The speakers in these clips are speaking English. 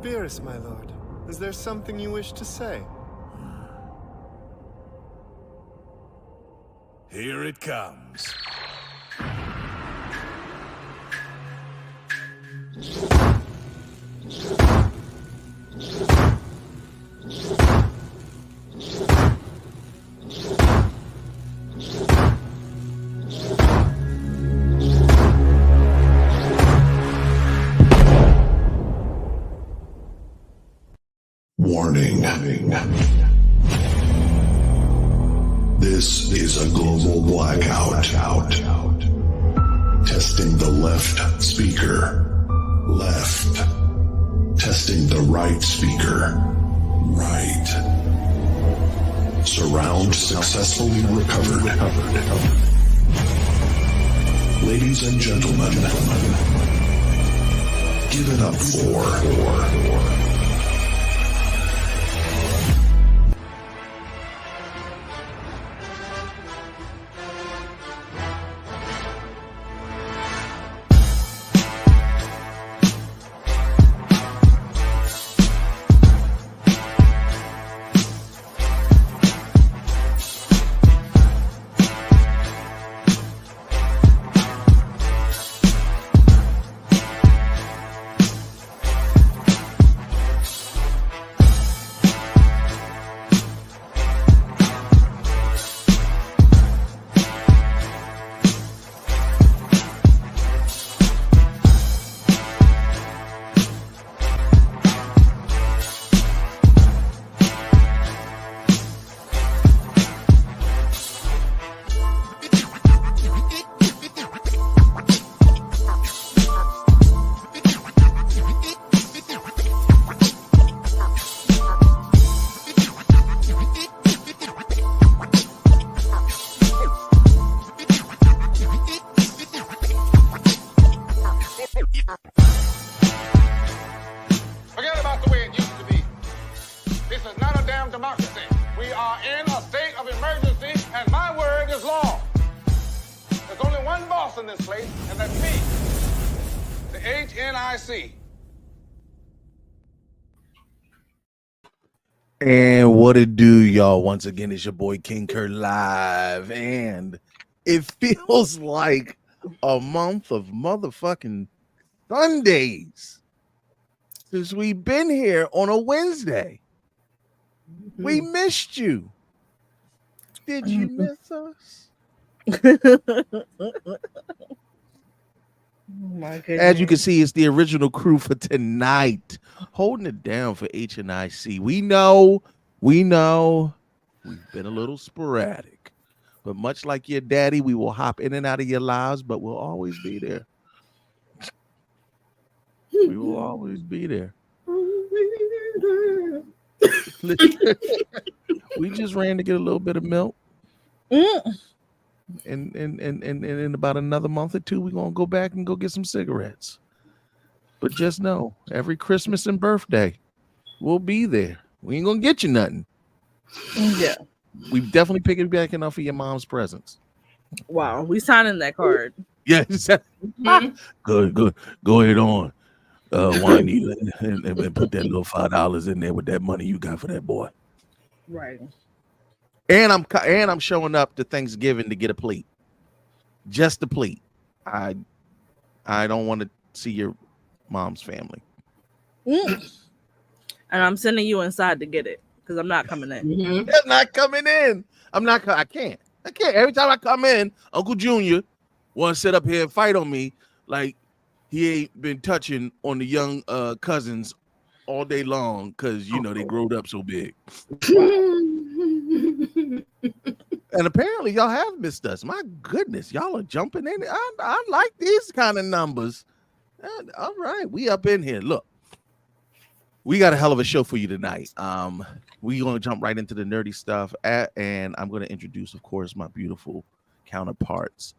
Beerus, my lord, is there something you wish to say? Here it comes. Warning. This is a global blackout. Testing the left speaker. Left. Testing the right speaker. Right. Surround successfully recovered. Ladies and gentlemen, give it up for... Forget about the way it used to be. This is not a damn democracy. We are in a state of emergency, and my word is law. There's only one boss in this place, and that's me, the HNIC. And what it do, y'all? Once again, it's your boy King Kurt live, and it feels like a month of motherfucking Sundays since we've been here on a Wednesday. We missed you. Did you miss us? Oh my goodness. As you can see, it's the original crew for tonight, holding it down for HNIC. We know we've been a little sporadic, but much like your daddy, we will hop in and out of your lives, but we'll always be there. We will always be there. We just ran to get a little bit of milk. And in about another month or two, we're gonna go back and go get some cigarettes. But just know, every Christmas and birthday, we'll be there. We ain't gonna get you nothing. Yeah. We definitely pick it back enough for your mom's presents. Wow. We signing that card. Yeah. Good. Go ahead on. Juanita, and put that little $5 in there with that money you got for that boy. Right. And I'm showing up to Thanksgiving to get a plate. Just a plate. I don't want to see your mom's family. And I'm sending you inside to get it because I'm not coming in. That's not coming in. I can't. Every time I come in, Uncle Junior want to sit up here and fight on me like he ain't been touching on the young cousins all day long because they growed up so big. And apparently y'all have missed us. My goodness, y'all are jumping in. I like these kind of numbers. All right, we up in here. Look, we got a hell of a show for you tonight. We're going to jump right into the nerdy stuff, and I'm going to introduce, of course, my beautiful counterparts.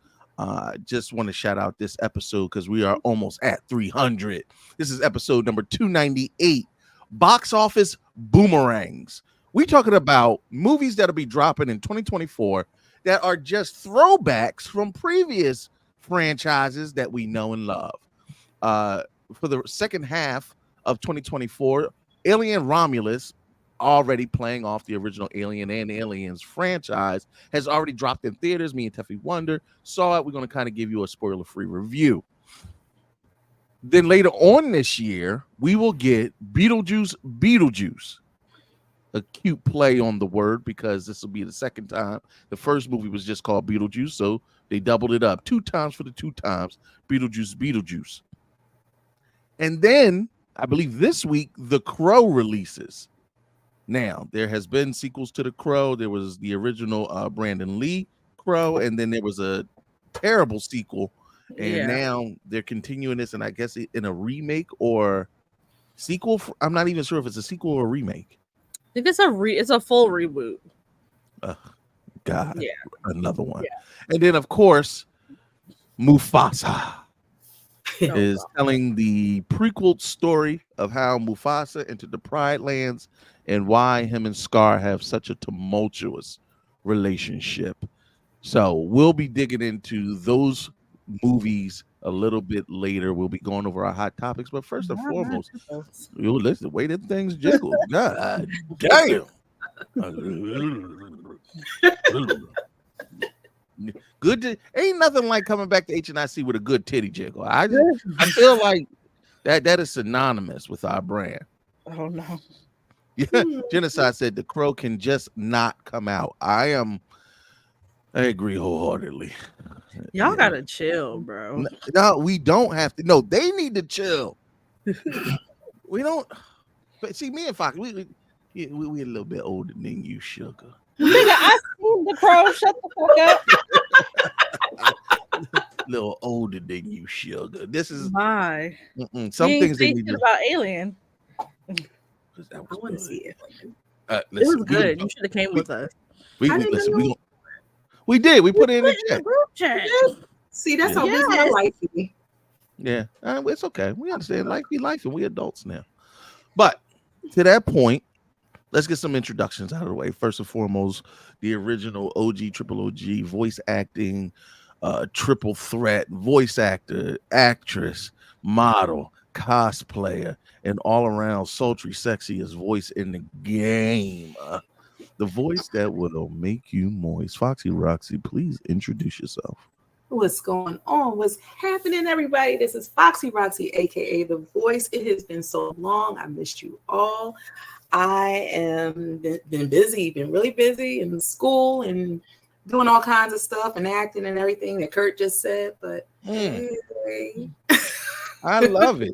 Just want to shout out this episode because we are almost at 300. This is episode number 298, Box Office Boomerangs. We talking about movies that'll be dropping in 2024 that are just throwbacks from previous franchises that we know and love. For the second half of 2024, Alien Romulus, already playing off the original Alien and Aliens franchise, has already dropped in theaters. Me and Teffy Wonder saw it. We're going to kind of give you a spoiler-free review. Then later on this year, we will get Beetlejuice. A cute play on the word because this will be the second time. The first movie was just called Beetlejuice, so they doubled it up 2 times for the 2 times. Beetlejuice. And then I believe this week The Crow releases. Now there has been sequels to The Crow. There was the original Brandon Lee Crow, and then there was a terrible sequel. And now they're continuing this, and I guess in a remake or sequel. I'm not even sure if it's a sequel or a remake. I think it's a full reboot. God, yeah, another one. Yeah. And then of course, Mufasa is telling the prequel story of how Mufasa entered the Pride Lands and why him and Scar have such a tumultuous relationship. So we'll be digging into those movies a little bit later. We'll be going over our hot topics, but first and foremost, listen, the way them things jiggle. God damn. Good. Ain't nothing like coming back to HNIC with a good titty jiggle. I feel like that is synonymous with our brand. Oh no. Yeah. Genocide said the Crow can just not come out. I agree wholeheartedly. Y'all gotta chill, bro. No, we don't have to. No, they need to chill. We don't. But see, me and Fox, we a little bit older than you, sugar. Nigga, I seen the Crow. Shut the fuck up. Little older than you, sugar. This is my. Some things they need to about Alien. I want to see it. Listen, it was good. You should have came with us. We did. We put it in the chat. See, that's how busy I like you. Yeah, it's okay. We understand. Life be life, and we adults now. But to that point, let's get some introductions out of the way. First and foremost, the original OG, triple OG, voice acting, triple threat, voice actor, actress, model, cosplayer, and all around sultry, sexiest voice in the game. The voice that will make you moist. Foxy Roxy, please introduce yourself. What's going on? What's happening, everybody? This is Foxy Roxy, aka The Voice. It has been so long. I missed you all. I am been busy, been really busy in school and doing all kinds of stuff and acting and everything that Kurt just said. But hey. I love it.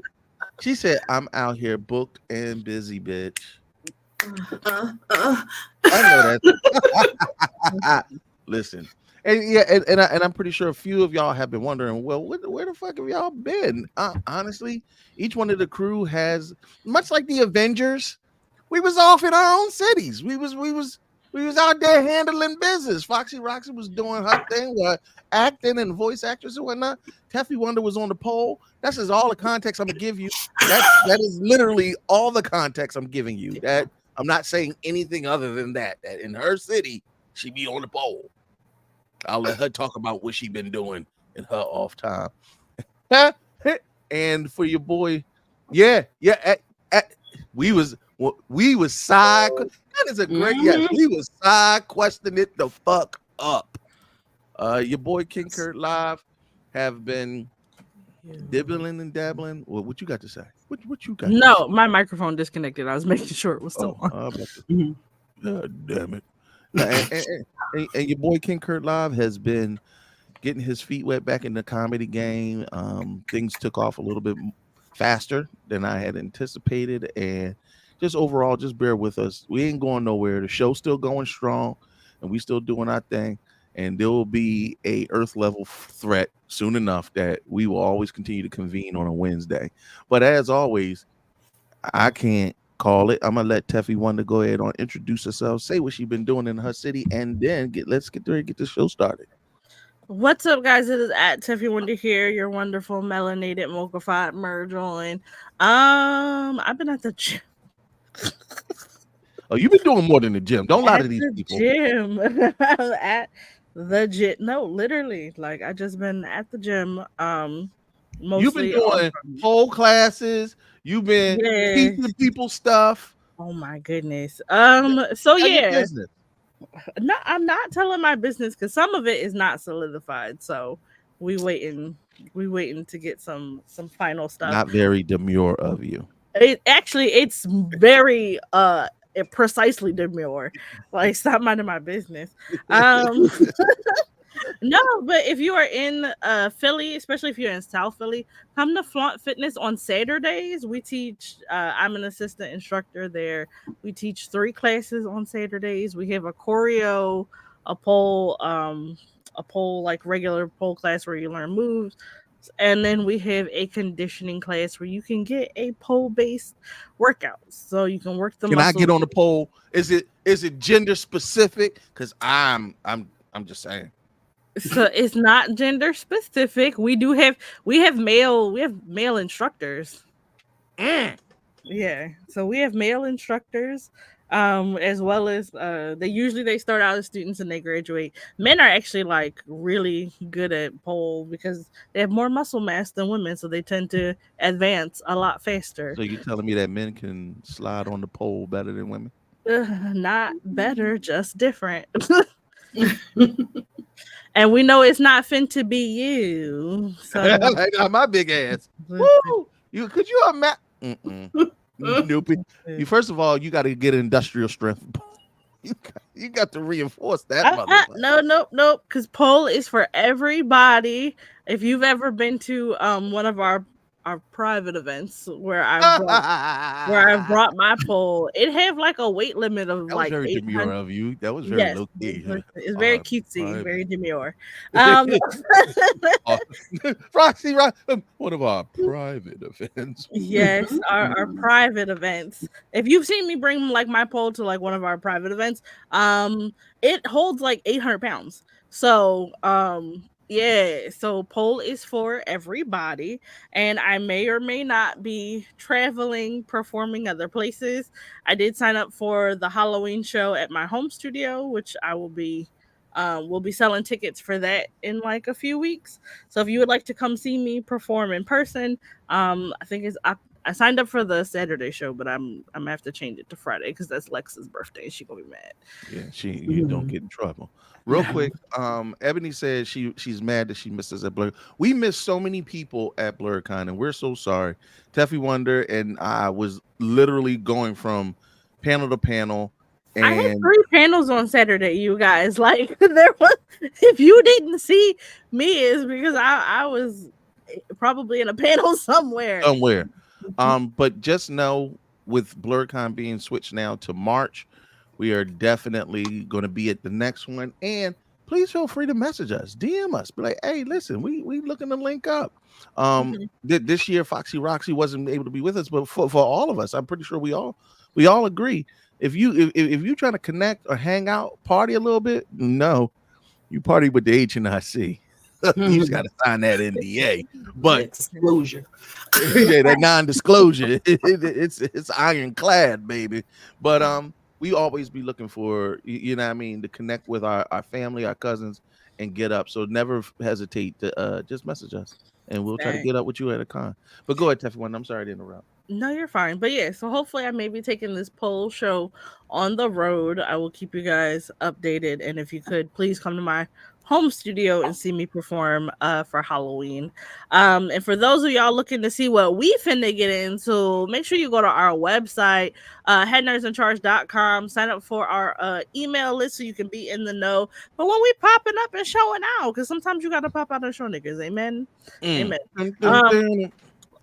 She said, "I'm out here booked and busy, bitch." I know that. Listen, and I'm pretty sure a few of y'all have been wondering, well, where the fuck have y'all been? Honestly, each one of the crew has, much like the Avengers, we was off in our own cities. We was out there handling business. Foxy Roxy was doing her thing, acting and voice actress and whatnot. Teffy Wonder was on the pole. That's just all the context I'm gonna give you. That is literally all the context I'm giving you. That I'm not saying anything other than that in her city, she be on the pole. I'll let her talk about what she been doing in her off time. And for your boy, we was side. That is a great yes. We was side questioning it the fuck up. Your boy King Kurt Live have been dibbling and dabbling. Well, what you got to say? What you got? No, my microphone disconnected. I was making sure it was still on. God damn it! And your boy King Kurt Live has been getting his feet wet back in the comedy game. Things took off a little bit faster than I had anticipated, and just overall, just bear with us. We ain't going nowhere. The show's still going strong, and we still doing our thing. And there will be a Earth level threat soon enough that we will always continue to convene on a Wednesday. But as always, I can't call it. I'm gonna let Teffy Wonder go ahead and introduce herself, say what she's been doing in her city, and then let's get there and get the show started. What's up, guys? It is at Teffy Wonder here, your wonderful melanated mocha-fied merge on. I've been at the gym. Oh, you've been doing more than the gym. Don't lie to these people. Gym. At the gym. No, literally. Like, I just been at the gym. You've been Mostly doing whole classes. You've been yeah. teaching people stuff. Oh my goodness. So Tell your yeah, business. no, I'm not telling my business because some of it is not solidified. So we waiting to get some final stuff. Not very demure of you. It's very precisely demure. Like, stop minding my business. No, but if you are in Philly, especially if you're in South Philly, come to Flaunt Fitness on Saturdays. We teach. I'm an assistant instructor there. We teach 3 classes on Saturdays. We have a choreo, a pole like regular pole class where you learn moves, and then we have a conditioning class where you can get a pole based workout, so you can work the Can muscles. I get on the pole? Is it gender specific? Because I'm just saying. So it's not gender specific. We have male instructors. Yeah. So we have male instructors, as well as they start out as students and they graduate. Men are actually like really good at pole because they have more muscle mass than women, so they tend to advance a lot faster. So you telling me that men can slide on the pole better than women? Not better, just different. And we know it's not fin to be you. So I got my big ass. Woo! Could you imagine? Nope. You first of all, you got to get industrial strength. You got to reinforce that. No. Because pole is for Everybody. If you've ever been to one of our private events where I've brought my pole, it have like a weight limit of That like was very demure of you. That was very low key. It's very cutesy, very demure. Roxy, one of our private events. Yes, our private events. If you've seen me bring like my pole to like one of our private events, it holds like 800 pounds. So yeah, so pole is for everybody, and I may or may not be traveling, performing other places. I did sign up for the Halloween show at my home studio, which I will be we'll be selling tickets for that in like a few weeks. So if you would like to come see me perform in person, I think I signed up for the Saturday show, but I'm gonna have to change it to Friday because that's Lex's birthday. She gonna be mad. Yeah, you don't get in trouble. Real quick, Ebony says she's mad that she missed us at Blur. We missed so many people at BlurCon, and we're so sorry. Teffy Wonder and I was literally going from panel to panel. And I had 3 panels on Saturday, you guys. Like, there was, if you didn't see me, is because I was probably in a panel somewhere. But just know, with BlurCon being switched now to March, we are definitely going to be at the next one. And please feel free to message us, DM us, be like, hey, listen, we looking to link up. This year Foxy Roxy wasn't able to be with us, but for all of us, I'm pretty sure we all agree. If you trying to connect or hang out, party a little bit, no, you party with the HNIC. You just got to sign that NDA. But disclosure, yeah, that non-disclosure, it's ironclad, baby. But we always be looking for, you know what I mean, to connect with our family, our cousins, and get up. So never hesitate to just message us, and we'll try to get up with you at a con. But go ahead, Teffy One. I'm sorry to interrupt. No, you're fine. But yeah, so hopefully I may be taking this poll show on the road. I will keep you guys updated. And if you could, please come to my home studio and see me perform for Halloween. And for those of y'all looking to see what we finna get into, make sure you go to our website, headnerdsincharge.com, sign up for our email list so you can be in the know. But when we popping up and showing out, because sometimes you gotta pop out and show niggas, amen. Amen.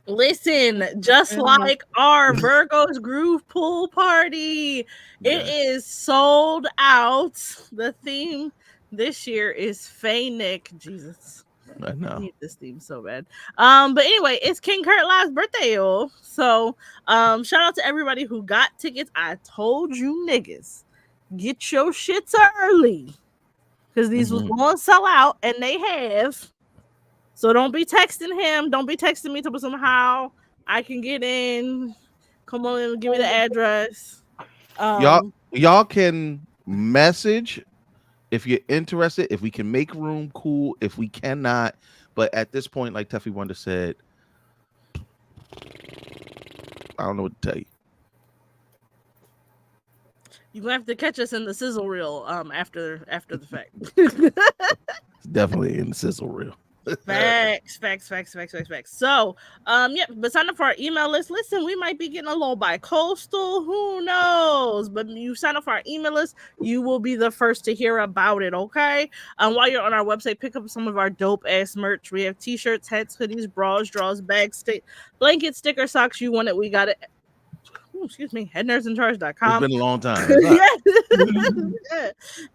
Listen, just like our Virgo's Groove Pool Party, it is sold out. The theme this year is Faye Nick. Jesus, I know. I need this theme so bad. But anyway, it's King Kurt Live's birthday, y'all. So, shout out to everybody who got tickets. I told you niggas, get your shits early, because these was going to sell out, and they have. So don't be texting him. Don't be texting me to somehow I can get in. Come on and give me the address. Y'all can message If you're interested, if we can make room, cool. If we cannot, but at this point, like Teffy Wonder said, I don't know what to tell you. You're gonna have to catch us in the sizzle reel after the fact. It's definitely in the sizzle reel. Facts. So, yeah, but sign up for our email list. Listen, we might be getting a little bi-coastal. Who knows? But you sign up for our email list, you will be the first to hear about it, okay? While you're on our website, pick up some of our dope-ass merch. We have t-shirts, hats, hoodies, bras, drawers, bags, blankets, sticker, socks. You want it, we got it. Ooh, excuse me, headnerdsincharge.com. It's been a long time. Yeah.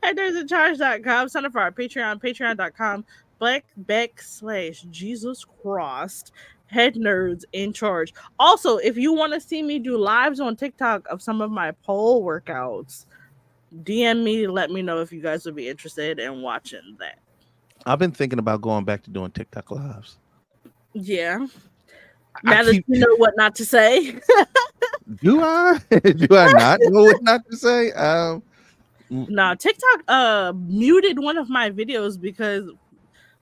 Headnerdsincharge.com. Sign up for our Patreon, patreon.com. /Jesus Crossed Head Nerds in Charge. Also, if you want to see me do lives on TikTok of some of my pole workouts, DM me, let me know if you guys would be interested in watching that. I've been thinking about going back to doing TikTok lives. Yeah. Now that you know what not to say. Do I? Do I not know what not to say? No, TikTok muted one of my videos because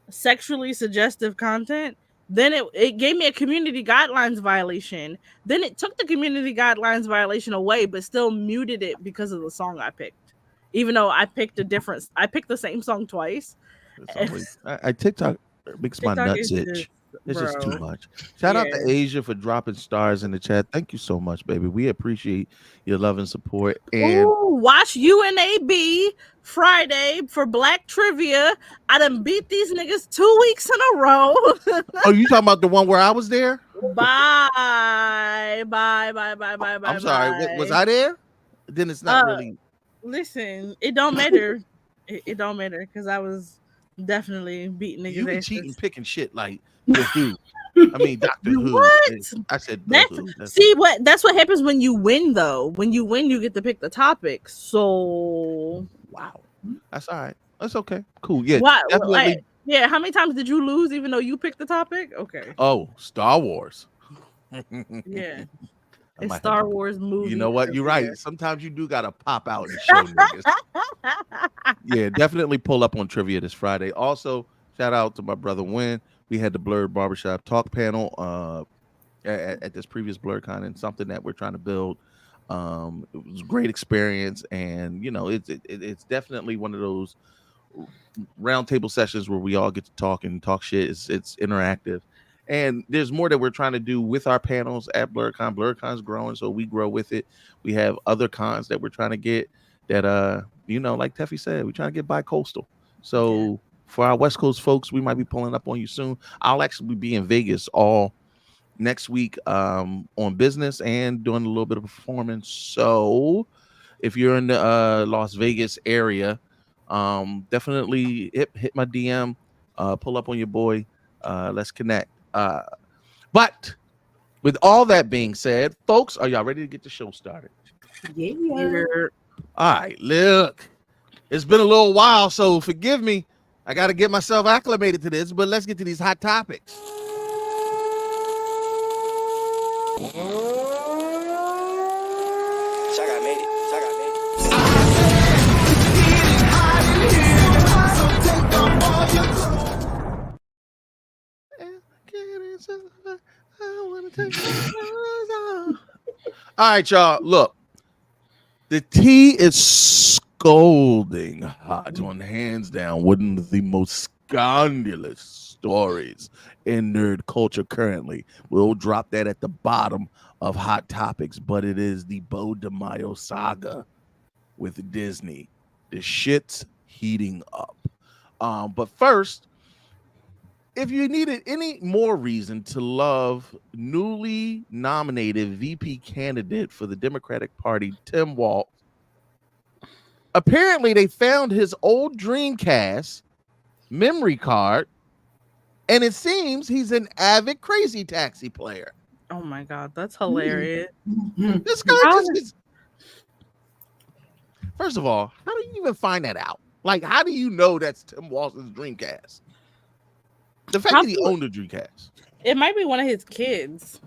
sexually suggestive content. Then it gave me a community guidelines violation. Then it took the community guidelines violation away, but still muted it because of the song I picked. Even though I picked the same song twice. TikTok makes my nuts itch. It's just too much. Shout out to Asia for dropping stars in the chat. Thank you so much, baby. We appreciate your love and support. And watch UNAB Friday for Black Trivia. I done beat these niggas 2 weeks in a row. Oh, you talking about the one where I was there? Bye. I'm sorry. Was I there? Then it's not really. Listen, it don't matter. It don't matter because I was definitely beating niggas. You be cheating, picking shit like the Who. I mean, Doctor Who. What? I said that's what happens when you win, though. When you win, you get to pick the topic. So wow, that's all right. That's okay. Cool. Yeah. Definitely. Yeah. How many times did you lose, even though you picked the topic? Okay. Oh, Star Wars. Yeah. It's Star Wars movie. You know what? You're right. Sometimes you do gotta pop out and show niggas. Yeah, definitely pull up on trivia this Friday. Also, shout out to my brother Win. We had the Blurred Barbershop Talk panel at this previous BlurredCon, and something that we're trying to build. It was a great experience, and you know, it's definitely one of those roundtable sessions where we all get to talk shit. It's interactive. And there's more that we're trying to do with our panels at BlurredCon. BlurredCon's growing, so we grow with it. We have other cons that we're trying to get that, you know, like Teffy said, we're trying to get bi-coastal. So for our West Coast folks, we might be pulling up on you soon. I'll actually be in Vegas all next week on business and doing a little bit of performance. So if you're in the Las Vegas area, definitely hit my DM, pull up on your boy. Let's connect. But with all that being said, folks, are y'all ready to get the show started? Yeah. All right, look, it's been a little while, so forgive me. I got to get myself acclimated to this, but let's get to these hot topics. Saga made it. All right, y'all. Look, the tea is scolding hot on hands down one of the most scandalous stories in nerd culture currently. We'll drop that at the bottom of hot topics, but it is the Bo DeMaio saga with Disney. The shit's heating up. But first, if you needed any more reason to love newly nominated VP candidate for the Democratic Party, Tim Walz, apparently they found his old Dreamcast memory card, and it seems he's an avid Crazy Taxi player. Oh my God, that's hilarious. This guy just... First of all, how do you even find that out? Like, how do you know that's Tim Walz's Dreamcast? The fact that he owned a Dreamcast. It might be one of his kids.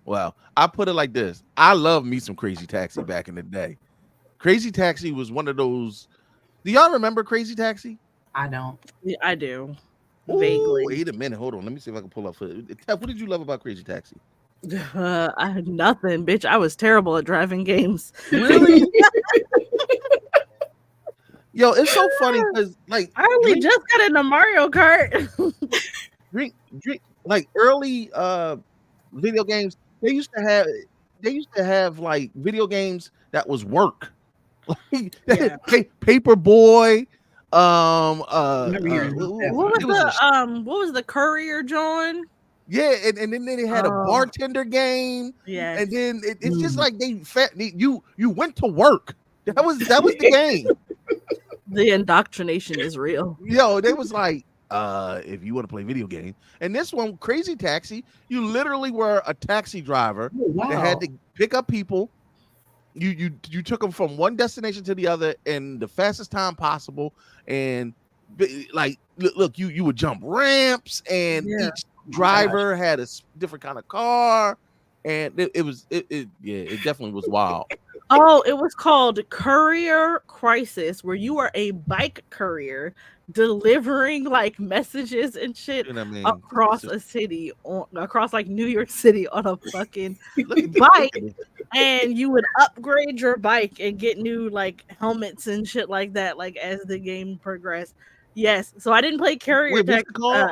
Well, I put it like this. I love me some Crazy Taxi back in the day. Crazy Taxi was one of those. Do y'all remember Crazy Taxi? I don't. Yeah, I do. Ooh, Vaguely. wait a minute. Hold on. Let me see if I can pull up. What did you love about Crazy Taxi? I had nothing, bitch. I was terrible at driving games. Really? Yo, it's so funny because like I only just got into Mario Kart. drink like early video games. They used to have like video games that was work. Yeah. Paperboy. What was the Courier John? Yeah, and then they had a bartender game. Yeah. And then it's just like you went to work. That was the game. The indoctrination is real. Yo, they was like, if you want to play video games. And this one, Crazy Taxi, you literally were a taxi driver that had to pick up people. You took them from one destination to the other in the fastest time possible. And like, look, you would jump ramps, and each driver had a different kind of car. And it definitely was wild. Oh, it was called Courier Crisis, where you are a bike courier delivering like messages and shit across a city, across like New York City on a fucking bike, and you would upgrade your bike and get new like helmets and shit like that, like as the game progressed. Yes, so I didn't play Courier. Wait, what's it called?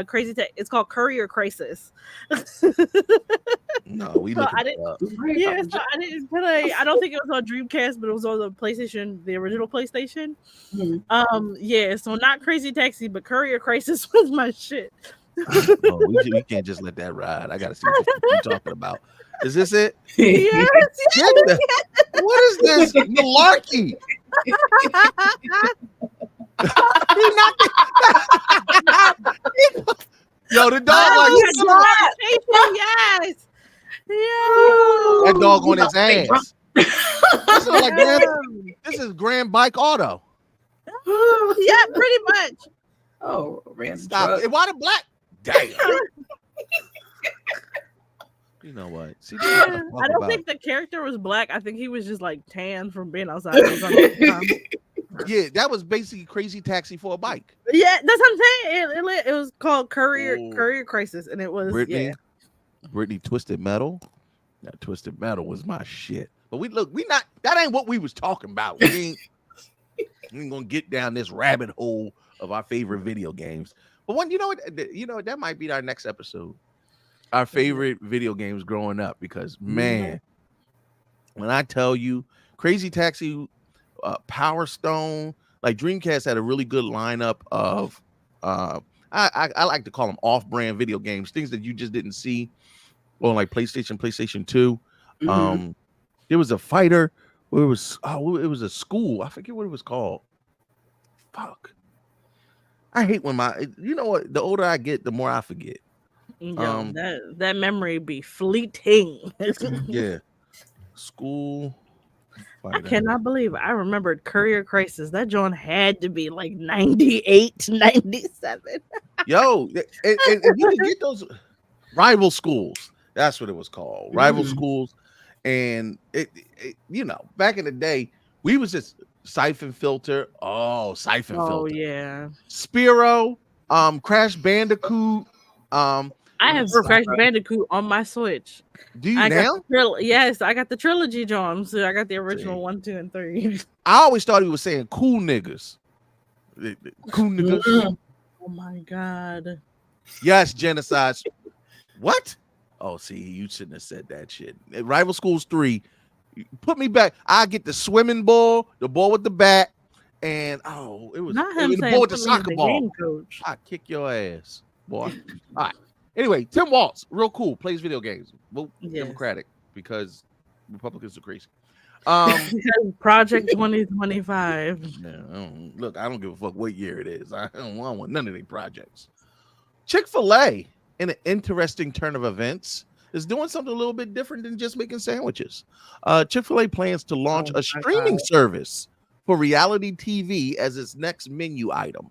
Crazy Tech. It's called Courier Crisis. No, we looked it up. Yeah, so I didn't play. I don't think it was on Dreamcast, but it was on the PlayStation, the original PlayStation. Yeah, so not Crazy Taxi, but Courier Crisis was my shit. We can't just let that ride. I gotta see what you're talking about. Is this it? Yes. What is this malarkey? Yo, the dog yes. That dog on his ass. This is Grand Bike Auto. Yeah, pretty much. Oh, stop it. Why the black? Damn. You know what? See, I don't think the character was black. I think he was just like tan from being outside. Yeah, that was basically Crazy Taxi for a bike. Yeah, that's what I'm saying. It was called Courier Crisis, and it was Brittany Twisted Metal. That Twisted Metal was my shit. But that ain't what we was talking about. We ain't gonna get down this rabbit hole of our favorite video games. But that might be our next episode. Our favorite video games growing up, because man, when I tell you, Crazy Taxi, Power Stone, like Dreamcast had a really good lineup of I like to call them off-brand video games, things that you just didn't see on like PlayStation 2. There was a fighter where it was a school. I forget what it was called. Fuck. I hate when what? The older I get, the more I forget. Yo, that memory be fleeting. Yeah. School. I cannot believe I remembered Courier Crisis. That John had to be like 98, 97. Yo, and you can get those rival schools. That's what it was called. Rival schools. And it back in the day, we was just Siphon Filter. Oh, Siphon Filter. Oh yeah. Spyro, Crash Bandicoot. I have Crash Bandicoot on my Switch. Do you now? Yes, I got the trilogy, John. So I got the original 1, 2, and 3. I always thought he was saying cool niggas. Cool niggas. Oh my god. Yes, genocide. What? Oh, see, you shouldn't have said that shit. Rival Schools 3. Put me back. I get the swimming ball, the ball with the bat, and it was not him the saying ball with the put me soccer in the ball. game, coach. I kick your ass, boy. All right. Anyway, Tim Waltz, real cool, plays video games. Vote Democratic because Republicans are crazy. Project 2025. Look, I don't give a fuck what year it is. I don't want none of these projects. Chick-fil-A, in an interesting turn of events, is doing something a little bit different than just making sandwiches. Chick-fil-A plans to launch a streaming service for reality TV as its next menu item.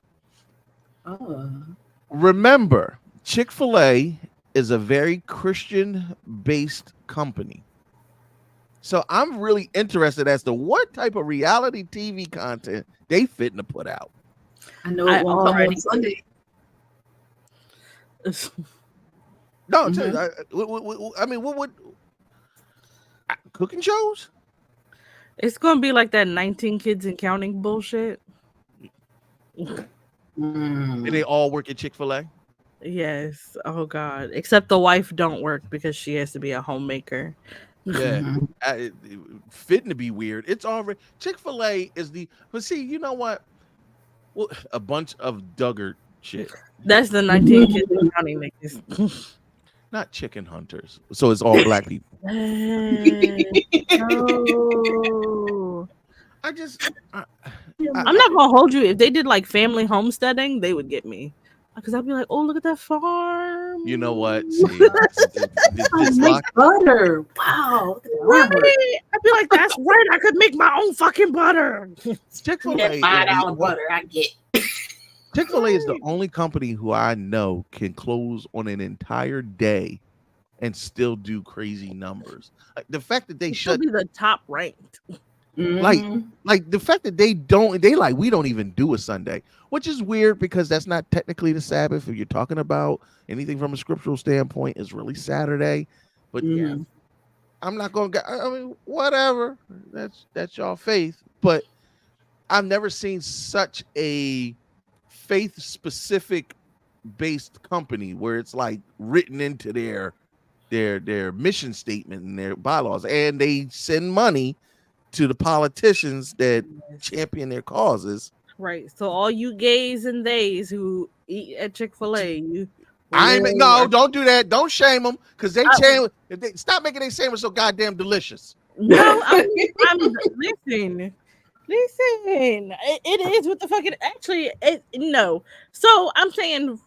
Remember, Chick-fil-A is a very Christian-based company. So I'm really interested as to what type of reality TV content they fitting to put out. I know it won't come on Sunday. No, Mhm. I mean, what would cooking shows? It's gonna be like that 19 kids and counting bullshit. And they all work at Chick-fil-A? Yes. Oh God. Except the wife don't work because she has to be a homemaker. Yeah, Mhm. fitting to be weird. It's already Chick-fil-A is the. But see, you know what? Well, a bunch of Duggart shit, That's the 19 kids and counting niggas. not chicken hunters. So it's all black people. No. I just, I'm not gonna hold you. If they did like family homesteading, they would get me. Because I'd be like, oh, look at that farm. you know what? See, Make butter. Wow. Right. I'd be like, that's right. I could make my own fucking butter. Chick-fil-A, $5 butter. I get. Chick-fil-A is the only company who I know can close on an entire day and still do crazy numbers. Like the fact that they should be the top ranked. Like the fact that they like we don't even do a Sunday, which is weird because that's not technically the Sabbath. If you're talking about anything from a scriptural standpoint, is really Saturday. But yeah, I'm not gonna. I mean, whatever. That's y'all faith. But I've never seen such a faith specific based company where it's like written into their mission statement and their bylaws, and they send money to the politicians that champion their causes. Right. So all you gays and theys who eat at Chick-fil-A, don't do that. Don't shame them because they change. If they stop making their sandwich so goddamn delicious. No, I'm listen. It is what the fucking no. So I'm saying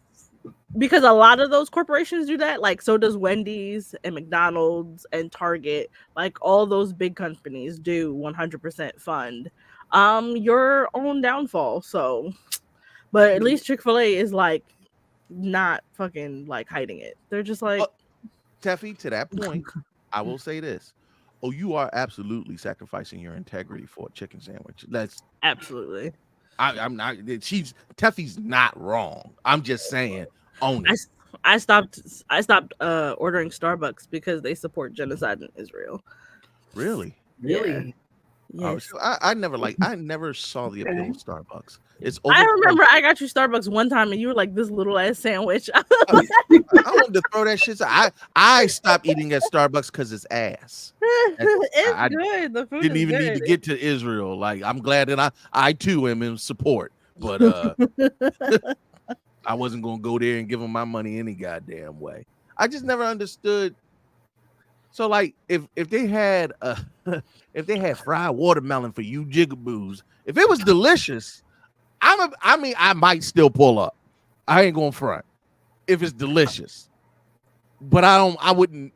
because a lot of those corporations do that, like so does Wendy's and McDonald's and Target, like all those big companies do 100% fund your own downfall. So, but at least Chick-fil-A is like not fucking like hiding it. They're just like Teffy, to that point, I will say this. Oh, you are absolutely sacrificing your integrity for a chicken sandwich. That's absolutely. I'm not. Teffy's not wrong. I'm just saying. Own it. I stopped ordering Starbucks because they support genocide in Israel. Really? Yeah. Yes. I never saw the appeal of Starbucks. I remember I got you Starbucks one time and you were like this little ass sandwich. I wanted to throw that shit. I stopped eating at Starbucks because it's ass. It's good. The food didn't even good. need to get to Israel. Like I'm glad that I too am in support, but I wasn't gonna go there and give them my money any goddamn way. I just never understood. So like if they had if they had fried watermelon for you jigaboos, if it was delicious, I might still pull up. I ain't gonna front if it's delicious. But I wouldn't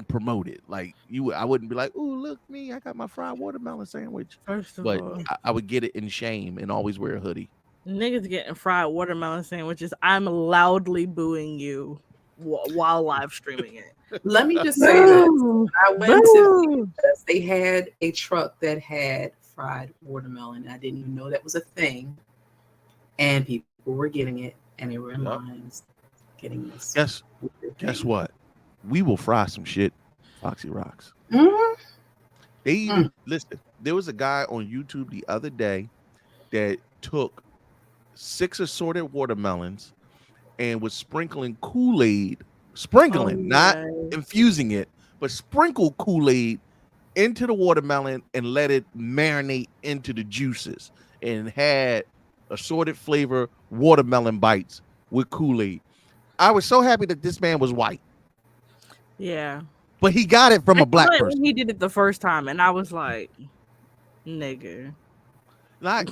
promote it. Like I wouldn't be like, oh look me, I got my fried watermelon sandwich. First of but all, I would get it in shame and always wear a hoodie. Niggas getting fried watermelon sandwiches. I'm loudly booing you while live streaming it. Let me just say this. I went to they had a truck that had fried watermelon. I didn't even know that was a thing. And people were getting it and they were in lines getting this. Guess what? We will fry some shit, Foxy Rocks. Mm-hmm. Listen, there was a guy on YouTube the other day that took 6 assorted watermelons and was sprinkling Kool-Aid, not infusing it, but sprinkle Kool-Aid into the watermelon and let it marinate into the juices and had assorted flavor watermelon bites with Kool-Aid. I was so happy that this man was white. Yeah. But he got it from a black person. He did it the first time and I was like, nigga. Like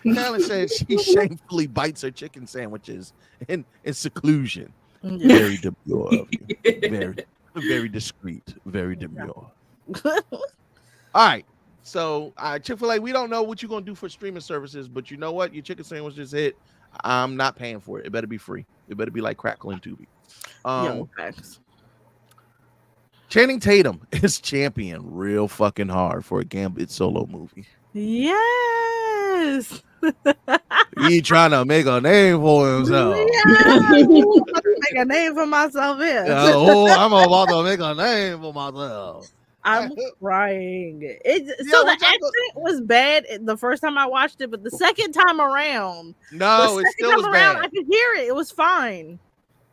Carolyn says she shamefully bites her chicken sandwiches in seclusion. Yeah. Very demure of you. Very discreet. Very demure. All right. So Chick-fil-A, we don't know what you're gonna do for streaming services, but you know what? Your chicken sandwich is hit. I'm not paying for it. It better be free. It better be like Crackle and Tubi. Yo, thanks. Channing Tatum is champion real fucking hard for a Gambit solo movie. Yes. He trying to make a name for himself. Yeah. Make a name for myself here. I'm about to make a name for myself. I'm crying. Yeah, So the which I accent was bad the first time I watched it, but the second time around, No, it still was I bad. could hear it. It was fine.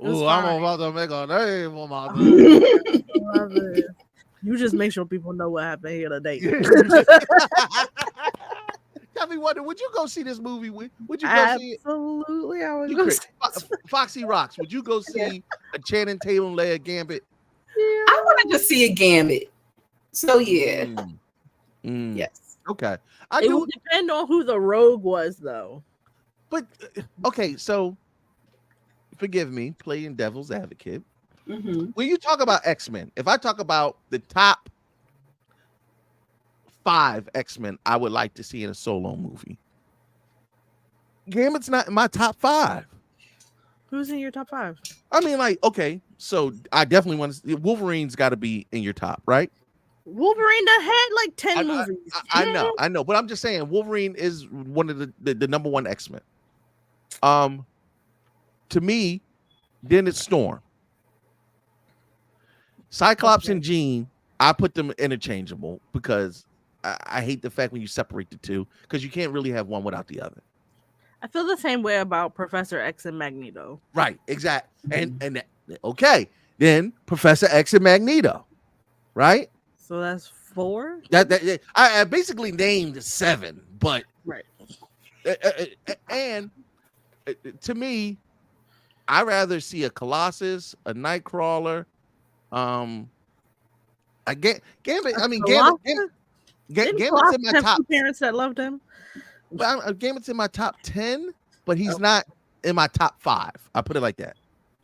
Ooh, I'm about to make a name for myself. I love it. You just make sure people know what happened here today. Tell me what, would you go see this movie? Would you go see it? Absolutely, I would go see Foxy Rocks, would you go see a Channing Tatum led Gambit? I want to just see a Gambit. So yeah. Yes. Okay. It would depend on who the rogue was, though. But okay, so forgive me, playing devil's advocate. When you talk about X-Men, if I talk about the top 5 X-Men I would like to see in a solo movie, Gambit's not in my top 5. Who's in your top 5? I mean, like, okay, so I definitely want to. Wolverine's got to be in your top, right? Wolverine that had like 10 movies. I know, but I'm just saying Wolverine is one of the number 1 X-Men. To me, then it's Storm. Cyclops and Jean, I put them interchangeable because I hate the fact when you separate the two because you can't really have one without the other. I feel the same way about Professor X and Magneto. Right, exactly. And okay, then Professor X and Magneto, right? So that's 4. I basically named 7, but right. And to me, I rather see a Colossus, a Nightcrawler. Gambit. I mean, Gambit's in my top. Parents that loved him. But Gambit's in my top 10, but he's not in my top 5. I put it like that.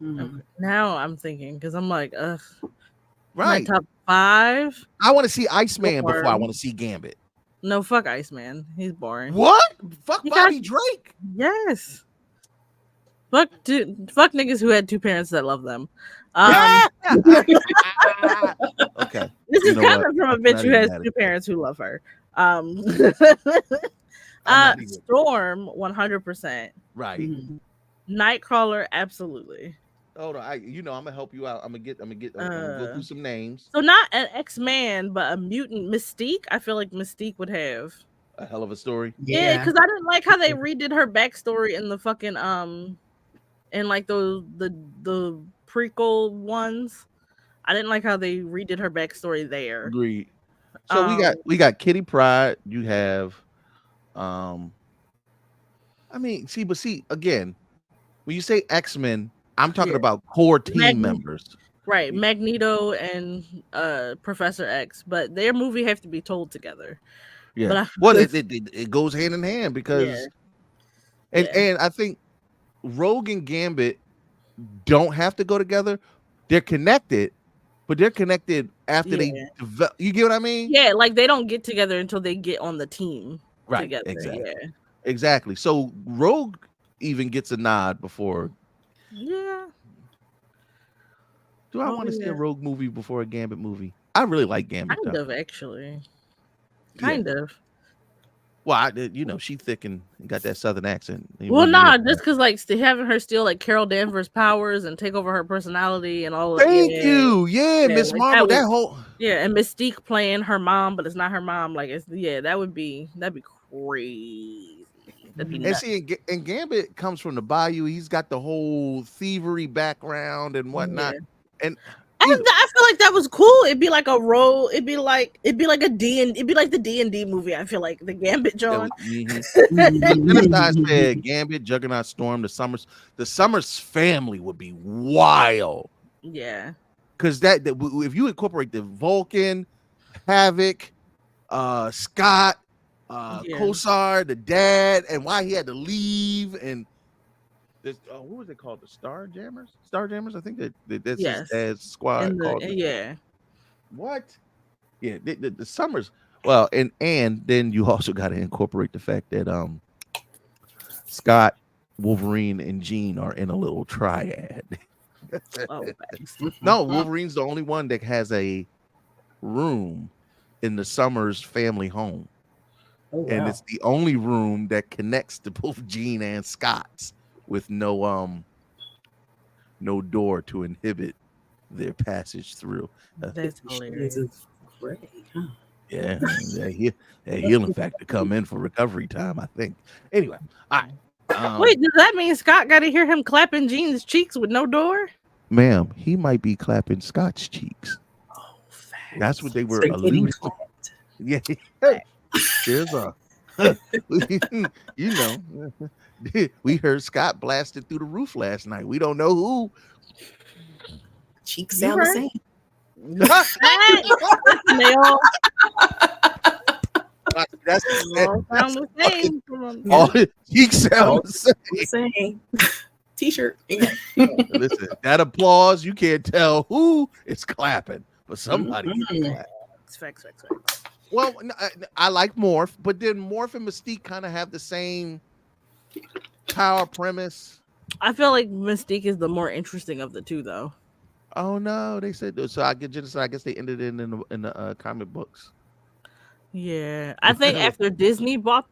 Okay. Now I'm thinking because I'm like, ugh. Right. My top 5. I want to see Iceman before I want to see Gambit. No, fuck Iceman. He's boring. What? Fuck Bobby Drake. Yes. Fuck niggas who had 2 parents that love them. Okay. This is coming from a bitch who has 2 parents who love her. Storm 100%. Right. Nightcrawler absolutely. Hold on, I'm gonna help you out. I'm gonna go through some names. So not an X-Man, but a mutant Mystique. I feel like Mystique would have a hell of a story. Yeah, because I didn't like how they redid her backstory in the fucking in like the prequel ones. I didn't like how they redid her backstory there. Agreed. So we got Kitty Pryde. You have, I mean, see again, when you say X-Men, I'm talking about core team members. Right, Magneto and Professor X, but their movie have to be told together. Yeah, well, it goes hand in hand because, and I think Rogue and Gambit don't have to go together. They're connected, but they're connected after they develop. You get what I mean? Yeah, like they don't get together until they get on the team together. Exactly. Yeah. Exactly. So Rogue even gets a nod before. Yeah. Do I want to see a Rogue movie before a Gambit movie? I really like Gambit. Kind of, actually. Kind of. Well, she thick and got that southern accent. Well, nah, just because like having her steal like Carol Danvers' powers and take over her personality and all. Thank you, Miss Marvel. That whole and Mystique playing her mom, but it's not her mom. Like that'd be crazy. That'd be nuts. And see, and Gambit comes from the Bayou. He's got the whole thievery background and whatnot, and. I feel like that was cool. It'd be like a role. It'd be like the D&D movie. I feel like the Gambit John. Genocide said Gambit, Juggernaut, Storm, the Summers family would be wild. Yeah, because that if you incorporate the Vulcan, Havoc, Scott, Kosar, the dad, and why he had to leave, and this, what was it called? The Starjammers? I think that's his dad's squad. What? Yeah, the Summers. Well, and then you also got to incorporate the fact that Scott, Wolverine, and Jean are in a little triad. Oh, thanks. No, Wolverine's the only one that has a room in the Summers family home. Oh, And wow. it's the only room that connects to both Jean and Scott's with no door to inhibit their passage through. That's 50 hilarious. Shades of Grey, huh? Yeah, that healing factor come in for recovery time, I think. Anyway, all right. Wait, does that mean Scott got to hear him clapping Jean's cheeks with no door? Ma'am, he might be clapping Scott's cheeks. Oh, That's what they were They're getting alluding to. clapped. Yeah, there's a you know, we heard Scott blasted through the roof last night. We don't know who. Cheeks You sound the heard? same. They all That's sound the same. Come on. all cheeks sound the same. The same. T-shirt. Listen, that applause, you can't tell who is clapping, but somebody Mhm. clap. Facts. Well, I like Morph, but then Morph and Mystique kind of have the same power premise. I feel like Mystique is the more interesting of the two, though. Oh no, they said so. I guess they ended it in the comic books. Yeah, I think after Disney bought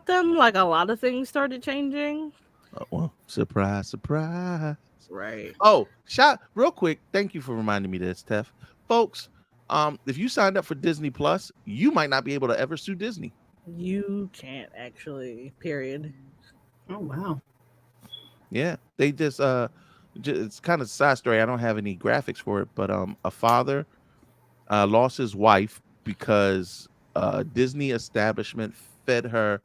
them, like a lot of things started changing. Oh, well, surprise. Right. Oh, real quick. Thank you for reminding me of this, Tef. Folks, if you signed up for Disney Plus, you might not be able to ever sue Disney. You can't actually. Period. Oh, wow. Yeah, they just it's kind of a side story. I don't have any graphics for it, but a father lost his wife because Disney establishment fed her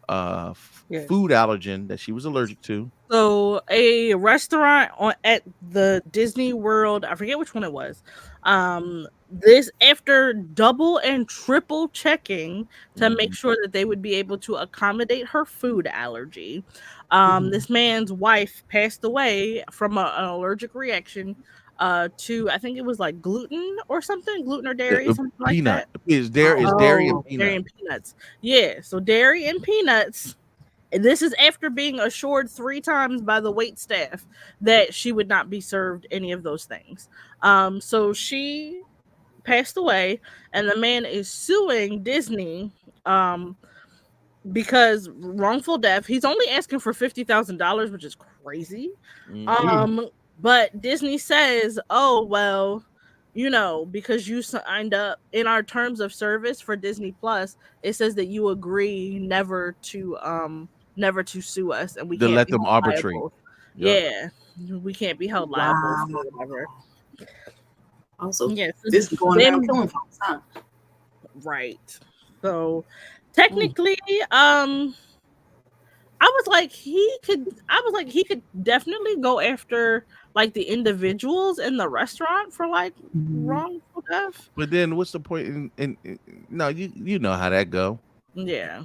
food allergen that she was allergic to. So a restaurant at the Disney World, I forget which one it was. This after double and triple checking to make sure that they would be able to accommodate her food allergy. This man's wife passed away from an allergic reaction to, I think it was like gluten or something, gluten or dairy, something like that. Is dairy and Dairy peanut. and peanuts. Yeah, so dairy and peanuts. And this is after being assured 3 times by the wait staff that she would not be served any of those things. So she passed away, and the man is suing Disney because wrongful death. He's only asking for $50,000, which is crazy. But Disney says, "Oh well, you know, because you signed up in our terms of service for Disney Plus, it says that you agree never to sue us, and we To can't let be them held arbitrate." liable. Yep. Yeah, we can't be held liable Wow. for whatever. Also, Yeah, so this is going them- around killing folks, huh? right. So technically, I was like he could definitely go after like the individuals in the restaurant for like wrongful death. But then what's the point in no, you know how that go. Yeah.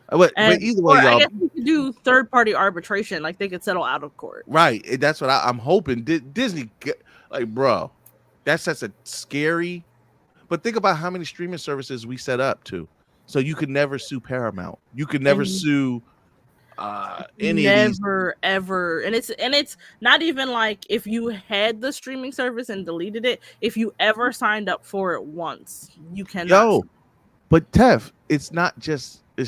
But And, either or way, I y'all, guess we could do third-party arbitration, like they could settle out of court. right? That's what I'm hoping. Disney, like, bro, that's such a scary. But think about how many streaming services we set up to, so you could never sue Paramount. You could never sue any of these. Never ever, and it's not even like if you had the streaming service and deleted it. If you ever signed up for it once, you cannot. But Tef, it's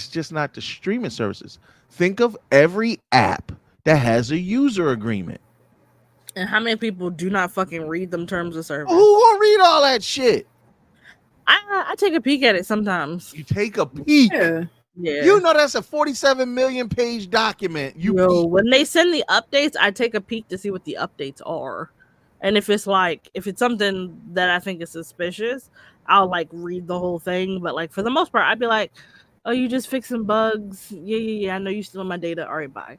just not the streaming services. Think of every app that has a user agreement. And how many people do not fucking read them terms of service? Who gonna read all that shit? I take a peek at it sometimes. You take a peek. Yeah. Yeah. You know that's a 47 million page document. When they send the updates, I take a peek to see what the updates are. And if it's something that I think is suspicious, I'll like read the whole thing. But like for the most part, I'd be like, "Oh, you just fixing bugs? Yeah. I know you stealing my data. All right, bye."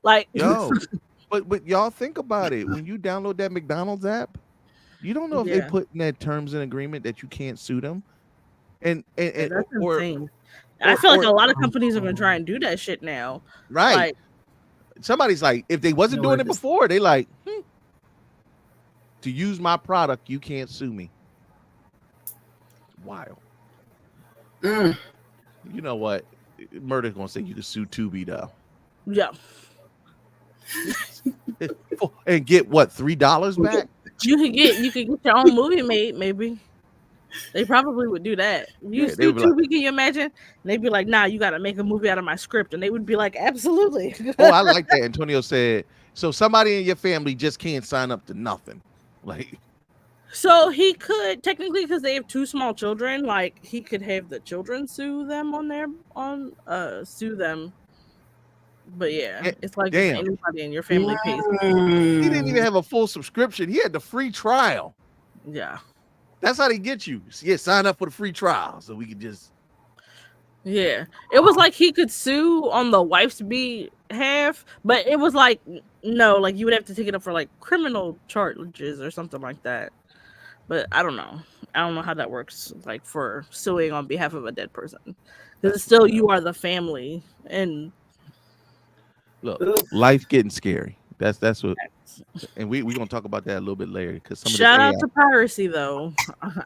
Like, but y'all think about it. When you download that McDonald's app, you don't know if they put in that terms and agreement that you can't sue them. And that's insane. I feel like a lot of companies are gonna try and do that shit now. Right. Like, somebody's like, if they wasn't doing it before, they like, to use my product, you can't sue me. Wild. You know what? Murder's gonna say you can sue Tubi though. Yeah. And get what, $3 back? You could get your own movie made, maybe. They probably would do that. You Yeah, they would be Tubi, can you imagine? And they'd be like, nah, you got to make a movie out of my script. And they would be like, absolutely. Oh, I like that. Antonio said, so somebody in your family just can't sign up to nothing. Like, so he could technically, because they have 2 small children, like he could have the children sue them sue them. But yeah, it's like if anybody in your family pays. He didn't even have a full subscription. He had the free trial. Yeah. That's how they get you. Yeah, sign up for the free trial so we could just. Yeah, it was like he could sue on the wife's behalf, but it was like no, like you would have to take it up for like criminal charges or something like that. But I don't know. I don't know how that works, like for suing on behalf of a dead person, because still you are the family. And look, life getting scary. That's what. And we're gonna talk about that a little bit later because shout out to piracy though.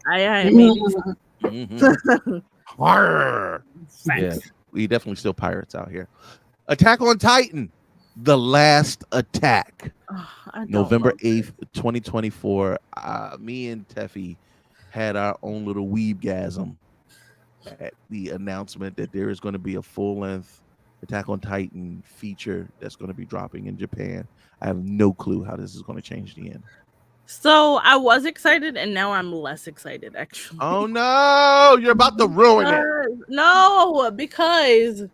I mean, yeah, we definitely still pirates out here. Attack on Titan, The Last Attack, November 8th, 2024. Me and Teffy had our own little weebgasm at the announcement that there is going to be a full-length Attack on Titan feature that's going to be dropping in Japan. I have no clue how this is going to change the end. So I was excited, and now I'm less excited, actually. Oh no, you're about to ruin it. No, because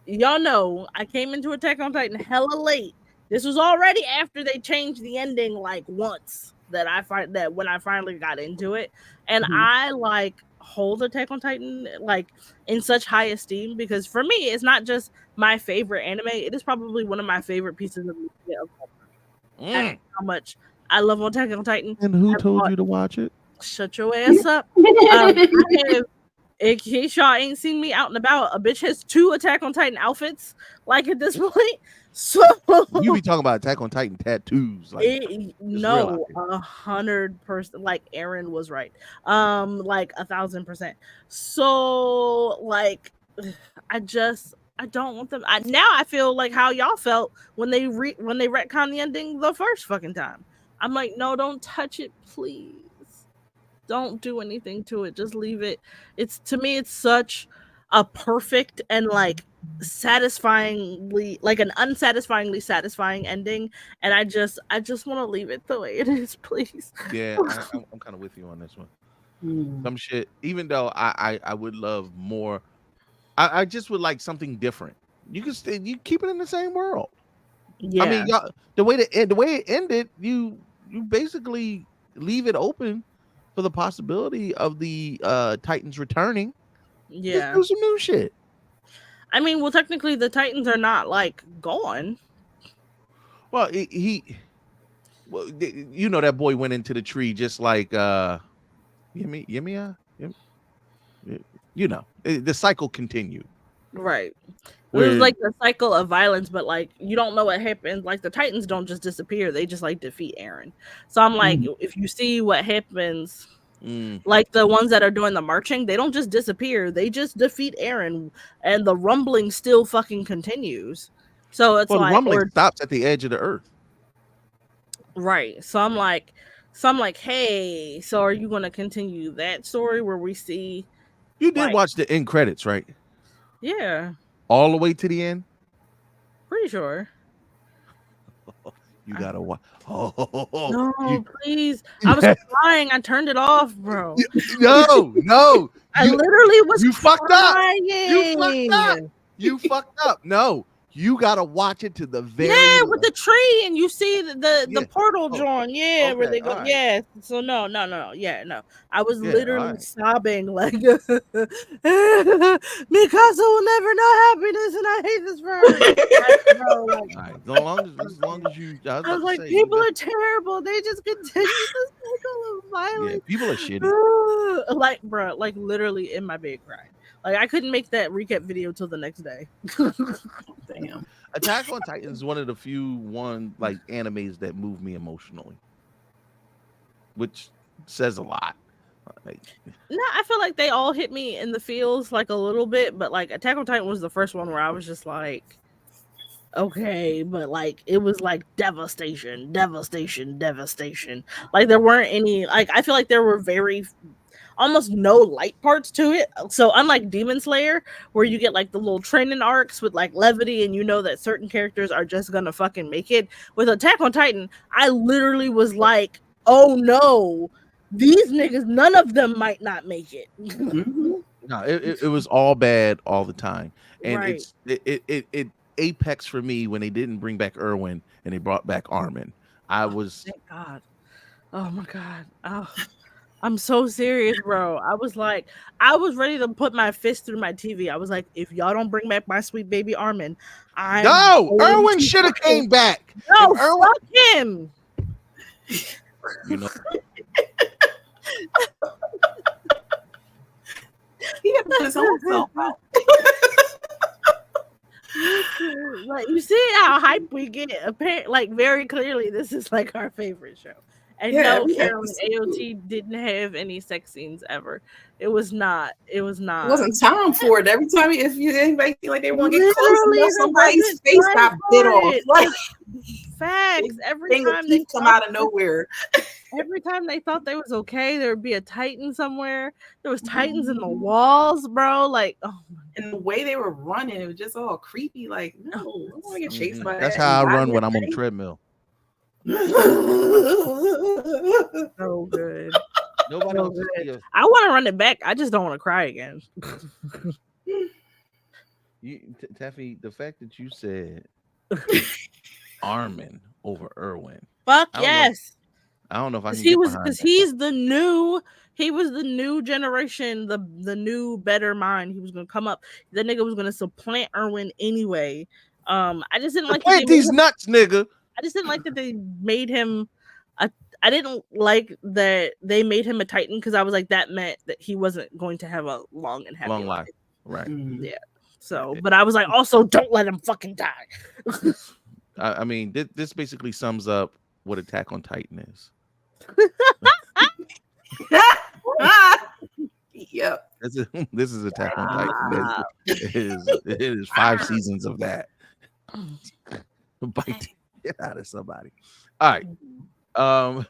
y'all know I came into Attack on Titan hella late. This was already after they changed the ending like once that when I finally got into it, and I like hold Attack on Titan like in such high esteem because for me it's not just my favorite anime, it is probably one of my favorite pieces of media of all time. How much I love Attack on Titan. And who told you to watch it? Shut your ass up. In case y'all ain't seen me out and about, a bitch has 2 Attack on Titan outfits like at this point. So you be talking about Attack on Titan tattoos, like no, 100%. Like Aaron was right, like 1,000%. So like, I don't want them. Now I feel like how y'all felt when they retconned the ending the first fucking time. I'm like, no, don't touch it, please. Don't do anything to it. Just leave it. It's to me, it's such a perfect and like satisfyingly, like an unsatisfyingly satisfying ending, and I just want to leave it the way it is, please. Yeah, I'm kind of with you on this one. Some shit, even though I would love more, I just would like something different. You keep it in the same world. Yeah, I mean, the way it ended, you basically leave it open for the possibility of the Titans returning. Yeah, just do some new shit. I mean, well, technically the Titans are not like gone. Well, well, you know, that boy went into the tree just like Yemiya. You know, the cycle continued. Right. It was like the cycle of violence, but like you don't know what happens. Like the Titans don't just disappear; they just like defeat Aaron. So I'm like, if you see what happens, like the ones that are doing the marching, they don't just disappear; they just defeat Aaron, and the rumbling still fucking continues. So it's the rumbling stops at the edge of the earth. Right. So I'm like, hey, so are you going to continue that story where we see? You did watch the end credits, right? Yeah. All the way to the end? Pretty sure. You gotta watch. No, please. I was crying. I turned it off, bro. No. I literally was crying. You fucked up. No. You gotta watch it to the very end. With the tree, and you see the portal drawn. Yeah, where they go. Right. Yeah. So no. Yeah, no. I was literally sobbing like Mikasa will never know happiness, and I hate this for her. As long as you. I was like, people are terrible. They just continue this cycle of violence. Yeah, people are shitty. Like, bro, like literally in my bed crying. Like I couldn't make that recap video till the next day. Damn. Attack on Titan is one of the few animes that move me emotionally, which says a lot. No, I feel like they all hit me in the feels like a little bit, but like Attack on Titan was the first one where I was just like, okay, but like it was like devastation, devastation, devastation. Like there weren't any, like I feel like there were very almost no light parts to it. So unlike Demon Slayer, where you get like the little training arcs with like levity and you know that certain characters are just gonna fucking make it, with Attack on Titan, I literally was like, oh no, these niggas, none of them might not make it. Mhm. No, it was all bad all the time, and Right. it apex for me when they didn't bring back Irwin and they brought back Armin. I was Thank God. Oh my God. Oh, I'm so serious, bro. I was like, I was ready to put my fist through my TV. I was like, if y'all don't bring back my sweet baby Armin, I'm no. going Irwin to should have fucking- came back. No, If Irwin, fuck him. you know, He had to put his own self out. Like you see how hype we get. Apparently, like very clearly, this is like our favorite show. And Yeah, no, every Carolyn episode. AOT didn't have any sex scenes ever. It was not. It was not. It wasn't time for it. Every time if you anybody feel like they want to get close Literally, enough, there somebody's wasn't face time got for bit off. it. Like Facts. Every thing with time they teeth come thought out of nowhere. every time they thought they was okay, there would be a Titan somewhere. There was Titans in the walls, bro. Like, oh And the way they were running, it was just all creepy. Like, no, I don't want to get chased by that's that. how I And run die when I'm on the treadmill. so good. Nobody So wants to see good. a, I want to run it back. I just don't want to cry again. Taffy. The fact that you said Armin over Irwin, Fuck I don't know. yes. I don't know if I can He get was behind because that. he was the new generation, the new better mind. He was gonna come up. The nigga was gonna supplant Irwin anyway. I just didn't like that Plant these nuts, nigga. I just didn't like that they made him I didn't like that they made him a Titan because I was like that meant that he wasn't going to have a long and happy Long life, right? Yeah. So, but I was like, also don't let him fucking die. I mean, this basically sums up what Attack on Titan is. Yep. This is Attack on Titan. It is 5 seasons of that. Bite the shit out of somebody. All right.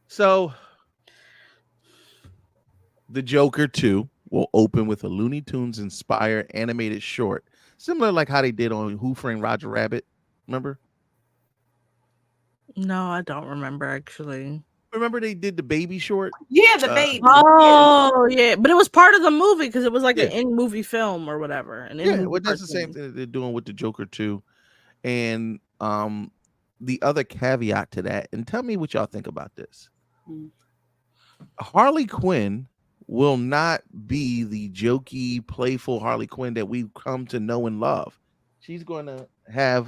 So the Joker 2 will open with a Looney Tunes inspired animated short, similar like how they did on Who Framed Roger Rabbit. Remember? No, I don't remember actually. Remember they did the baby short? Yeah, the baby. Oh yeah, but it was part of the movie because it was like Yeah. an in movie film or whatever. Yeah, well, that's the same thing that they're doing with the Joker 2. And the other caveat to that, and tell me what y'all think about this. Harley Quinn will not be the jokey, playful Harley Quinn that we've come to know and love. She's going to have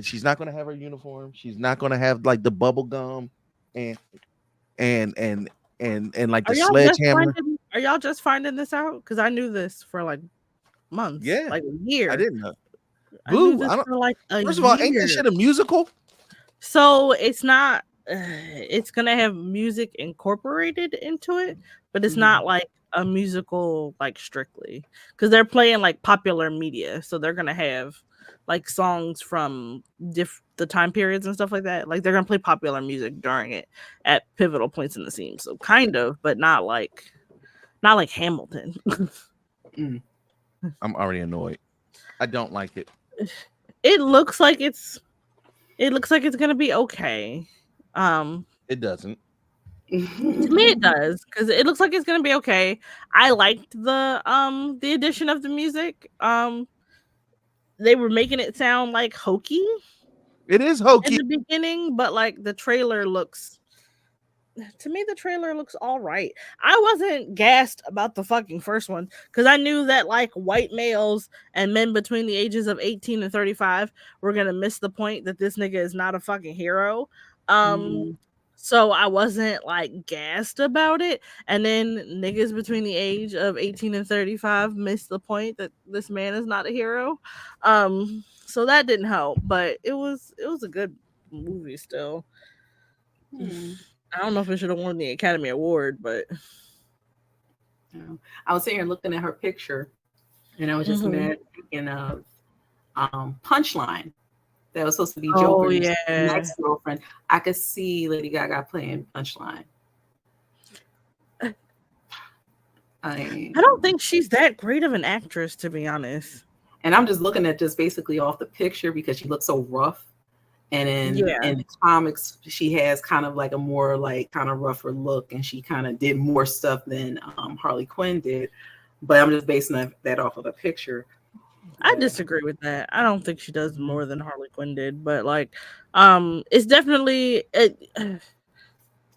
she's not going to have her uniform. She's not going to have like the bubble gum and like the sledgehammer. Are y'all just finding this out? Because I knew this for like months. Yeah, like a year. I didn't know. Boo! Boo! I don't, For like a first of all, ain't year. this shit a musical? So it's not. It's gonna have music incorporated into it, but it's not like a musical, like strictly, because they're playing like popular media. So they're gonna have like songs from the time periods and stuff like that. Like they're gonna play popular music during it at pivotal points in the scene. So kind of, but not like Hamilton. I'm already annoyed. I don't like it. It looks like it's gonna be okay. It doesn't. To me it does, because it looks like it's gonna be okay. I liked the addition of the music. They were making it sound like hokey. It is hokey in the beginning, but like the trailer looks all right. I wasn't gassed about the fucking first one because I knew that like white males and men between the ages of 18 and 35 were gonna miss the point that this nigga is not a fucking hero. So I wasn't like gassed about it. And then niggas between the age of 18 and 35 missed the point that this man is not a hero. So that didn't help, but it was a good movie still. I don't know if it should have won the Academy Award, but I was sitting here looking at her picture, and I was just thinking of Punchline that was supposed to be Oh, Joker's yeah. next girlfriend. I could see Lady Gaga playing Punchline. I don't think she's that great of an actress, to be honest. And I'm just looking at this basically off the picture because she looks so rough. And in the comics, she has kind of like a more like kind of rougher look, and she kind of did more stuff than Harley Quinn did. But I'm just basing that off of the picture. I disagree with that. I don't think she does more than Harley Quinn did, but like, it's definitely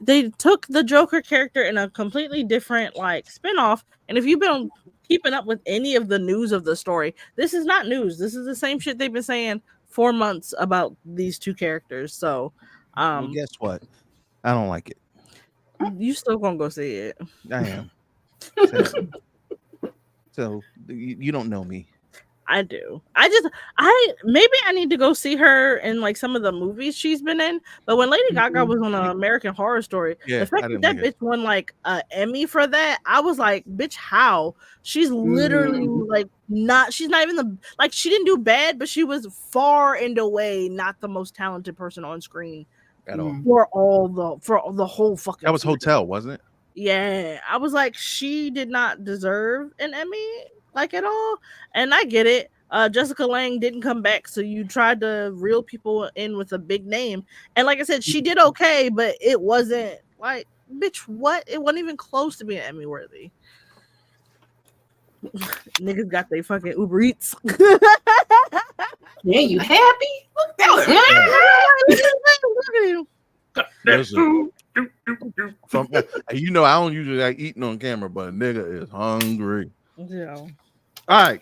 they took the Joker character in a completely different like spinoff. And if you've been keeping up with any of the news of the story, this is not news. This is the same shit they've been saying 4 months about these two characters. So, well, guess what? I don't like it. You still gonna go see it? I am. So you don't know me. I do. I maybe I need to go see her in like some of the movies she's been in. But when Lady Gaga was on American Horror Story, the fact that bitch won like an Emmy for that, I was like, bitch, how? She's literally like she's not even she didn't do bad, but she was far and away not the most talented person on screen at all for the whole fucking. That was Hotel, wasn't it? Yeah, I was like, she did not deserve an Emmy. Like at all, and I get it. Jessica Lange didn't come back, so you tried to reel people in with a big name. And like I said, she did okay, but it wasn't like, bitch, what? It wasn't even close to being Emmy worthy. Niggas got they fucking Uber Eats. Yeah, you happy? Look at him. Listen, I don't usually like eating on camera, but a nigga is hungry. Yeah. All right.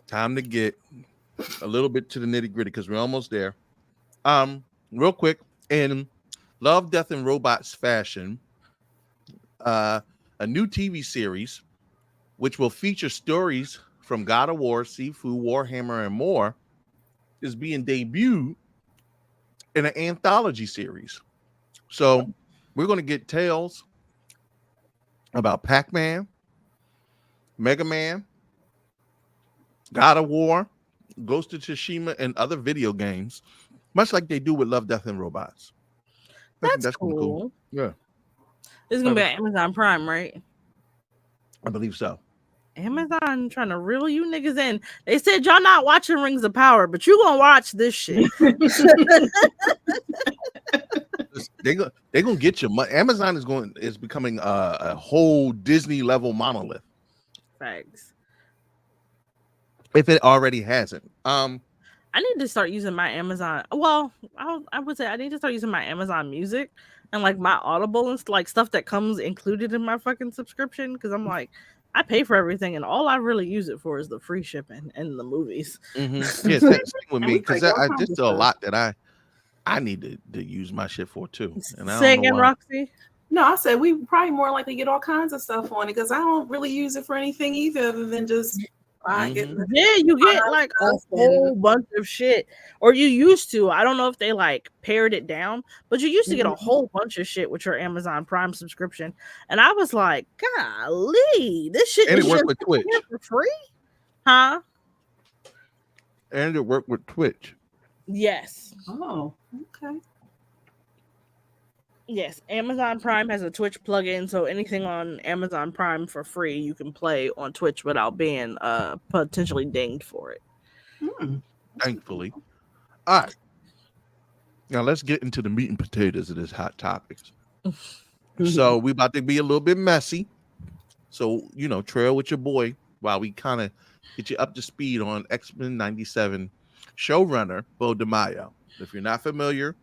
Time to get a little bit to the nitty gritty because we're almost there. Real quick, in Love, Death, and Robots fashion, a new TV series which will feature stories from God of War, Sifu, Warhammer, and more is being debuted in an anthology series. So we're going to get tales about Pac-Man, Mega Man, God of War, Ghost of Tsushima, and other video games, much like they do with Love, Death, and Robots. That's cool. Yeah. This is going to be on Amazon Prime, right? I believe so. Amazon trying to reel you niggas in. They said y'all not watching Rings of Power, but you gonna watch this shit. They're gonna get you. Amazon is becoming a whole Disney level monolith. Thanks. If it already hasn't. I need to start using my Amazon. Well, I would say I need to start using my Amazon Music and like my Audible and like stuff that comes included in my fucking subscription, because I'm like, I pay for everything and all I really use it for is the free shipping and the movies. Mm-hmm. Yeah, same with me, because I just do a lot that I need to use my shit for too. And Say again, Roxy. No, I said we probably more likely get all kinds of stuff on it because I don't really use it for anything either other than just you get like a whole bunch of shit, or you used to. I don't know if they like pared it down, but you used to get a whole bunch of shit with your Amazon Prime subscription, and I was like, golly, this shit. And it worked with Twitch for free, huh? And it worked with Twitch. Yes. Oh, okay. Yes, Amazon Prime has a Twitch plugin, so anything on Amazon Prime for free, you can play on Twitch without being potentially dinged for it. Thankfully. All right. Now let's get into the meat and potatoes of this hot topics. So we about to be a little bit messy. So, trail with your boy while we kind of get you up to speed on X-Men 97 showrunner, Bo DeMaio. If you're not familiar,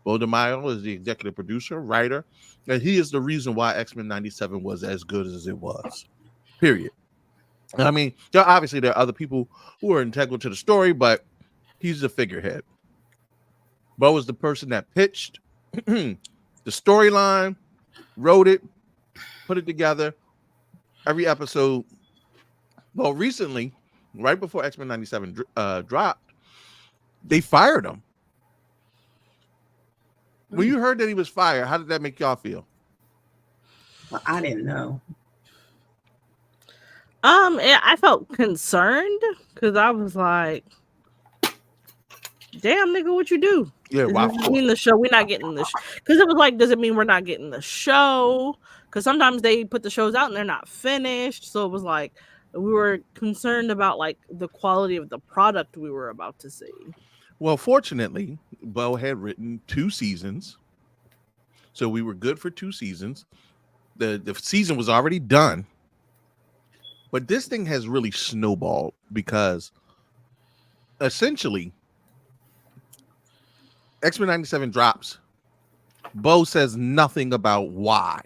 Bo DeMaio is the executive producer, writer, and he is the reason why X-Men 97 was as good as it was. Period. I mean, obviously there are other people who are integral to the story, but he's the figurehead. Bo is the person that pitched the storyline, wrote it, put it together. Every episode. Well, recently, right before X-Men 97 dropped, they fired him. When you heard that he was fired, how did that make y'all feel? Well, I didn't know. I felt concerned because I was like, "Damn, nigga, what you do? Yeah, Does wow. this mean the show? We're not getting the because it was like, does it mean we're not getting the show? Because sometimes they put the shows out and they're not finished. So it was like we were concerned about like the quality of the product we were about to see. Well, fortunately, Bo had written 2 seasons, so we were good for 2 seasons. The season was already done, but this thing has really snowballed because essentially X-Men 97 drops. Bo says nothing about why.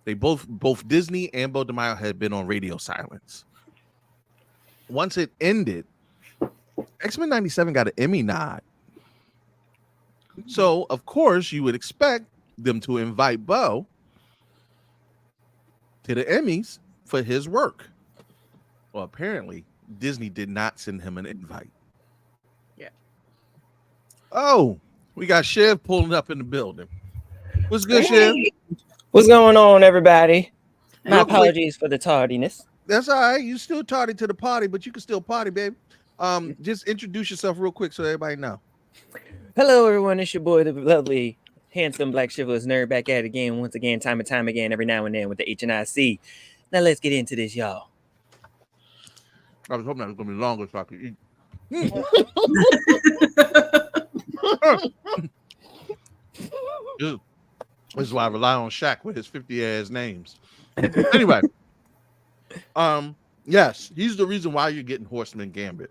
They both Disney and Bo DeMaio had been on radio silence. Once it ended, X-Men 97 got an Emmy nod. So, of course, you would expect them to invite Bo to the Emmys for his work. Well, apparently, Disney did not send him an invite. Yeah. Oh, we got Chev pulling up in the building. What's good, Chev? What's going on, everybody? My Real quick. apologies for the tardiness. That's all right. You still tardy to the party, but you can still party, baby. Just introduce yourself real quick so everybody know. Hello, everyone. It's your boy, the lovely, handsome, black chivalrous nerd, back at it again, once again, time and time again, every now and then with the HNIC. Now let's get into this, y'all. I was hoping that was gonna be longer so I could eat. This is why I rely on Shaq with his 50-ass names. Anyway, yes, he's the reason why you're getting Horseman Gambit.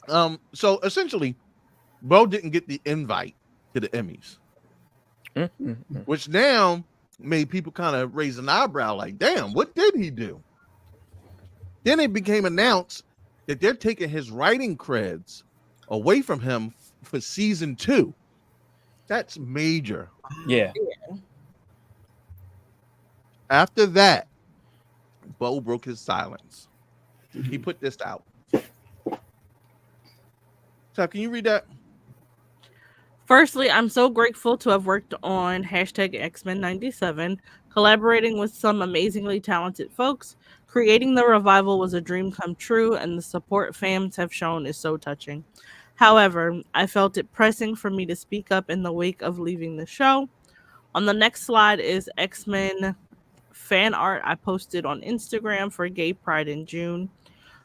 So essentially, Bo didn't get the invite to the Emmys, which now made people kind of raise an eyebrow, like, damn, what did he do? Then it became announced that they're taking his writing creds away from him for season 2. That's major. Yeah. After that, Bo broke his silence. He put this out. So can you read that? Firstly, I'm so grateful to have worked on hashtag X-Men 97, collaborating with some amazingly talented folks. Creating the revival was a dream come true, and the support fans have shown is so touching. However, I felt it pressing for me to speak up in the wake of leaving the show. On the next slide is X-Men fan art I posted on Instagram for Gay Pride in June.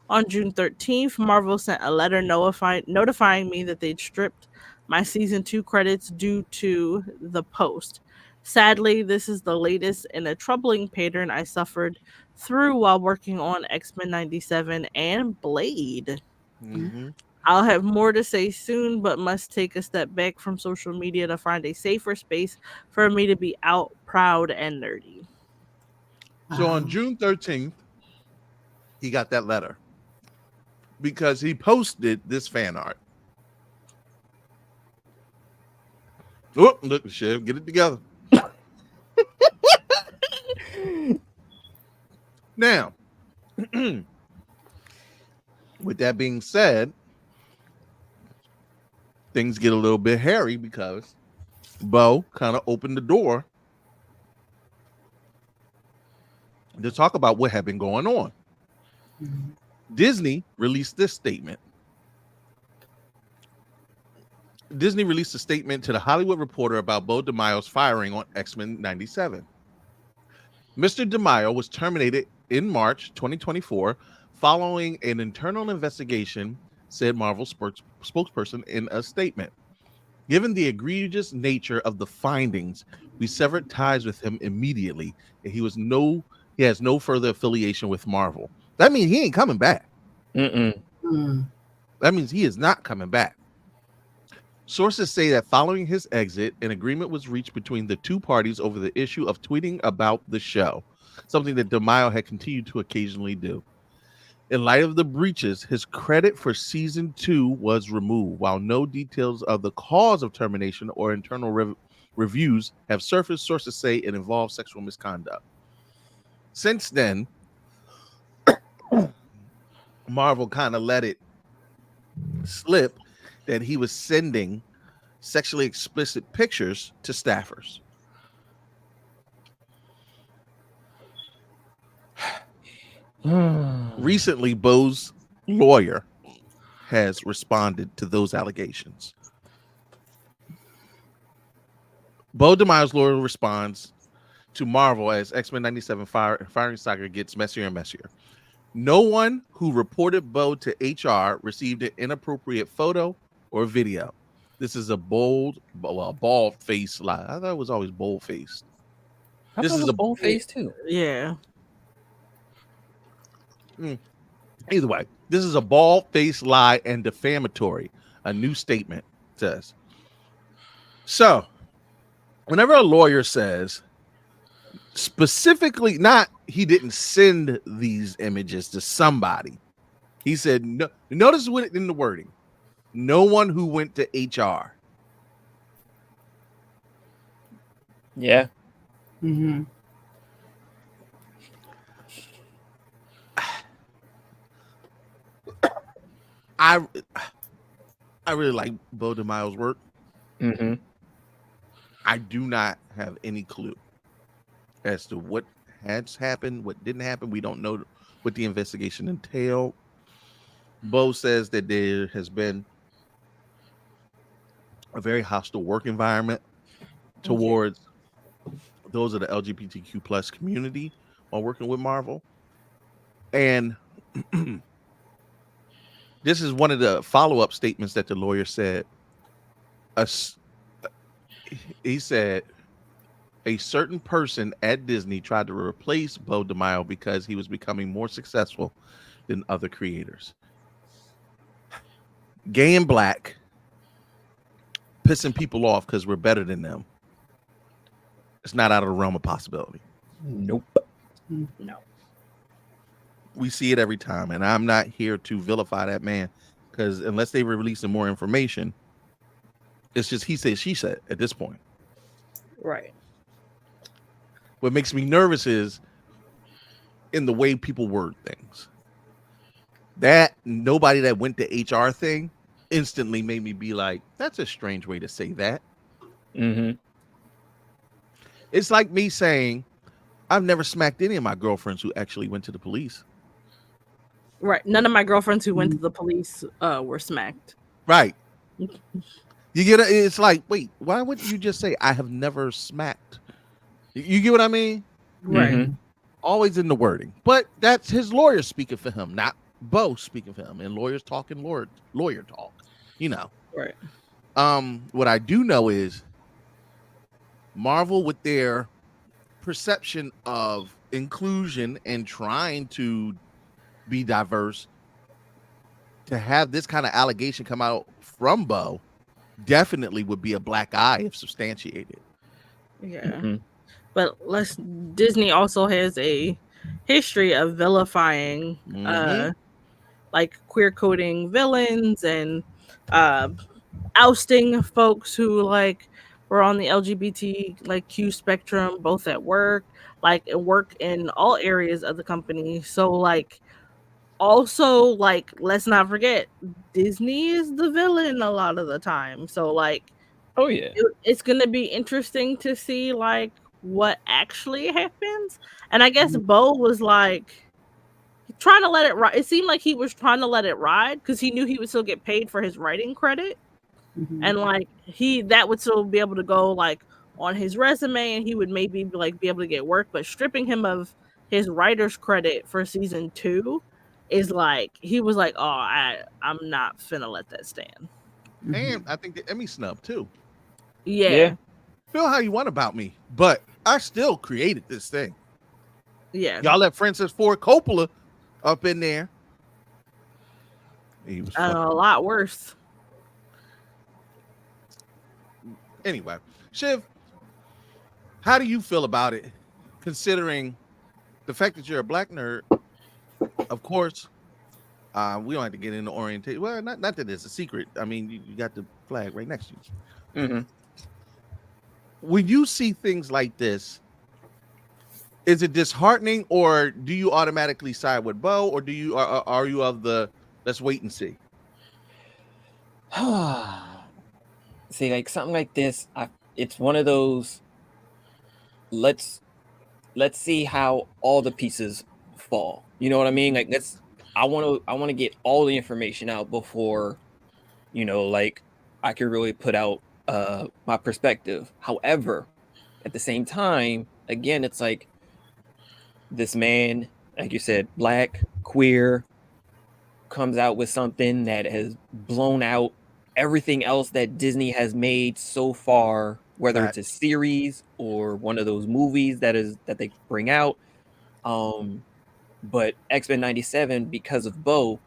On June 13th, Marvel sent a letter notifying me that they'd stripped my season 2 credits due to the post. Sadly, this is the latest in a troubling pattern I suffered through while working on X-Men 97 and Blade. Mm-hmm. I'll have more to say soon, but must take a step back from social media to find a safer space for me to be out proud and nerdy. So on June 13th, he got that letter because he posted this fan art. Oh, look, Chev, get it together. Now, with that being said, things get a little bit hairy because Bo kind of opened the door to talk about what had been going on. Disney released this statement. Disney released a statement to the Hollywood Reporter about Bo DeMaio's firing on X-Men 97. Mr. DeMaio was terminated in March 2024 following an internal investigation, said Marvel spokesperson in a statement. Given the egregious nature of the findings, we severed ties with him immediately, and he has no further affiliation with Marvel. That means he ain't coming back. That means he is not coming back. Sources say that following his exit, an agreement was reached between the two parties over the issue of tweeting about the show, something that DeMaio had continued to occasionally do. In light of the breaches, his credit for season 2 was removed, while no details of the cause of termination or internal reviews have surfaced. Sources say it involved sexual misconduct. Since then, Marvel kind of let it slip that he was sending sexually explicit pictures to staffers. Recently, Bo's lawyer has responded to those allegations. Bo DeMaio's lawyer responds to Marvel as X-Men 97 firing saga gets messier and messier. No one who reported Bo to HR received an inappropriate photo or video. This is a bald-faced lie. I thought it was always bold-faced. This is a bold face too. Yeah. Either way, this is a bald-faced lie and defamatory. A new statement says. So, whenever a lawyer says, specifically, not he didn't send these images to somebody. He said, no, notice what in the wording. No one who went to HR. Yeah. Mm-hmm. I really like Bo DeMaio's work. Mm-hmm. I do not have any clue as to what has happened, what didn't happen. We don't know what the investigation entailed. Bo says that there has been a very hostile work environment towards those of the LGBTQ plus community while working with Marvel. And this is one of the follow-up statements that the lawyer said. He said a certain person at Disney tried to replace Bo DeMaio because he was becoming more successful than other creators. Gay and black, pissing people off because we're better than them. It's not out of the realm of possibility. Nope. No. We see it every time, and I'm not here to vilify that man because unless they were releasing more information, it's just he said, she said at this point. Right. What makes me nervous is in the way people word things. That nobody that went to HR thing instantly made me be like, that's a strange way to say that. Mm-hmm. It's like me saying, I've never smacked any of my girlfriends who actually went to the police. Right. None of my girlfriends who went to the police were smacked. Right. You get it? It's like, wait, why wouldn't you just say, I have never smacked? You get what I mean? Right. Mm-hmm. Always in the wording. But that's his lawyer speaking for him, not Bo speaking for him. And lawyers talking lawyer talk, you know. Right. What I do know is Marvel, with their perception of inclusion and trying to be diverse, to have this kind of allegation come out from Bo definitely would be a black eye if substantiated. Yeah. Mm-hmm. But Disney also has a history of vilifying like queer coding villains and ousting folks who like were on the LGBT like Q spectrum, both at work, like work in all areas of the company. So like also like let's not forget Disney is the villain a lot of the time. So like Oh yeah. it's gonna be interesting to see like what actually happens. And I guess Bo was like trying to let it ride. It seemed like he was trying to let it ride because he knew he would still get paid for his writing credit. Mm-hmm. And like that would still be able to go like on his resume and he would maybe like be able to get work, but stripping him of his writer's credit for season 2 is like he was like, oh, I'm not finna let that stand. And I think the Emmy snub too. Yeah. Feel how you want about me, but I still created this thing. Yeah. Y'all let Francis Ford Coppola up in there. He was A lot worse. Anyway, Shiv, how do you feel about it, considering the fact that you're a black nerd? Of course, we don't have to get into orientation. Well, not that it's a secret. I mean, you got the flag right next to you. Mm-hmm. When you see things like this, is it disheartening, or do you automatically side with Bo, or are you of the let's wait and see? See, like something like this, it's one of those. Let's see how all the pieces fall. You know what I mean? Like I want to get all the information out before, like I could really put out my perspective. However, at the same time, again, it's like this man, like you said, black, queer, comes out with something that has blown out everything else that Disney has made so far, whether it's a series or one of those movies that they bring out. But X-Men 97, because of Bo,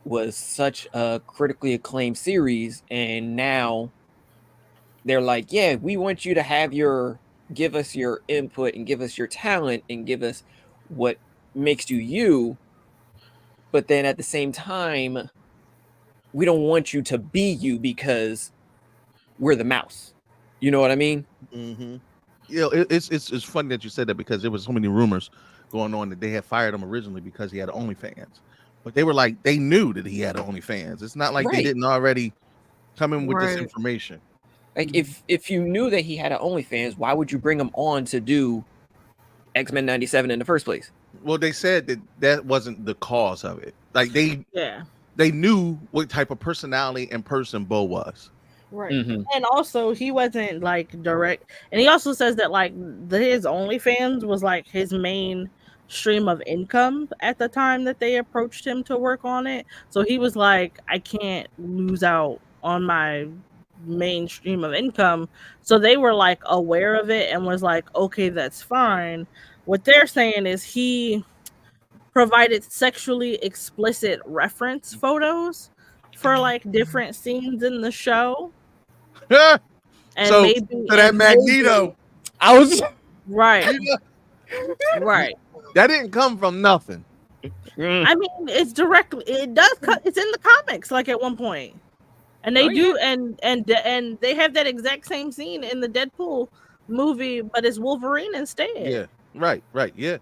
was such a critically acclaimed series, and now they're like, yeah, we want you to give us your input and give us your talent and give us what makes you you. But then at the same time, we don't want you to be you because we're the mouse. You know what I mean? Mm-hmm. It's funny that you said that, because there was so many rumors going on that they had fired him originally because he had OnlyFans, but they were like, they knew that he had OnlyFans. It's not like they didn't already come in with this information. Like if you knew that he had an OnlyFans, why would you bring him on to do X-Men 97 in the first place? Well, they said that wasn't the cause of it. Like they knew what type of personality and person Bo was. Right. Mm-hmm. And also he wasn't like direct. And he also says that like his OnlyFans was like his main stream of income at the time that they approached him to work on it. So he was like, I can't lose out on my main stream of income. So they were like aware of it and was like, okay, that's fine. What they're saying is he provided sexually explicit reference photos for like different scenes in the show. And so maybe that Magneto, I was right. Right. That didn't come from nothing. I mean, it's directly. It does. It's in the comics, like at one point, and they do, and they have that exact same scene in the Deadpool movie, but it's Wolverine instead. Yeah. Right. Yeah.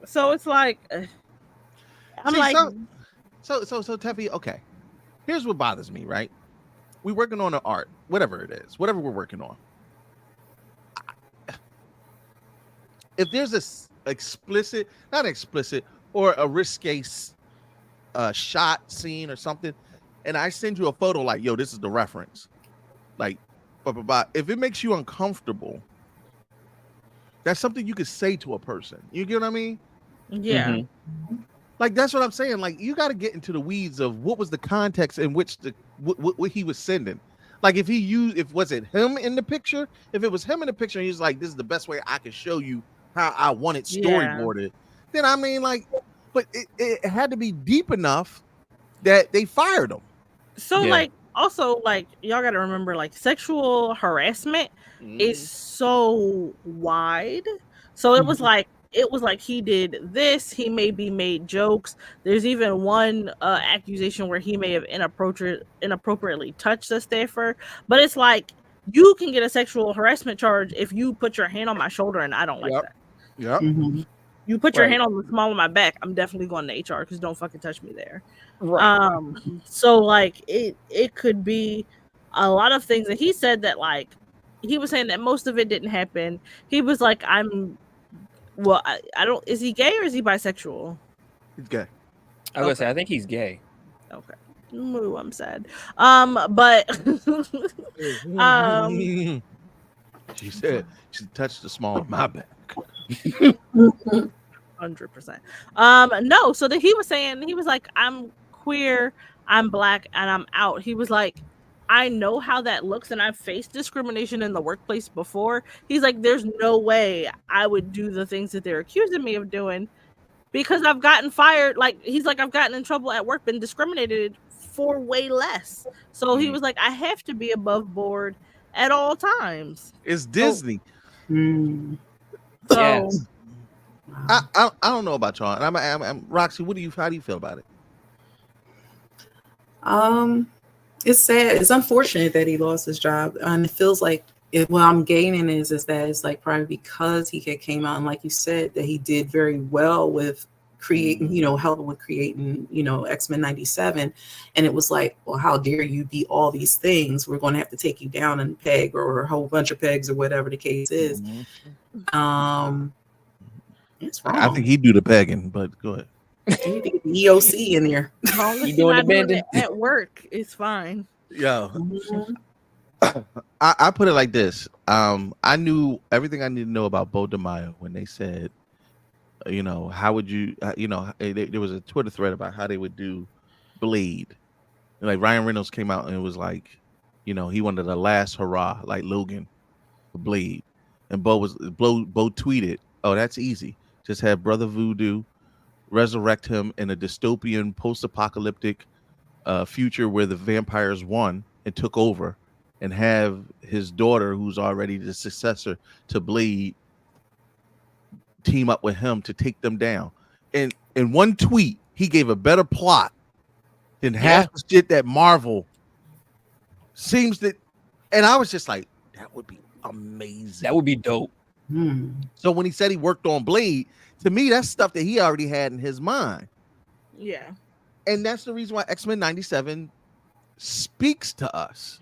So it's like, I'm like, so Teffy. Okay, here's what bothers me. Right, we're working on an art, whatever it is, whatever we're working on. If there's not explicit, or a risque shot scene or something, and I send you a photo like, yo, this is the reference, like, if it makes you uncomfortable, that's something you could say to a person. You get what I mean? Yeah. Mm-hmm. Like, that's what I'm saying. Like, you got to get into the weeds of what was the context in which what he was sending. Like, if was it him in the picture? If it was him in the picture, and he's like, this is the best way I can show you how I want it storyboarded. Then I mean, like, but it had to be deep enough that they fired him. So like, also, like, y'all got to remember, like, sexual harassment is so wide. So it was like he did this. He maybe made jokes. There's even one accusation where he may have inappropriately touched a staffer. But it's like, you can get a sexual harassment charge if you put your hand on my shoulder, and I don't like that. Yeah. Mm-hmm. You put your hand on the small of my back, I'm definitely going to HR, because don't fucking touch me there. Right. So like it could be a lot of things. And he said that, like, he was saying that most of it didn't happen. He was like, I don't, is he gay or is he bisexual? He's gay. I was gonna say, I think he's gay. Okay. Ooh, I'm sad. But she said she touched the small of my back. 100%. No, so that he was saying, he was like, I'm queer, I'm black, and I'm out. He was like, I know how that looks, and I've faced discrimination in the workplace before. He's like, there's no way I would do the things that they're accusing me of doing, because I've gotten fired. Like, he's like, I've gotten in trouble at work, been discriminated for way less. So he was like, I have to be above board at all times. It's Disney. So Yes. I don't know about y'all. And I'm Roxy. How do you feel about it? It's sad. It's unfortunate that he lost his job, and it feels like what I'm gaining is that it's like probably because he came out, and like you said, that he did very well with creating, helping with creating, X-Men 97, and it was like, well, how dare you be all these things? We're going to have to take you down a peg or a whole bunch of pegs or whatever the case is. It's I wrong. think he'd do the pegging, but go ahead. You need to get the EOC in there. As long as You you're doing not the doing bending? it at work, it's fine. Yo, Mhm. I put it like this. I knew everything I needed to know about Bo DeMaio when they said, how would you, there was a Twitter thread about how they would do Blade. Like Ryan Reynolds came out and it was like, he wanted the last hurrah, like Logan for Blade. And Bo tweeted, "Oh, that's easy. Just have Brother Voodoo resurrect him in a dystopian post-apocalyptic future where the vampires won and took over, and have his daughter, who's already the successor to Blade, team up with him to take them down." And in one tweet, he gave a better plot than half the shit that Marvel seems that. And I was just like, that would be amazing. That would be dope. So when he said he worked on Blade, to me, that's stuff that he already had in his mind. Yeah. And that's the reason why X-Men 97 speaks to us.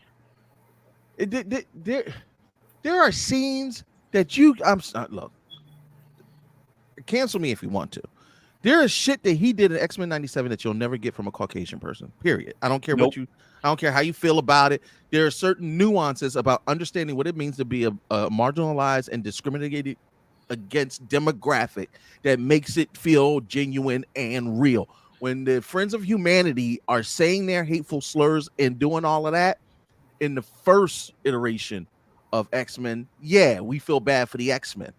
There are scenes that look, cancel me if you want to. There is shit that he did in X-Men 97 that you'll never get from a Caucasian person. Period. I don't care I don't care how you feel about it. There are certain nuances about understanding what it means to be a marginalized and discriminated against demographic that makes it feel genuine and real. When the Friends of Humanity are saying their hateful slurs and doing all of that in the first iteration of X-Men, we feel bad for the X-Men.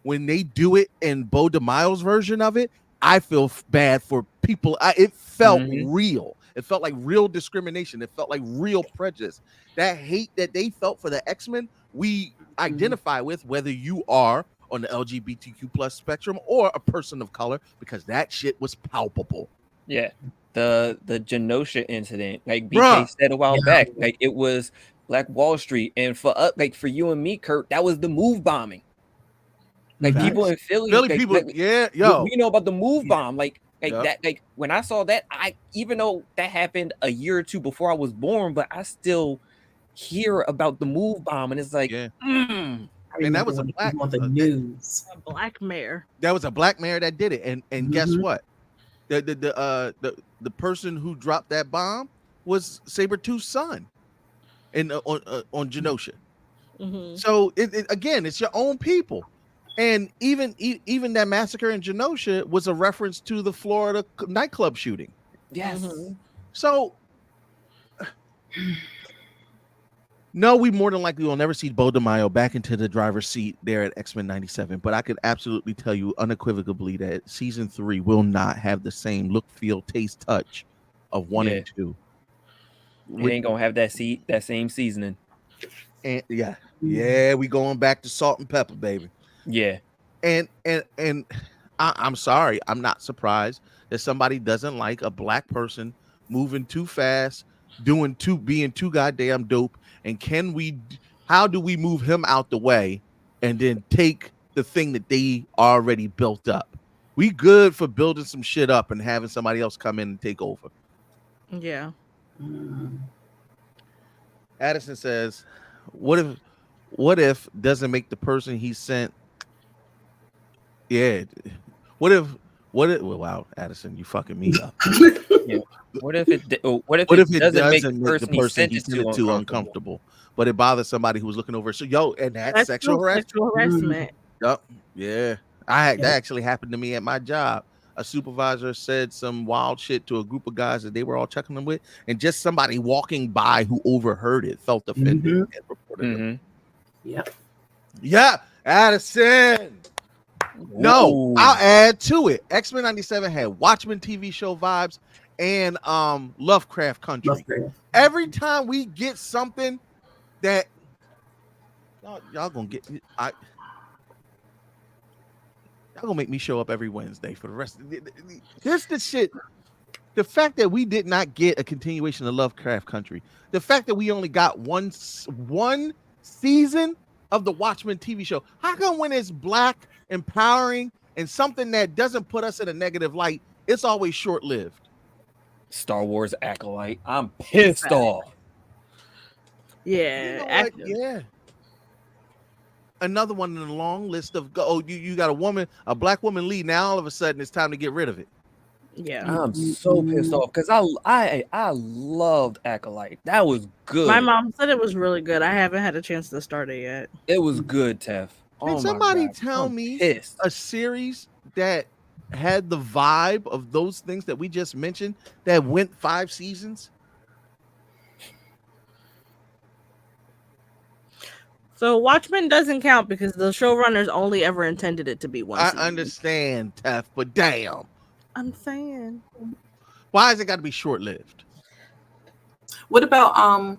When they do it in Bo DeMaio's version of it, I feel bad for people. It felt real. It felt like real discrimination. It felt like real prejudice. That hate that they felt for the X-Men, we identify with, whether you are on the LGBTQ plus spectrum or a person of color, because that shit was palpable. Yeah. The Genosha incident, like BK said a while back, like it was Black Wall Street. And for us, like for you and me, Kurt, that was the move bombing. Like people in Philly people, we know about the move bomb. Like that, like when I saw that, even though that happened a year or two before I was born, but I still hear about the move bomb, and it's like, and that was a black mayor. That was a black mayor that did it, and guess what? The person who dropped that bomb was Sabretooth's son, on Genosha. So again, it's your own people. And even that massacre in Genosha was a reference to the Florida nightclub shooting. Yes. So, no, we more than likely will never see Bo DeMaio back into the driver's seat there at X-Men 97. But I could absolutely tell you unequivocally that season 3 will not have the same look, feel, taste, touch of 1 and 2. It ain't gonna have that same seasoning. And we going back to salt and pepper, baby. Yeah. And I'm sorry, I'm not surprised that somebody doesn't like a black person moving too fast, being too goddamn dope. And how do we move him out the way and then take the thing that they already built up? We good for building some shit up and having somebody else come in and take over. Yeah. Addison says, what if doesn't make the person he sent? Yeah. What if? Well, wow, Addison, you fucking me up. Yeah. What if it doesn't make the person he sent it to uncomfortable, but it bothers somebody who was looking over? So and that's sexual harassment. Yep. Yeah. That actually happened to me at my job. A supervisor said some wild shit to a group of guys that they were all checking them with, and just somebody walking by who overheard it felt offended and reported it. Yep. Yeah, Addison. No, I'll add to it. X-Men 97 had Watchmen TV show vibes and Lovecraft Country. Every time we get something that y'all gonna get, y'all gonna make me show up every Wednesday for the rest of this the shit. The fact that we did not get a continuation of Lovecraft Country, the fact that we only got one season of the Watchmen TV show. How come when it's black, empowering, and something that doesn't put us in a negative light, it's always short-lived? Star Wars Acolyte. I'm pissed off. Yeah. Yeah. another one in the long list of you got a black woman lead. Now all of a sudden it's time to get rid of it. Yeah. I'm so pissed off because I loved Acolyte. That was good. My mom said it was really good. I haven't had a chance to start it yet. It was good, Tef. Can Oh somebody my God. tell I'm me pissed. a series that had the vibe of those things that we just mentioned that went 5 seasons? So Watchmen doesn't count because the showrunners only ever intended it to be one season. I understand, Tef, but damn. I'm saying. Why has it got to be short-lived? What about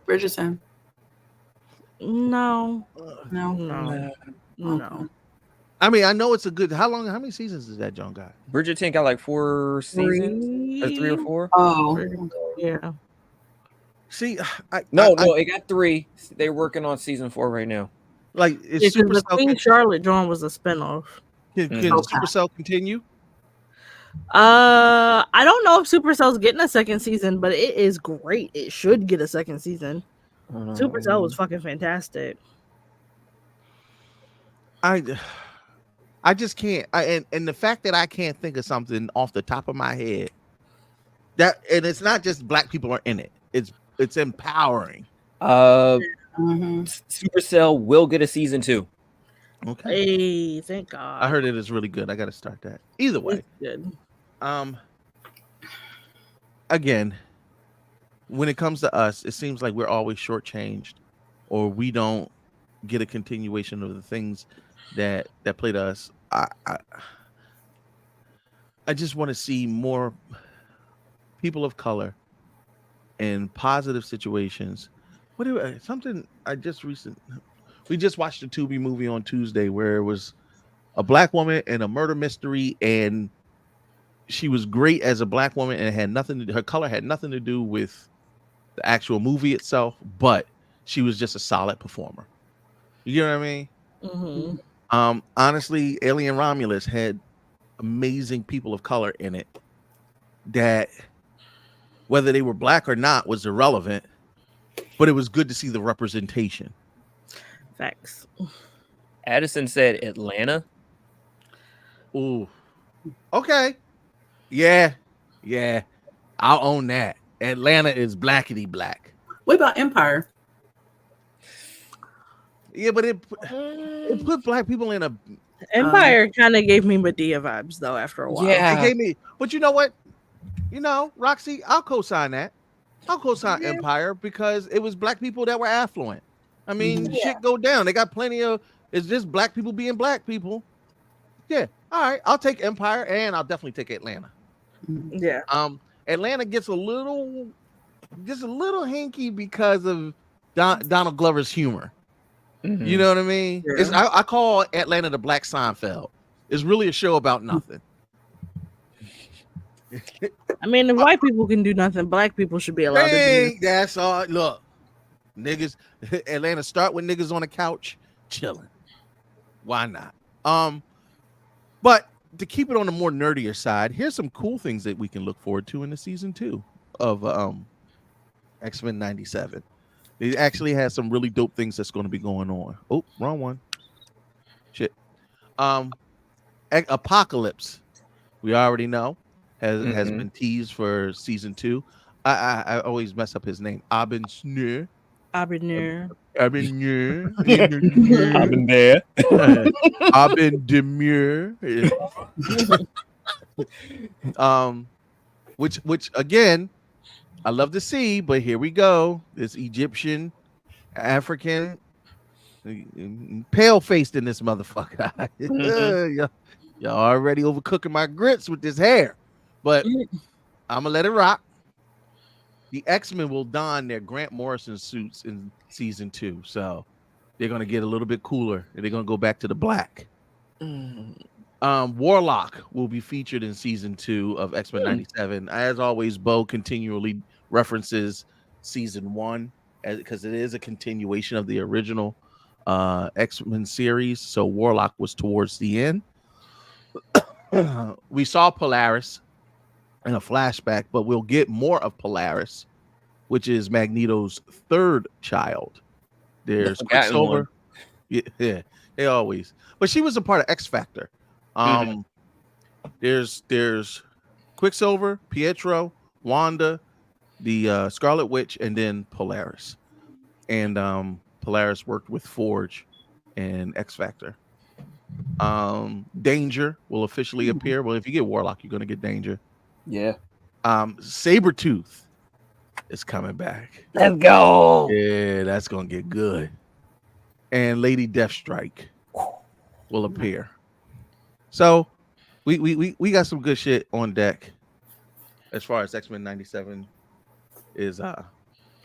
Bridgerton? No. No. No. I mean, I know it's a good. How many seasons is that John got? Bridgerton got like 4 seasons, or 3 or 4. Oh, Yeah. See, No, it got 3. They're working on season 4 right now. Like, is Because the Supercell Queen Charlotte John was a spinoff. can Supercell continue? I don't know if Supercell's getting a second season, but it is great. It should get a second season. Supercell was fucking fantastic. I just can't. And the fact that I can't think of something off the top of my head and it's not just black people are in it. It's empowering. Supercell will get a season 2. Okay. Hey, thank God. I heard it is really good. I got to start that. Either way. It's good. Again, when it comes to us, it seems like we're always shortchanged, or we don't get a continuation of the things that play to us. I just want to see more people of color in positive situations. We just watched a Tubi movie on Tuesday where it was a black woman in a murder mystery, and she was great as a black woman, and it had her color had nothing to do with the actual movie itself, but she was just a solid performer. You know what I mean? Mm-hmm. Honestly, Alien Romulus had amazing people of color in it that, whether they were black or not, was irrelevant, but it was good to see the representation. Facts. Addison said Atlanta. Ooh. Okay. Yeah. I'll own that. Atlanta is blackety black. What about Empire? Yeah, but it put black people in a Empire kind of gave me Medea vibes though after a while. Yeah. It gave me, but you know what? Roxy, I'll co-sign that. I'll co-sign Empire because it was black people that were affluent. I mean, shit go down. They got plenty of. It's just black people being black people. Yeah. All right. I'll take Empire, and I'll definitely take Atlanta. Yeah. Atlanta gets a little hinky because of Donald Glover's humor. Mm-hmm. You know what I mean? Yeah. I call Atlanta the Black Seinfeld. It's really a show about nothing. I mean, if white people can do nothing, black people should be allowed to do it. That's all. Look, niggas, Atlanta start with niggas on the couch chilling. Why not? But to keep it on the more nerdier side, here's some cool things that we can look forward to in the season 2 of X-Men 97. It actually has some really dope things that's going to be going on. Oh, wrong one. Shit. Apocalypse, we already know, has been teased for season 2. I always mess up his name. Abin Snur. I've been there. I've been there. Abin Demure. Which again, I love to see, but here we go. This Egyptian, African, pale faced in this motherfucker. Y'all already overcooking my grits with this hair, but I'm gonna let it rock. The X-Men will don their Grant Morrison suits in season 2, so they're gonna get a little bit cooler and they're gonna go back to the black. Warlock will be featured in season 2 of X-Men 97. As always, Bo continually references season 1 because it is a continuation of the original X-Men series. So Warlock was towards the end. We saw Polaris in a flashback, but we'll get more of Polaris, which is Magneto's third child. There's Quicksilver. Yeah, they always. But she was a part of X Factor. There's Quicksilver, Pietro, Wanda, the Scarlet Witch, and then Polaris. And Polaris worked with Forge and X Factor. Danger will officially appear. Well, if you get Warlock, you're gonna get Danger. Yeah. Sabretooth is coming back. Let's go. Yeah, that's gonna get good. And Lady Deathstrike will appear. So we got some good shit on deck as far as X-Men 97 is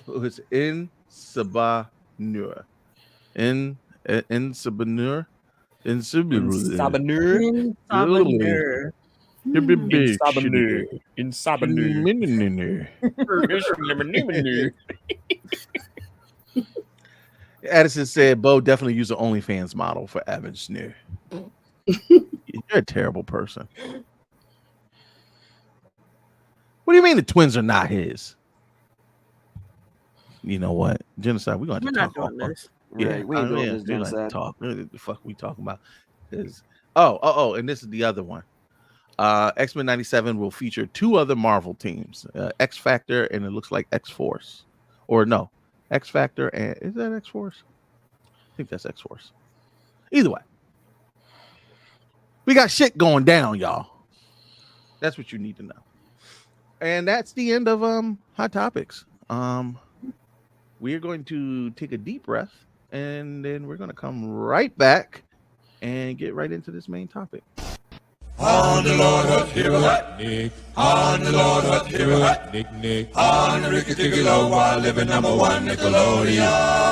it's in Sabanur. In Sabanur. In Sabanur. In Sabanur. Addison said Bo definitely used an OnlyFans model for Evan Sneer. You're a terrible person. What do you mean the twins are not his? You know what? Genocide, we're going to talk about this. Yeah, Right, we ain't doing this we're gonna genocide. talk. What the fuck we talking about? Oh, and this is the other one. X-Men 97 will feature 2 other Marvel teams, X Factor and it looks like X Force. Or no, X Factor and is that X Force? I think that's X Force. Either way, we got shit going down, y'all. That's what you need to know. And that's the end of Hot Topics. We are going to take a deep breath and then we're going to come right back and get right into this main topic. On the Lord, what hero hat, Nick. On the Lord, what hero hat, Nick. On the Ricky Ticky Low, while living #1 Nickelodeon.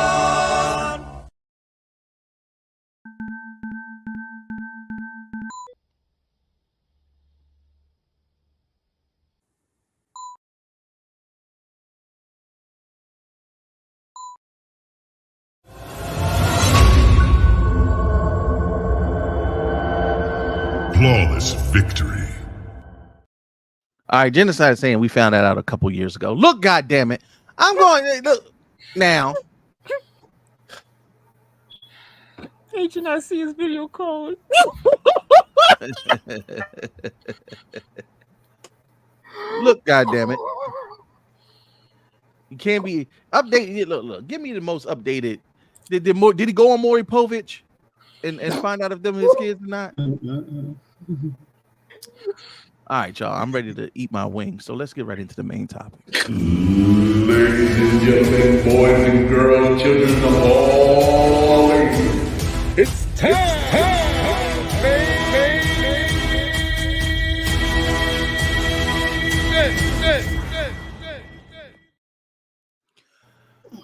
Flawless victory. All right, Genocide is saying we found that out a couple years ago. Look, goddamn it. I'm going look now. Did you not see his video call? Look, goddamn it. You can't be updated. Look, give me the most updated. Did he go on Maury Povich and find out if them his kids or not? All right, y'all. I'm ready to eat my wings. So let's get right into the main topic. Ladies and gentlemen, boys and girls, children of all ages, It's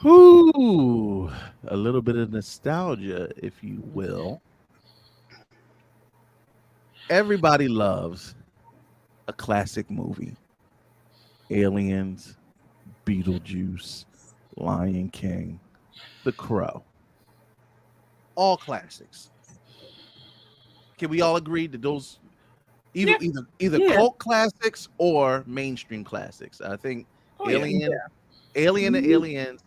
Ooh, a little bit of nostalgia, if you will. Everybody loves a classic movie. Aliens, Beetlejuice, Lion King, The Crow. All classics. Can we all agree that those either cult classics or mainstream classics? I think Alien and Aliens,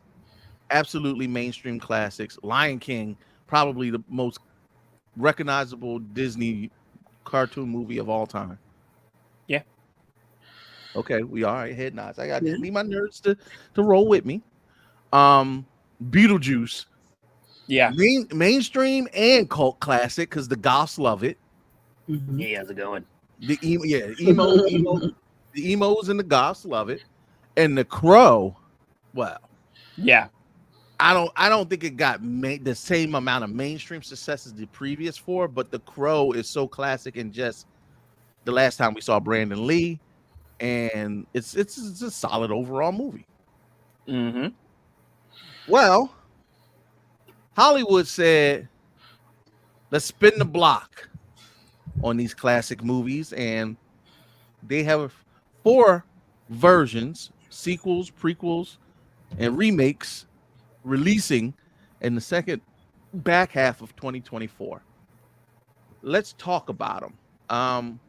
absolutely mainstream classics. Lion King, probably the most recognizable Disney cartoon movie of all time. Yeah. Okay, we all right. Head nods. I got to need my nerds to roll with me. Beetlejuice. Yeah. Mainstream and cult classic because the goths love it. Hey, how's it going? The emos and the goths love it. And The Crow, well, Yeah. I don't think it got the same amount of mainstream success as the previous 4, but The Crow is so classic and just the last time we saw Brandon Lee, and it's a solid overall movie. Mm-hmm. Well, Hollywood said, let's spin the block on these classic movies, and they have 4 versions, sequels, prequels, and remakes releasing in the second back half of 2024. Let's talk about them.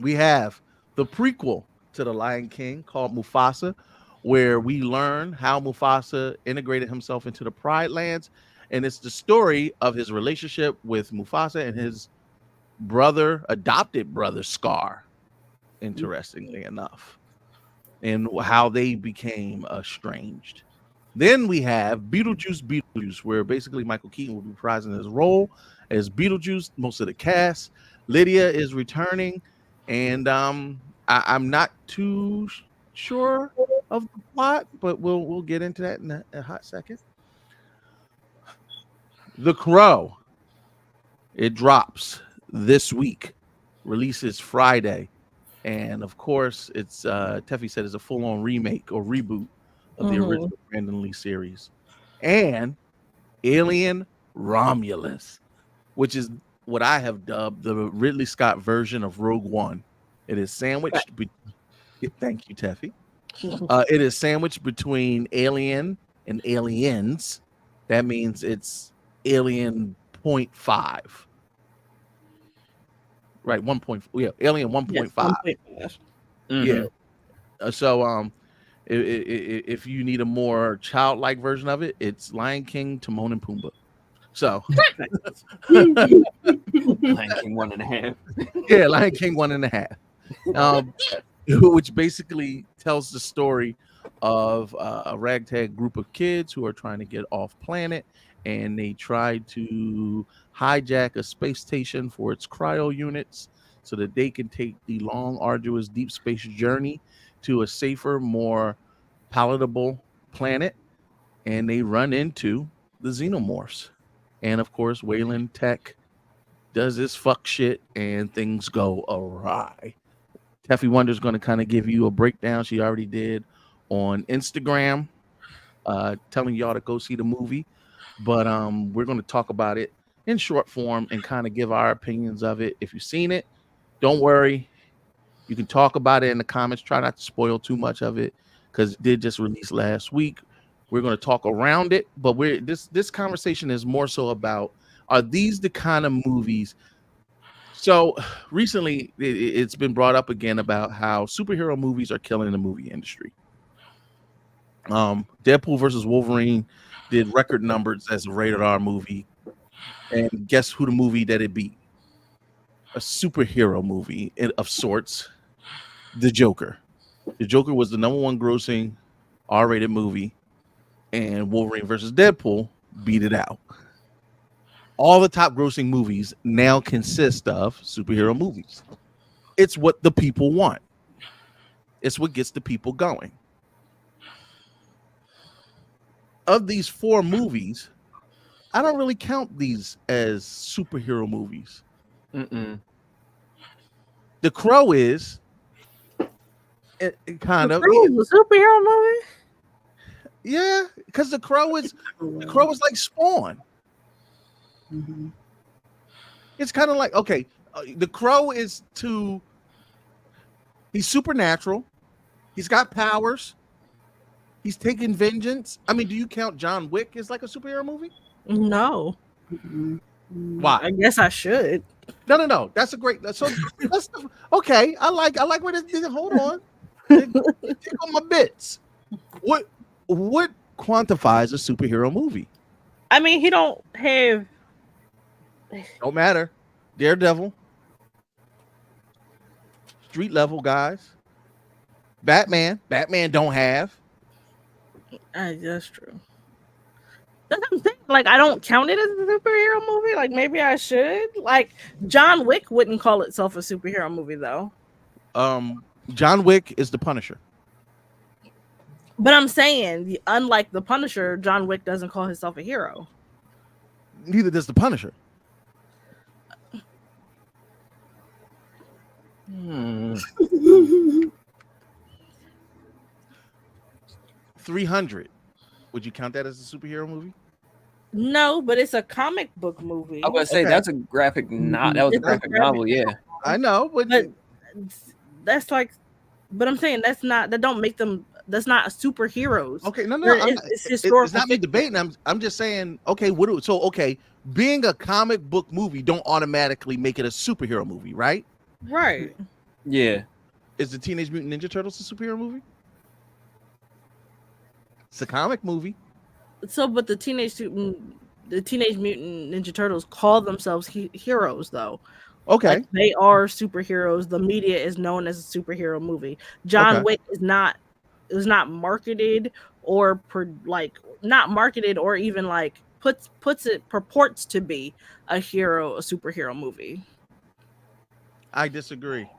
We have the prequel to The Lion King called Mufasa, where we learn how Mufasa integrated himself into the Pride Lands and it's the story of his relationship with Mufasa and his adopted brother Scar, interestingly enough, and how they became estranged. Then we have Beetlejuice, where basically Michael Keaton will be reprising his role as Beetlejuice. Most of the cast, Lydia is returning, and I'm not too sure of the plot, but we'll get into that in a hot second. The Crow, it drops this week, releases Friday, and of course, it's Teffy said it's a full-on remake or reboot of the original Brandon Lee series, and Alien Romulus, which is what I have dubbed the Ridley Scott version of Rogue One. It is sandwiched. Thank you, Teffy. It is sandwiched between Alien and Aliens. That means it's Alien 0.5. Right, 1. Yeah, Alien 1.5. Yes, Yeah. So if you need a more childlike version of it, it's Lion King, Timon and Pumbaa. So Lion King 1.5. Yeah, Lion King 1.5. Which basically tells the story of a ragtag group of kids who are trying to get off planet, and they try to hijack a space station for its cryo units so that they can take the long, arduous deep space journey to a safer, more palatable planet. And they run into the xenomorphs. And of course, Wayland Tech does this fuck shit and things go awry. Teffy Wonder's going to kind of give you a breakdown. She already did on Instagram, telling y'all to go see the movie. But we're going to talk about it in short form and kind of give our opinions of it. If you've seen it, don't worry. You can talk about it in the comments. Try not to spoil too much of it because it did just release last week. We're going to talk around it, but this conversation is more so about, are these the kind of movies? So recently it's been brought up again about how superhero movies are killing the movie industry. Deadpool versus Wolverine did record numbers as a rated R movie. And guess who the movie that it beat? A superhero movie of sorts, The Joker. The Joker was the #1 grossing R-rated movie, and Wolverine versus Deadpool beat it out. All the top grossing movies now consist of superhero movies. It's what the people want. It's what gets the people going. Of these 4 movies, I don't really count these as superhero movies. The Crow is kind of a superhero movie. Yeah, because the Crow is like Spawn. It's kind of like, okay, the Crow is he's supernatural. He's got powers. He's taking vengeance. I mean, do you count John Wick as like a superhero movie? No. Why? I guess I should. No. That's a great. So that's okay. I like where this. Hold on. Take on my bits. What quantifies a superhero movie? I mean, he don't have. Don't matter. Daredevil. Street level guys. Batman don't have. That's true. That's what I'm saying. Like, I don't count it as a superhero movie. Like, maybe I should. Like, John Wick wouldn't call itself a superhero movie, though. John Wick is the Punisher. But I'm saying, unlike the Punisher, John Wick doesn't call himself a hero. Neither does the Punisher. 300. Would you count that as a superhero movie? No, but it's a comic book movie. I was gonna say that's a graphic novel. That was a graphic novel, yeah. I know, but that's like, but I'm saying that don't make them. That's not superheroes. Okay, no, it's not me debating. I'm just saying. Okay, being a comic book movie don't automatically make it a superhero movie, right? Right. Yeah. Is the Teenage Mutant Ninja Turtles a superhero movie? It's a comic movie. So, but the Teenage Mutant the Teenage Mutant Ninja Turtles call themselves heroes, though. Okay. Like, they are superheroes. The media is known as a superhero movie. John Wick is not marketed or not marketed or even like purports to be a superhero movie. I disagree.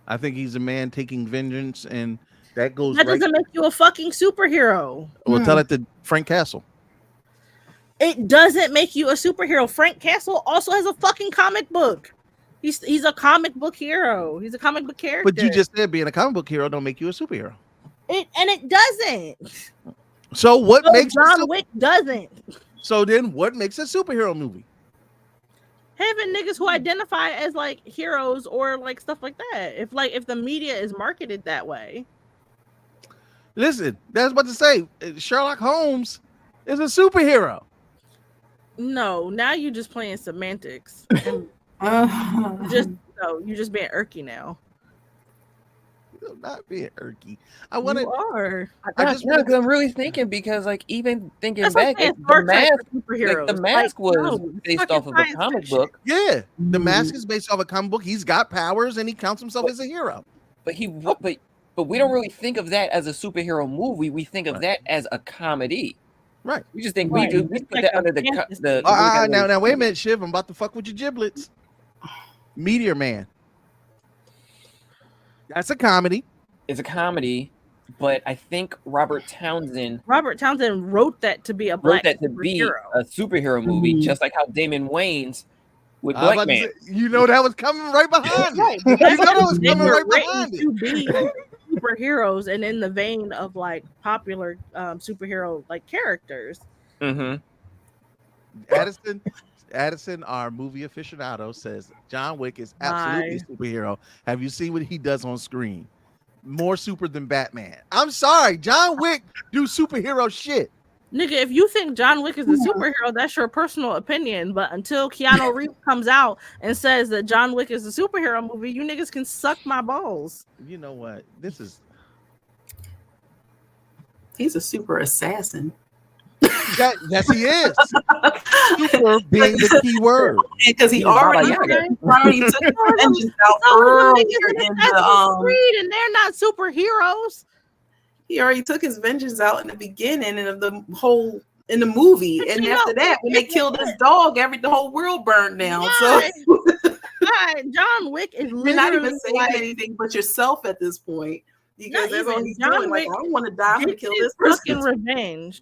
I think he's a man taking vengeance, and that goes. That doesn't make you a fucking superhero. Well, tell it to Frank Castle. It doesn't make you a superhero. Frank Castle also has a fucking comic book. He's a comic book hero. He's a comic book character. But you just said being a comic book hero don't make you a superhero. It doesn't. So what makes John Wick doesn't? So then what makes a superhero movie? Having niggas who identify as like heroes or like stuff like that. If the media is marketed that way. Listen, that's what to say. Sherlock Holmes is a superhero. No, now you're just playing semantics. And you're just being irky now. You're not being irky. You are. I'm really thinking because, like, even thinking back, the mask was based off of a comic book. Yeah, the mask is based off a comic book. He's got powers, and he counts himself as a hero. But we don't really think of that as a superhero movie. We think of that as a comedy. Right. We just think we put that under the now wait a minute, Shiv. I'm about to fuck with your giblets. Meteor Man. That's a comedy. It's a comedy, but I think Robert Townsend wrote that to be a superhero movie, just like how Damon Wayans with Black Man. You know that was coming right behind it. You know that was coming right behind it. To be superheroes and in the vein of like popular superhero like characters. Mm-hmm. Addison, our movie aficionado, says John Wick is absolutely a superhero. Have you seen what he does on screen? More super than Batman. I'm sorry, John Wick do superhero shit. Nigga, if you think John Wick is a superhero, that's your personal opinion. But until Keanu Reeves comes out and says that John Wick is a superhero movie, you niggas can suck my balls. You know what? He's a super assassin. Yes, he is. Super being the key word. Because he already took his vengeance out earlier in the Creed, and they're not superheroes. He already took his vengeance out in the beginning of the whole in the movie, and after that, when they killed his dog, the whole world burned down. Yeah. So John Wick is literally you're not even saying anything but yourself at this point, because that's all he's doing. Like, I don't want to die. I'm gonna kill this person. Revenge.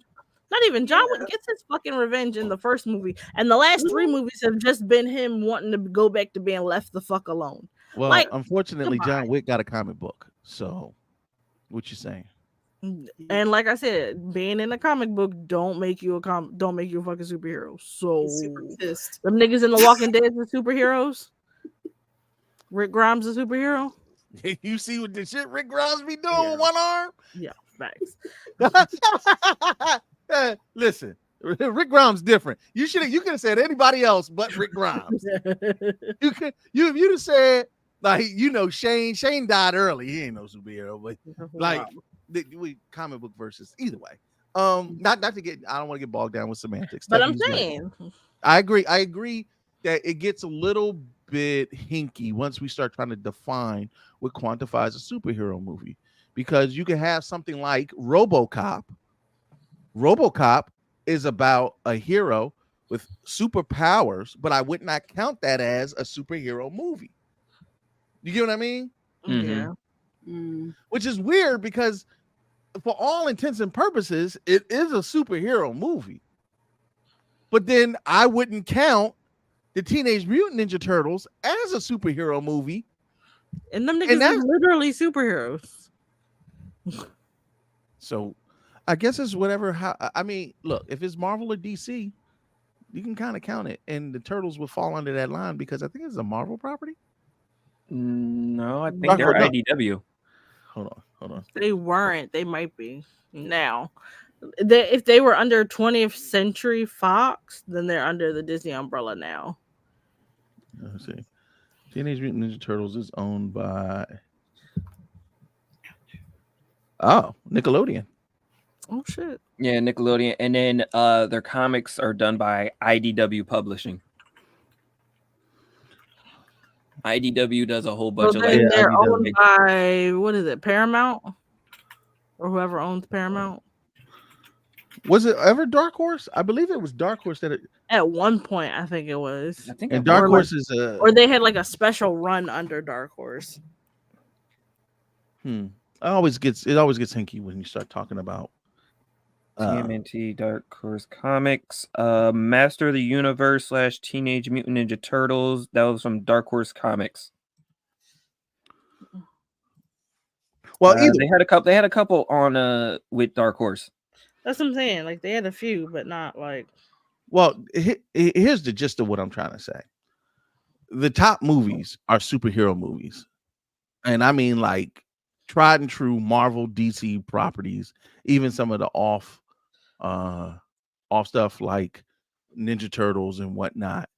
Not even John Wick gets his fucking revenge in the first movie, and the last 3 movies have just been him wanting to go back to being left the fuck alone. Well, unfortunately, John Wick got a comic book. So, what you saying? And like I said, being in a comic book don't make you a fucking superhero. So them niggas in The Walking Dead are superheroes. Rick Grimes a superhero. You see what the shit Rick Grimes be doing with one arm? Yeah, facts. Listen, Rick Grimes different. You could have said anybody else but Rick Grimes. If you'd have said Shane died early. He ain't no superhero, but we comic book versus either way. Not to get, I don't want to get bogged down with semantics. But I'm saying, I agree that it gets a little bit hinky once we start trying to define what quantifies a superhero movie, because you can have something like RoboCop. RoboCop is about a hero with superpowers, but I would not count that as a superhero movie. You get what I mean? Yeah. Which is weird because for all intents and purposes, it is a superhero movie. But then I wouldn't count the Teenage Mutant Ninja Turtles as a superhero movie. And them niggas are literally superheroes. So I guess it's whatever. Look, if it's Marvel or DC, you can kind of count it. And the Turtles would fall under that line because I think it's a Marvel property. No, I think they're IDW. Hold on. They weren't. They might be now. If they were under 20th Century Fox, then they're under the Disney umbrella now. Let's see. Teenage Mutant Ninja Turtles is owned by Nickelodeon. Oh shit. Yeah, Nickelodeon, and then their comics are done by IDW Publishing. IDW does a whole bunch So of then like. they're IDW. owned by what is it, Paramount? Or whoever owns Paramount. Was it ever Dark Horse? I believe it was Dark Horse that it, At one point, I think it was. I think and I've Dark Or Horse is a Or they had like a special run under Dark Horse. it always gets hinky when you start talking about TMNT Dark Horse Comics, Master of the Universe / Teenage Mutant Ninja Turtles. That was from Dark Horse Comics. well either they had a couple on with Dark Horse. That's what I'm saying. Like they had a few, but not like. well here's the gist of what I'm trying to say. The top movies are superhero movies, and I mean like tried and true Marvel, DC properties, even some of the off stuff like Ninja Turtles and whatnot.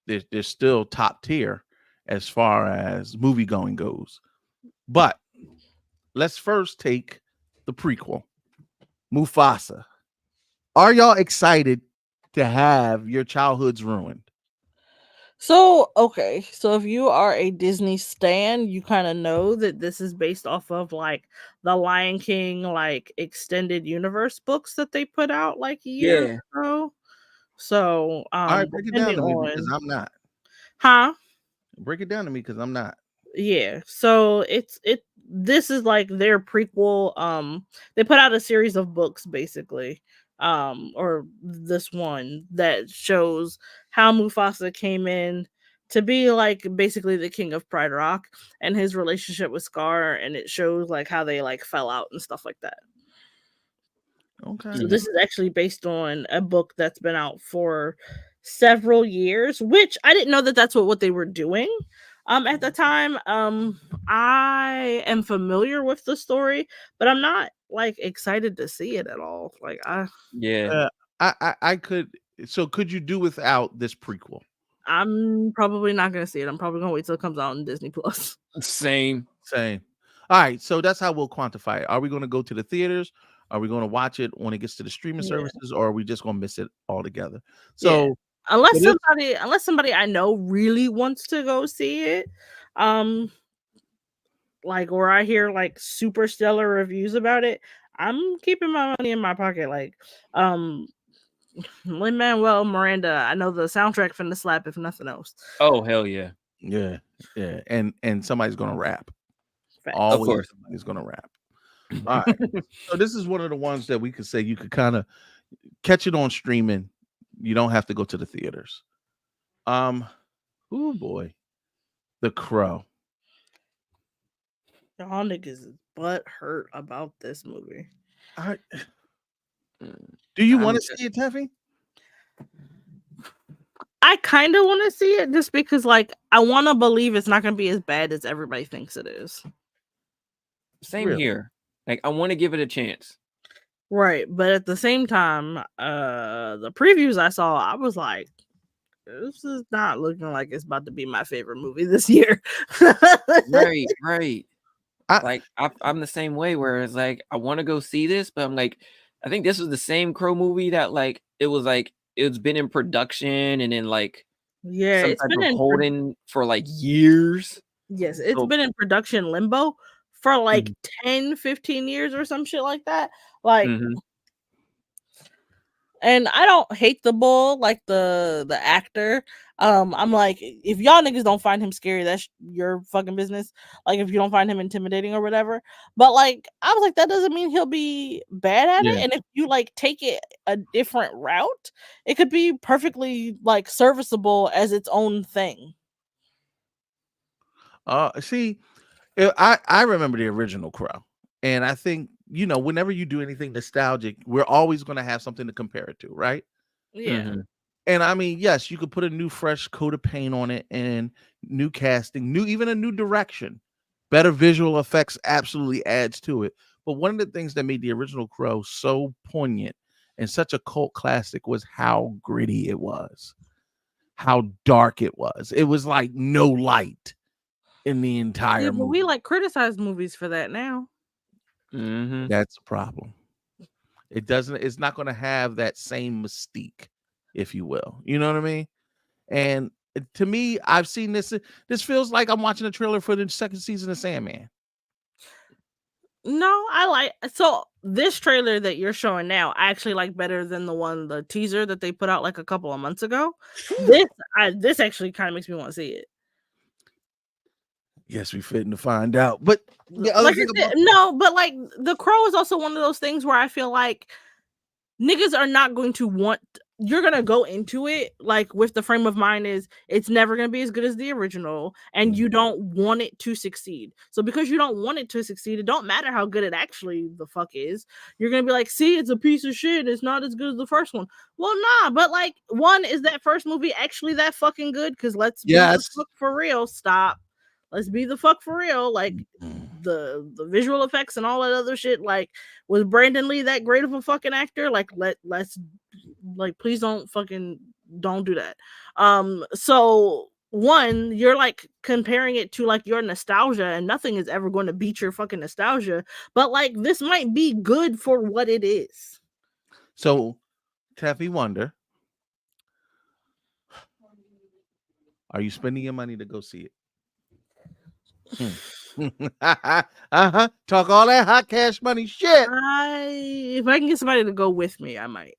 They're still top tier as far as movie going goes. But let's first take the prequel, Mufasa. Are y'all excited to have your childhoods ruined? So okay, so if you are a Disney stan, you kind of know that this is based off of like the Lion King like extended universe books that they put out like a year ago. So All right, break it down to me because on, I'm not. huh? Break it down to me because I'm not. Yeah, so this is like their prequel. They put out a series of books basically, or this one that shows how Mufasa came in to be like basically the king of Pride Rock and his relationship with Scar, and it shows like how they like fell out and stuff like that. Okay. So this is actually based on a book that's been out for several years, which I didn't know that that's what they were doing at the time. I am familiar with the story, but I'm not like excited to see it at all. Like I could. So could you do without this prequel? I'm probably not gonna see it. I'm probably gonna wait till it comes out on Disney Plus. Same. All right, so that's how we'll quantify it. Are we going to go to the theaters? Are we going to watch it when it gets to the streaming services, or are we just going to miss it altogether? So unless somebody I know really wants to go see it, like or I hear like super stellar reviews about it, I'm keeping my money in my pocket. Like Lin-Manuel Miranda, I know the soundtrack finna slap if nothing else. Oh hell yeah. Yeah. And somebody's going to rap. Of course, somebody's going to rap. All right. So this is one of the ones that we could say you could kind of catch it on streaming. You don't have to go to the theaters. Oh boy, The Crow. Y'all niggas is butt hurt about this movie. Do you want to see it, Teffy? I kind of want to see it just because, like, I want to believe it's not going to be as bad as everybody thinks it is. Same here. Like, I want to give it a chance. Right, but at the same time, the previews I saw, I was like, this is not looking like it's about to be my favorite movie this year. Right. I'm the same way where it's like I want to go see this, but I'm like, I think this was the same Crow movie that like it's been in production and then like it's been in holding for like years. Yes, it's been in production limbo for like 10-15 years or some shit like that. Like and I don't hate the bull, like the actor. I'm like, if y'all niggas don't find him scary, that's your fucking business. Like, if you don't find him intimidating or whatever. But like, I was like, that doesn't mean he'll be bad at it. And if you like take it a different route, it could be perfectly like serviceable as its own thing. See, I remember the original Crow, and I think whenever you do anything nostalgic, we're always going to have something to compare it to, right? Yeah. And I mean, yes, you could put a new fresh coat of paint on it and new casting, even a new direction. Better visual effects absolutely adds to it. But one of the things that made the original Crow so poignant and such a cult classic was how gritty it was, how dark it was. It was like no light in the entire movie. But we like criticize movies for that now. Mm-hmm. That's a problem. It's not going to have that same mystique, if you will. You know what I mean? And to me, I've seen this. This feels like I'm watching a trailer for the second season of Sandman. No, I like so this trailer that you're showing now. I actually like better than the teaser that they put out like a couple of months ago. This actually kind of makes me want to see it. Yes, we fitting to find out. But the other Like thing I said, no, but like The Crow is also one of those things where I feel like niggas are not going to want. You're gonna go into it like with the frame of mind is it's never gonna be as good as the original, and you don't want it to succeed. So because you don't want it to succeed, it don't matter how good it actually the fuck is. You're gonna be like, see, it's a piece of shit. It's not as good as the first one. Well, nah, but like, one, is that first movie actually that fucking good? Because let's be the fuck for real. Stop. Let's be the fuck for real. Like the visual effects and all that other shit. Like, was Brandon Lee that great of a fucking actor? Like, let's like, please don't do that. So one, you're like comparing it to like your nostalgia, and nothing is ever going to beat your fucking nostalgia. But like, this might be good for what it is. So, Taffy Wonder, are you spending your money to go see it? Talk all that hot cash money shit. If I can get somebody to go with me, I might.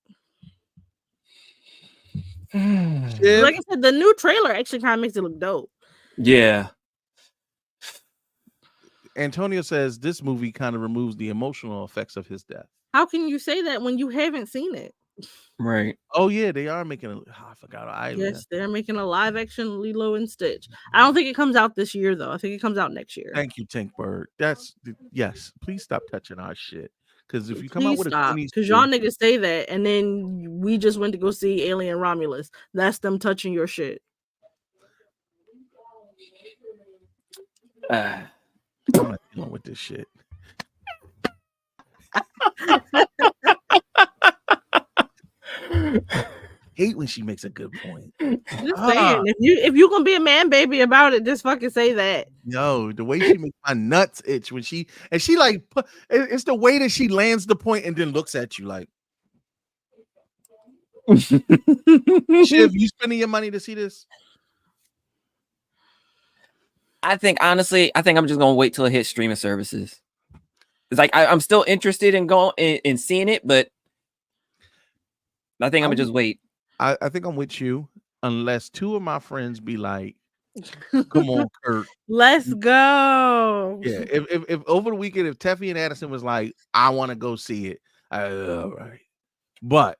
Like I said, the new trailer actually kind of makes it look dope. Yeah. Antonio says this movie kind of removes the emotional effects of his death. How can you say that when you haven't seen it? Right. Oh yeah, they are making I forgot. Yes, they're making a live action Lilo and Stitch. I don't think it comes out this year though. I think it comes out next year. Thank you, Tinkberg. Yes. Please stop touching our shit. Because if you come out with because y'all niggas say that, and then we just went to go see Alien Romulus. That's them touching your shit. I'm not dealing with this shit. Hate when she makes a good point. Just saying, if you gonna be a man baby about it, just fucking say that. No, the way she makes my nuts itch when she like it's the way that she lands the point and then looks at you like. Shiv, you spending your money to see this? I think I'm just gonna wait till it hits streaming services. It's like I'm still interested in going in seeing it, but I think I'm gonna just wait. I think I'm with you, unless two of my friends be like, "Come on, Kurt, let's go." Yeah, if over the weekend, if Teffy and Addison was like, "I want to go see it," all right, but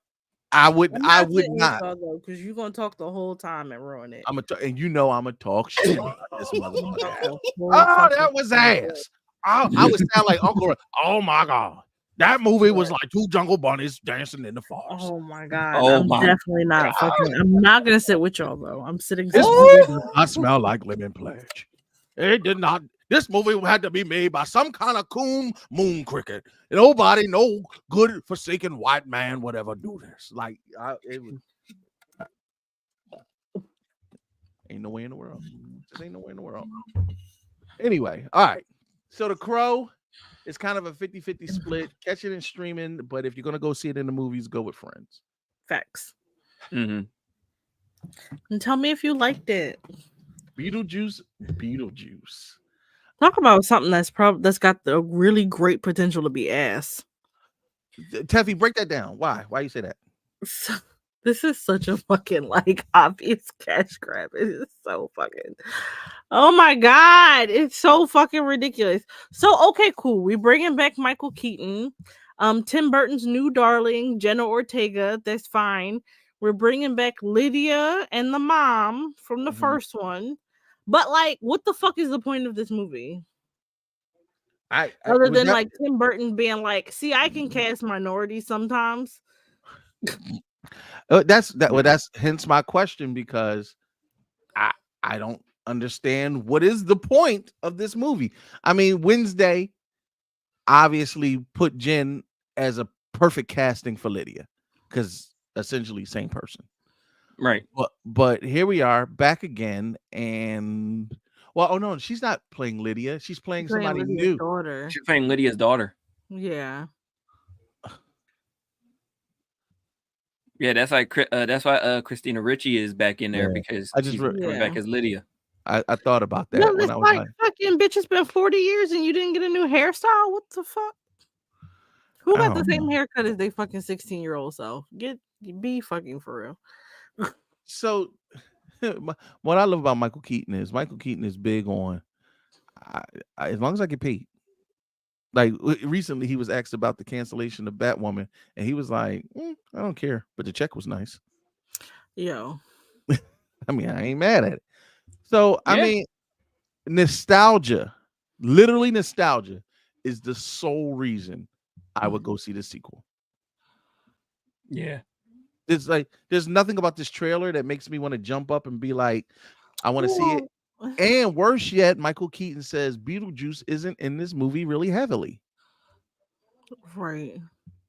I would not because you're gonna talk the whole time and ruin it. And you know I'm gonna talk shit about this motherfucker. Oh, that was ass. I would sound like Uncle. Oh my god. That movie was like two jungle bunnies dancing in the forest. Oh my god! I'm definitely not fucking. I'm not gonna sit with y'all though. I'm sitting. This movie does not smell like lemon pledge. It did not. This movie had to be made by some kind of coon moon cricket. Nobody, no good forsaken white man would ever do this. Like it was. Ain't no way in the world. This ain't no way in the world. Anyway, all right. So The Crow. It's kind of a 50-50 split. Catch it in streaming, but if you're going to go see it in the movies, go with friends. Facts. Mm-hmm. And tell me if you liked it. Beetlejuice. Talk about something that's got the really great potential to be ass. Teffy, break that down. Why? Why you say that? So, this is such a fucking like obvious cash grab. It is so fucking. Oh my god, it's so fucking ridiculous. So okay, cool. We bringing back Michael Keaton, Tim Burton's new darling, Jenna Ortega. That's fine. We're bringing back Lydia and the mom from the first one. But like, what the fuck is the point of this movie? Other than like Tim Burton being like, see, I can cast minorities sometimes. That's hence my question, because I don't understand what is the point of this movie. I mean, Wednesday obviously put Jen as a perfect casting for Lydia, because essentially same person, right? But here we are back again, and well, oh no, she's not playing Lydia. She's playing somebody new. She's playing Lydia's daughter. Yeah. Yeah, that's why Christina Ricci is back in there Yeah. because I just she's re- coming Yeah. back as Lydia. I thought about No, that when it's I was like like, fucking bitch. It's been 40 years and you didn't get a new hairstyle. What the fuck? Who I got the don't same know. haircut as they fucking 16-year-old self? Be fucking for real. So what I love about Michael Keaton is big on as long as I get paid. Like recently, he was asked about the cancellation of Batwoman, and he was like, "I don't care," but the check was nice. Yo. I mean, I ain't mad at it. So I Yeah. mean, nostalgia, literally nostalgia, is the sole reason I would go see the sequel. Yeah. It's like there's nothing about this trailer that makes me want to jump up and be like, I want to see it. And worse yet, Michael Keaton says Beetlejuice isn't in this movie really heavily. Right.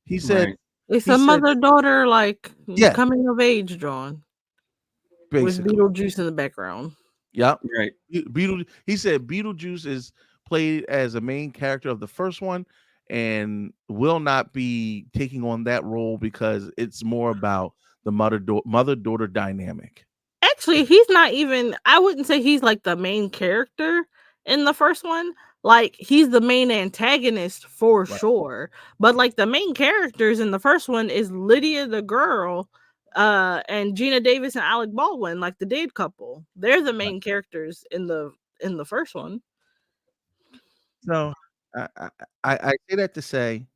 He said It's he a said- mother-daughter like Yeah. coming of age drawn with basically. Beetlejuice in the background. Yep. Right. He said Beetlejuice is played as a main character of the first one and will not be taking on that role because it's more about the mother-daughter dynamic. Actually, he's not even, I wouldn't say he's like the main character in the first one. Like he's the main antagonist for sure. But like the main characters in the first one is Lydia the girl, and Gina Davis and Alec Baldwin, like the dead couple. They're the main characters in the first one. So I say that to say,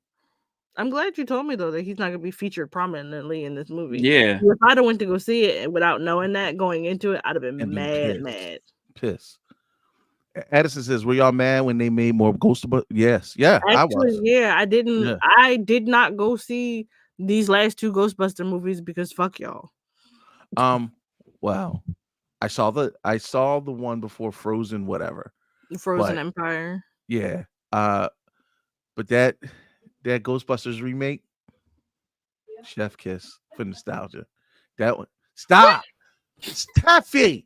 I'm glad you told me though that he's not gonna be featured prominently in this movie. Yeah. If I'd have went to go see it without knowing that going into it, I'd have been And been mad, pissed. Pissed. Edison says, "Were y'all mad when they made more Ghostbusters?" Yes, yeah, Actually, I was. yeah, I didn't. Yeah. I did not go see these last two Ghostbuster movies because fuck y'all. Well, I saw the one before Frozen, whatever. Frozen But- Empire. Yeah. But that Ghostbusters remake, chef kiss for nostalgia. That one. Stop. Staffy.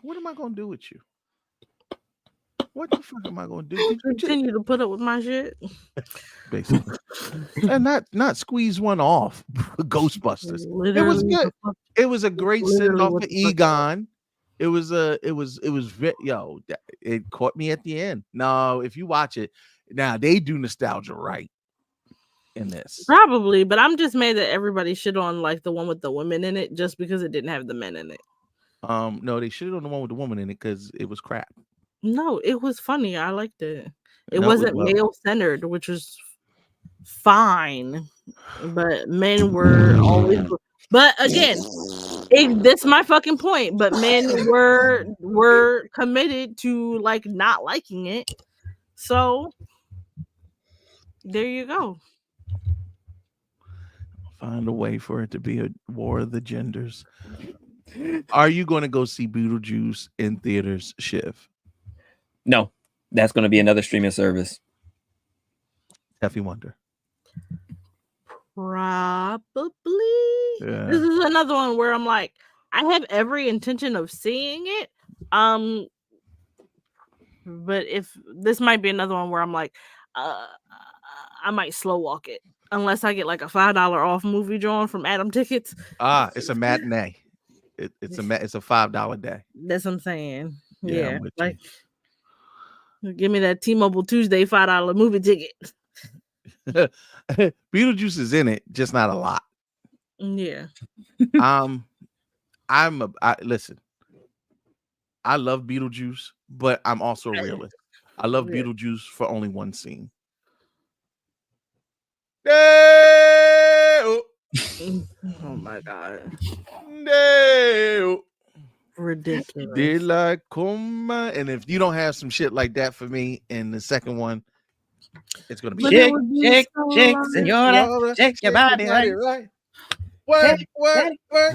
What am I gonna do with you? What the fuck am I gonna do? Did you Continue to put up with my shit. basically and not squeeze one off? Ghostbusters. It was Literally, good. It was a great send literally off what for the fuck. Egon. It was it caught me at the end. No, if you watch it now, they do nostalgia right in this. Probably, but I'm just mad that everybody shit on like the one with the women in it just because it didn't have the men in it. No, they shit on the one with the woman in it because it was crap. No, it was funny. I liked it. It No, it wasn't was male centered, which was fine, but men were always. But again, that's my fucking point. But men were committed to like not liking it, so there you go. Find a way for it to be a war of the genders. Are you going to go see Beetlejuice in theaters, Shiv? No, that's going to be another streaming service. Effie Wonder. Probably. Yeah. This is another one where I'm like, I have every intention of seeing it. But if this might be another one where I'm like, I might slow walk it unless I get like a $5 off movie drawn from Adam Tickets. It's a matinee. It's a $5 day. That's what I'm saying. Yeah, Yeah, I'm with like give me that T-Mobile Tuesday $5 movie ticket. Beetlejuice is in it, just not a lot. Yeah. Listen. I love Beetlejuice, but I'm also a realist. I love Beetlejuice for only one scene. Oh my god. No. Ridiculous. Did like coma, and if you don't have some shit like that for me in the second one, it's gonna be Shake, senora, shake your body right. Work,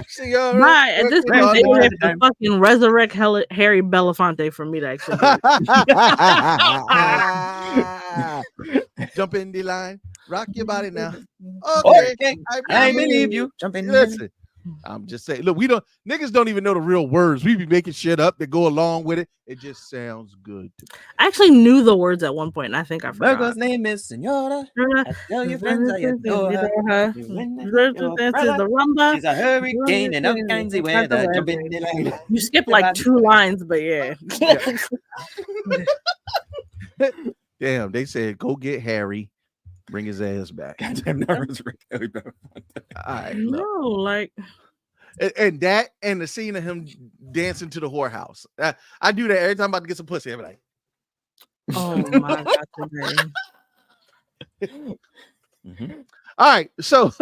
senora. Right, at this point, they would have to fucking resurrect Harry Belafonte for me to actually jump in the line, rock your body now. Okay, I believe you. Jump in. Listen, I'm just saying. Look, niggas don't even know the real words. We be making shit up that go along with it. It just sounds good to me. I actually knew the words at one point, and I think I forgot. Virgo's name is Senora. I tell your friends I adore her. The rumba. She's a hurricane and all kinds of weather. Jump in the line. You skip like 2 lines, but yeah. Damn, they said go get Harry, bring his ass back. Goddamn nervous. All right, No, like and that and the scene of him dancing to the whorehouse. I do that every time I'm about to get some pussy. I'm like, oh my god, today. All right, so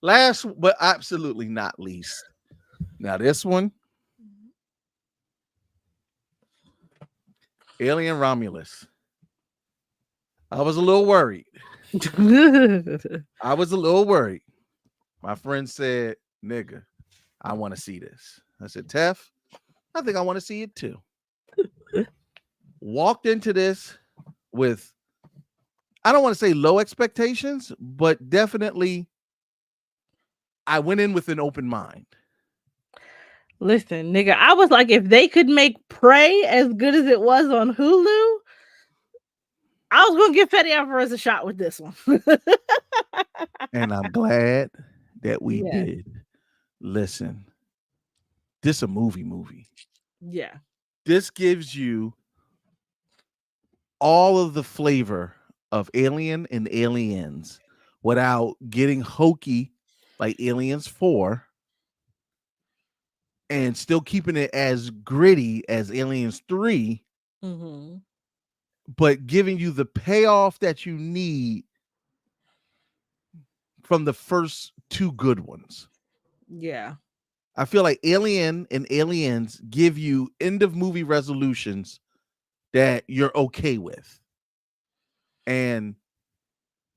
last but absolutely not least. Now this one, Alien Romulus. I was a little worried. I was a little worried. My friend said, nigga, I want to see this. I said, Tef, I think I want to see it too. Walked into this with, I don't want to say low expectations, but definitely I went in with an open mind. Listen, nigga, I was like, if they could make Prey as good as it was on Hulu, I was gonna give Petty Alvarez a shot with this one. And I'm glad that we did. Listen, this a movie. Yeah. This gives you all of the flavor of Alien and Aliens without getting hokey like Aliens 4 and still keeping it as gritty as Aliens 3. Mm-hmm. But giving you the payoff that you need from the first 2 good ones. Yeah. I feel like Alien and Aliens give you end of movie resolutions that you're okay with. And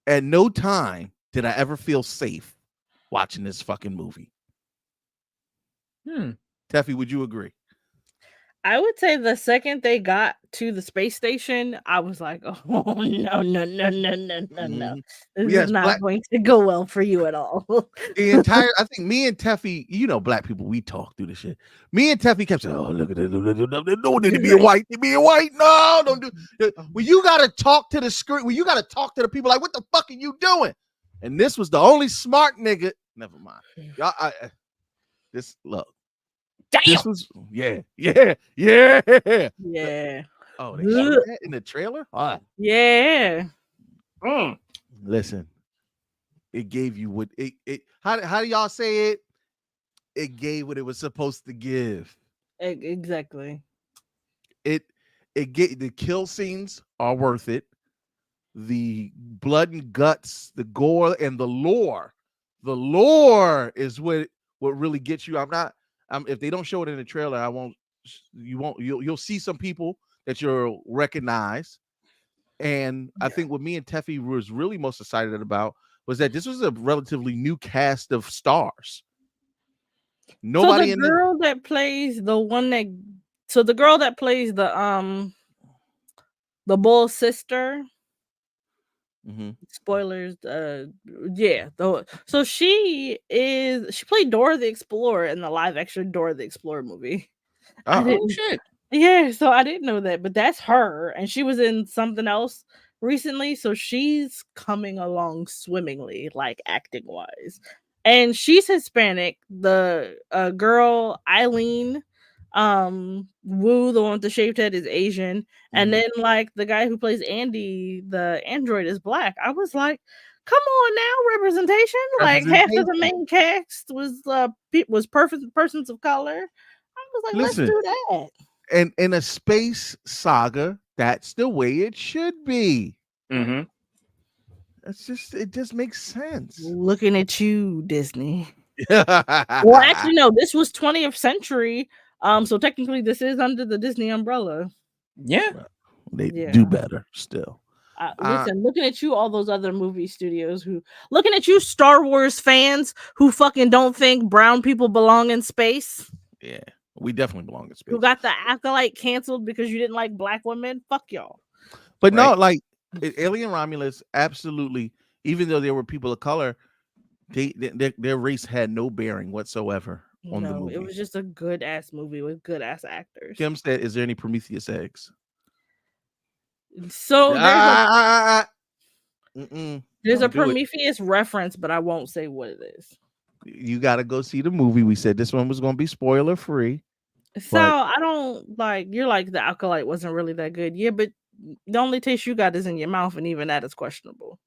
at no time did I ever feel safe watching this fucking movie. Teffy, would you agree? I would say the second they got to the space station, I was like, oh, no. This is not going to go well for you at all. I think me and Teffy, you know, black people, we talk through this shit. Me and Teffy kept saying, oh, look at this. No, they being white. They being white. No, don't do. When you got to talk to the screen, when you got to talk to the people, like, what the fuck are you doing? And this was the only smart nigga. Never mind. Y'all, look. Damn. This was yeah. Oh, they showed that in the trailer. Yeah. Listen, it gave you what it. How do y'all say it? It gave what it was supposed to give. Exactly. It gave, the kill scenes are worth it. The blood and guts, the gore, and the lore. The lore is what really gets you. If they don't show it in the trailer, you'll see some people that you'll recognize. And I think what me and Teffy was really most excited about was that this was a relatively new cast of stars. Nobody so the girl that plays the girl that plays the bull sister. Mm-hmm. Spoilers. So she played Dora the Explorer in the live action Dora the Explorer movie. Oh shit. Yeah, so I didn't know that, but that's her, and she was in something else recently, so she's coming along swimmingly, like acting wise, and she's Hispanic. The girl Eileen Wu, the one with the shaved head, is Asian, and then like the guy who plays Andy, the android, is black. I was like, come on now, representation. Like half of the main cast was perfect persons of color. I was like, let's do that. And in a space saga, that's the way it should be. Mm-hmm. It just makes sense. Looking at you, Disney. Well, actually, no, this was 20th century. So technically this is under the Disney umbrella. Yeah. They do better still. Listen, looking at you, all those other movie studios looking at you, Star Wars fans who fucking don't think brown people belong in space. Yeah, we definitely belong in space. Who got the Acolyte canceled because you didn't like black women? Fuck y'all. But right? No, like Alien Romulus, absolutely. Even though there were people of color, Their race had no bearing whatsoever on the No, movie. it was just a good ass movie with good ass actors. Kim said, "Is there any Prometheus eggs?" So there's a Don't do it. Prometheus reference, but I won't say what it is. You got to go see the movie. We said this one was going to be spoiler free. So I don't like. You're like the Acolyte wasn't really that good. Yeah, but the only taste you got is in your mouth, and even that is questionable.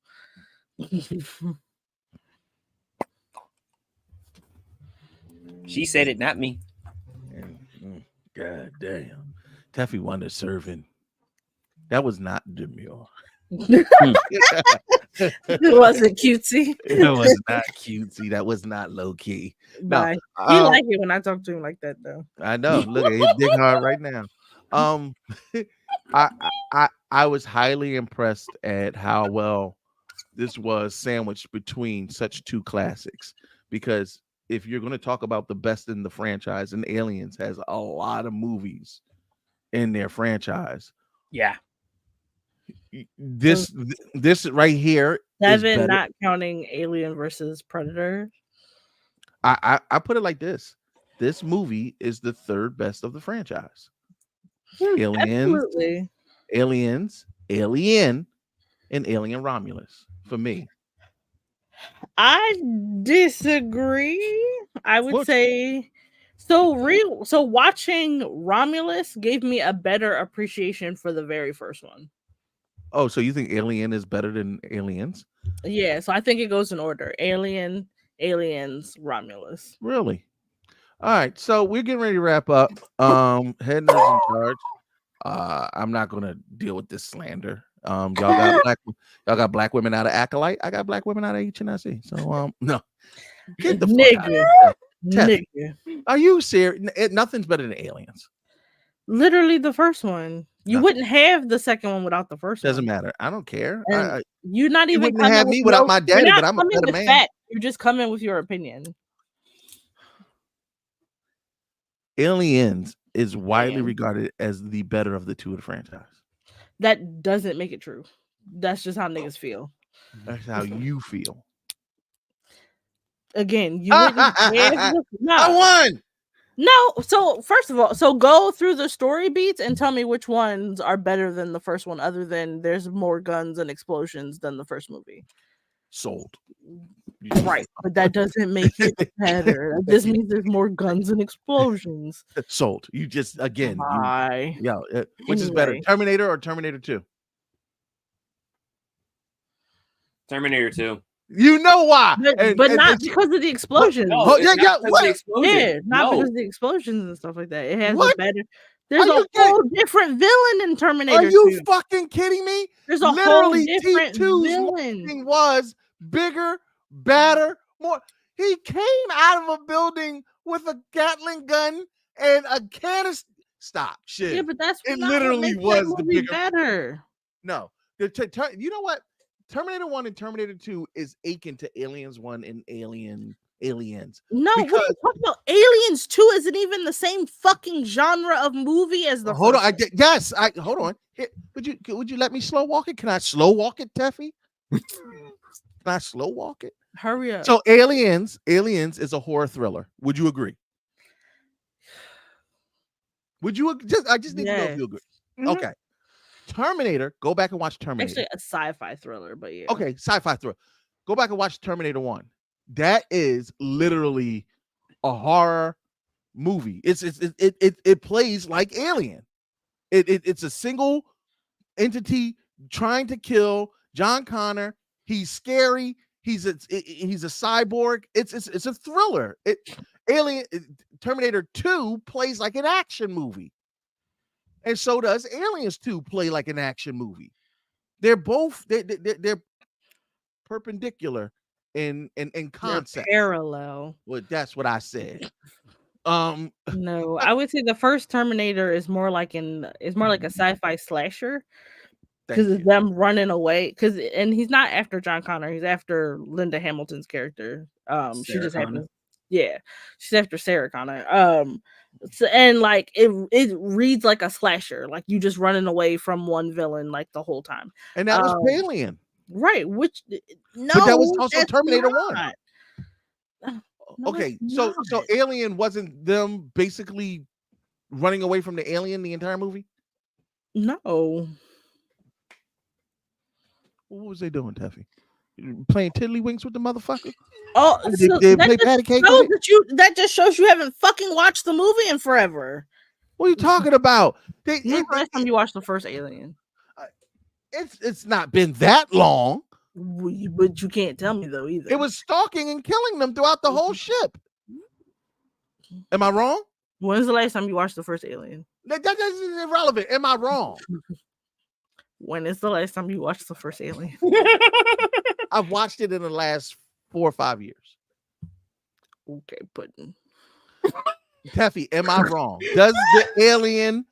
She said it, not me. God damn. Taffy Wonder serving. That was not demure. It wasn't cutesy. It was not cutesy. That was not low key. Bye. No, He like it when I talk to him like that, though. I know. Look at it, dig hard right now. I was highly impressed at how well this was sandwiched between such two classics, because if you're going to talk about the best in the franchise, and Aliens has a lot of movies in their franchise. Yeah. This right here, 7, not counting Alien versus Predator. I put it like this: this movie is the third best of the franchise. Absolutely. Aliens, Alien, and Alien Romulus for me. I disagree. I would say so. Watching Romulus gave me a better appreciation for the very first one. Oh, so you think Alien is better than Aliens? Yeah, so I think it goes in order: Alien, Aliens, Romulus. Really? All right, so we're getting ready to wrap up. Head nerds in charge. I'm not gonna deal with this slander. Y'all got black women out of Acolyte. I got black women out of HNSC. So no, get the fuck out of here. Nigga. Are you serious? Nothing's better than Aliens. Literally the first one. You wouldn't have the second one without the first one. Doesn't matter. I don't care. You're not even wouldn't have me without my daddy, but I'm a better man. Fact. You're just coming with your opinion. Aliens is widely regarded as the better of the two of the franchise. That doesn't make it true. That's just how niggas feel. That's how you feel. Again, you wouldn't have I won. No, so first of all, go through the story beats and tell me which ones are better than the first one, other than there's more guns and explosions than the first movie. Sold. Right, but that doesn't make it better. This means there's more guns and explosions. Sold. You just again. Which is better, Anyway. Terminator or Terminator 2? Terminator 2. You know why? But not because of the explosions. What? Not because of the explosions and stuff like that. It has a better. There's a whole different villain in Terminator. Are you fucking kidding me? There's a Literally, whole different T2's villain. Was bigger, badder, more. He came out of a building with a Gatling gun and a canister. Stop, shit. Yeah, but that's it. Not Literally what was the movie bigger. Better. No, you know what? Terminator 1 and Terminator 2 is akin to Aliens 1 and Aliens. No, what are you talking about? Aliens 2 isn't even the same fucking genre of movie as the Hold first on. Hold on. Here, would you let me slow walk it? Can I slow walk it, Teffy? Can I slow walk it? Hurry up. So Aliens is a horror thriller. Would you agree? Would you I just need to know if you agree. Mm-hmm. Okay. Terminator, go back and watch Terminator. Actually, a sci-fi thriller, but yeah. Okay, sci-fi thriller. Go back and watch Terminator 1. That is literally a horror movie. It plays like Alien. It's a single entity trying to kill John Connor. He's scary. He's a cyborg. It's a thriller. Terminator 2 plays like an action movie. And so does Aliens 2 play like an action movie. They're both they're perpendicular in concept. They're parallel. Well, that's what I said. No, I would say the first Terminator is more like a sci-fi slasher because it's them running away. And he's not after John Connor, he's after Linda Hamilton's character. She just happens. Yeah, she's after Sarah Connor. So, and like it reads like a slasher, like you just running away from one villain like the whole time. And that was Alien. Right, which no, but that was also Terminator 1. No, Okay, it's so not. Alien wasn't them basically running away from the alien the entire movie? No. What was they doing, Tuffy? Playing tiddlywinks with the motherfucker? Oh, Did so they that play just patty cake shows with it? that just shows you haven't fucking watched the movie in forever. What are you talking about? When's the last time you watched the first Alien? It's not been that long. But you can't tell me though either. It was stalking and killing them throughout the whole ship. Am I wrong? When's the last time you watched the first Alien? That is irrelevant. Am I wrong? When is the last time you watched the first Alien? I've watched it in the last 4 or 5 years. Okay, pudding. Teffy, am I wrong? Does the alien,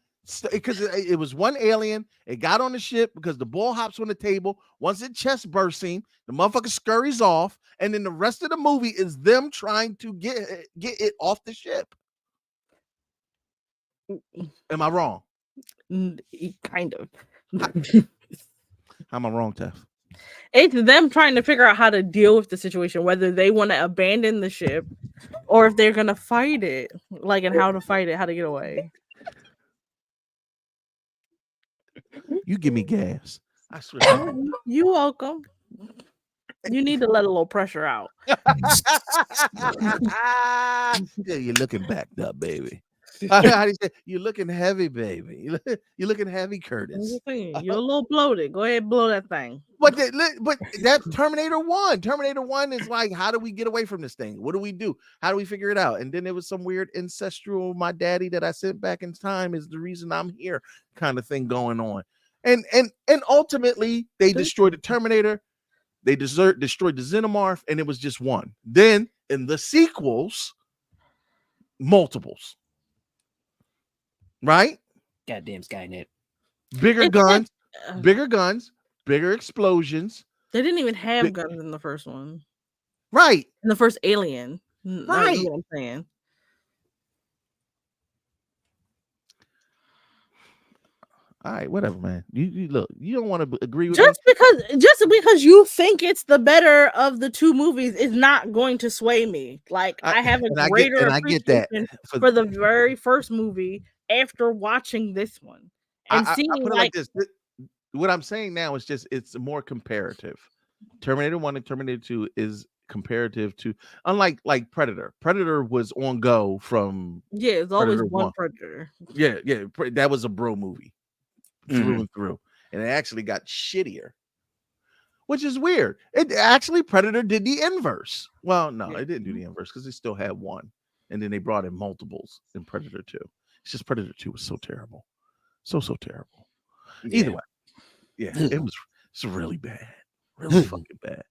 because it was one alien, it got on the ship because the ball hops on the table. Once it chest bursting, the motherfucker scurries off, and then the rest of the movie is them trying to get it off the ship. Am I wrong? Kind of. Am I wrong, Teff? It's them trying to figure out how to deal with the situation, whether they want to abandon the ship or if they're gonna fight it, like, and how to fight it, how to get away. You give me gas. I swear. You welcome. You need to let a little pressure out. Yeah, you're looking backed up, baby. How do you say? You're looking heavy, baby. You're looking heavy, Curtis. You're a little bloated. Go ahead, blow that thing. But that's Terminator 1. Terminator 1 is like, how do we get away from this thing? What do we do? How do we figure it out? And then there was some weird ancestral, my daddy that I sent back in time is the reason I'm here kind of thing going on. And ultimately they destroyed the Terminator. They destroyed the Xenomorph, and it was just one. Then in the sequels, multiples. Right? Goddamn Skynet. Bigger guns, bigger explosions. They didn't even have guns in the first one. Right. In the first Alien. Right. That's what I'm saying. All right, whatever, man. You look, you don't want to agree with just me? because you think it's the better of the two movies is not going to sway me. Like, I have a greater appreciation for the very first movie after watching this one and seeing I put it like this. What I'm saying now is just it's more comparative. Terminator 1 and Terminator 2 is comparative to, unlike like Predator. Predator was on go from it's always one Predator. Yeah, that was a bro movie. Through and through, and it actually got shittier, which is weird. It actually Predator did the inverse. Well, no, it didn't do the inverse because they still had one, and then they brought in multiples in Predator 2. It's just Predator 2 was so terrible, so terrible. Either way, it's really bad, really fucking bad.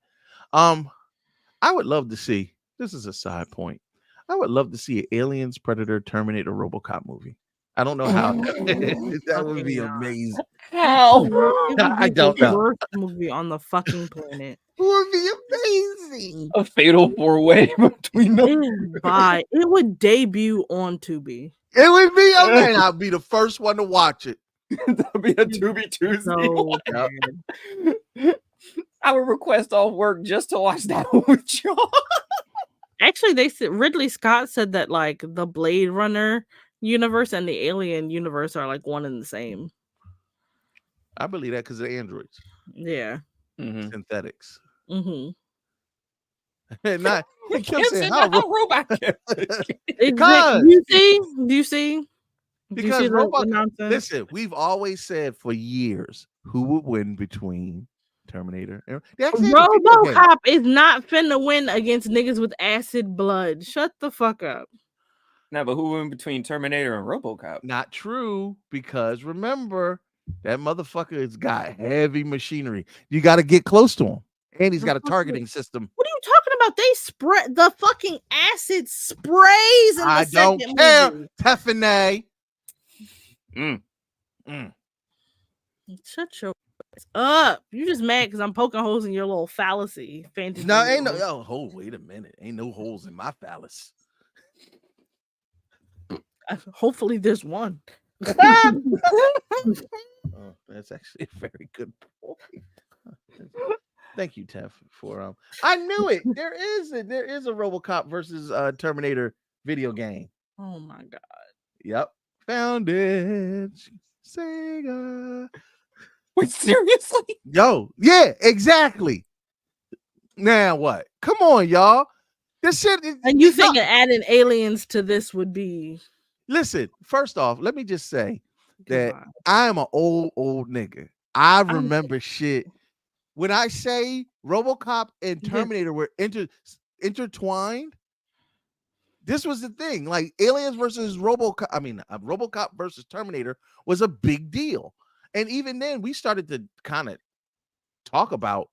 I would love to see. This is a side point. I would love to see an Aliens, Predator, Terminator, RoboCop movie. I don't know how that would be amazing. How? I don't know. Worst movie on the fucking planet. It would be amazing. A fatal 4-way between them. It would debut on Tubi. It would be amazing. I'll be the first one to watch it. That'll be a Tubi Tuesday. So I would request off work just to watch that with y'all. Actually, they said Ridley Scott said that like the Blade Runner universe and the Alien universe are like one and the same. I believe that because of the androids. Yeah. Synthetics. Mm-hmm. Not robot. Do you see because robot. Listen, we've always said for years who would win between Terminator and RoboCop is not finna win against niggas with acid blood. Shut the fuck up. No, but who went between Terminator and RoboCop? Not true, because remember that motherfucker has got heavy machinery. You got to get close to him, and he's got a targeting system. What are you talking about? They spread the fucking acid sprays. I don't care, Tiffany. Shut your ass up. You just mad because I'm poking holes in your little fallacy fantasy. No, ain't no. Oh, wait a minute. Ain't no holes in my phallus. Hopefully there's one. That's actually a very good point. Thank you, Tef, for I knew it. There is a RoboCop versus Terminator video game. Oh my god. Yep. Found it. Sega. Wait, seriously? Yo, yeah, exactly. Now what? Come on, y'all. This shit. And you think adding aliens to this would be? Listen, first off, let me just say that God. I am an old nigga. I remember shit. When I say RoboCop and Terminator were intertwined, this was the thing. Like Aliens versus RoboCop. I mean, RoboCop versus Terminator was a big deal. And even then, we started to kind of talk about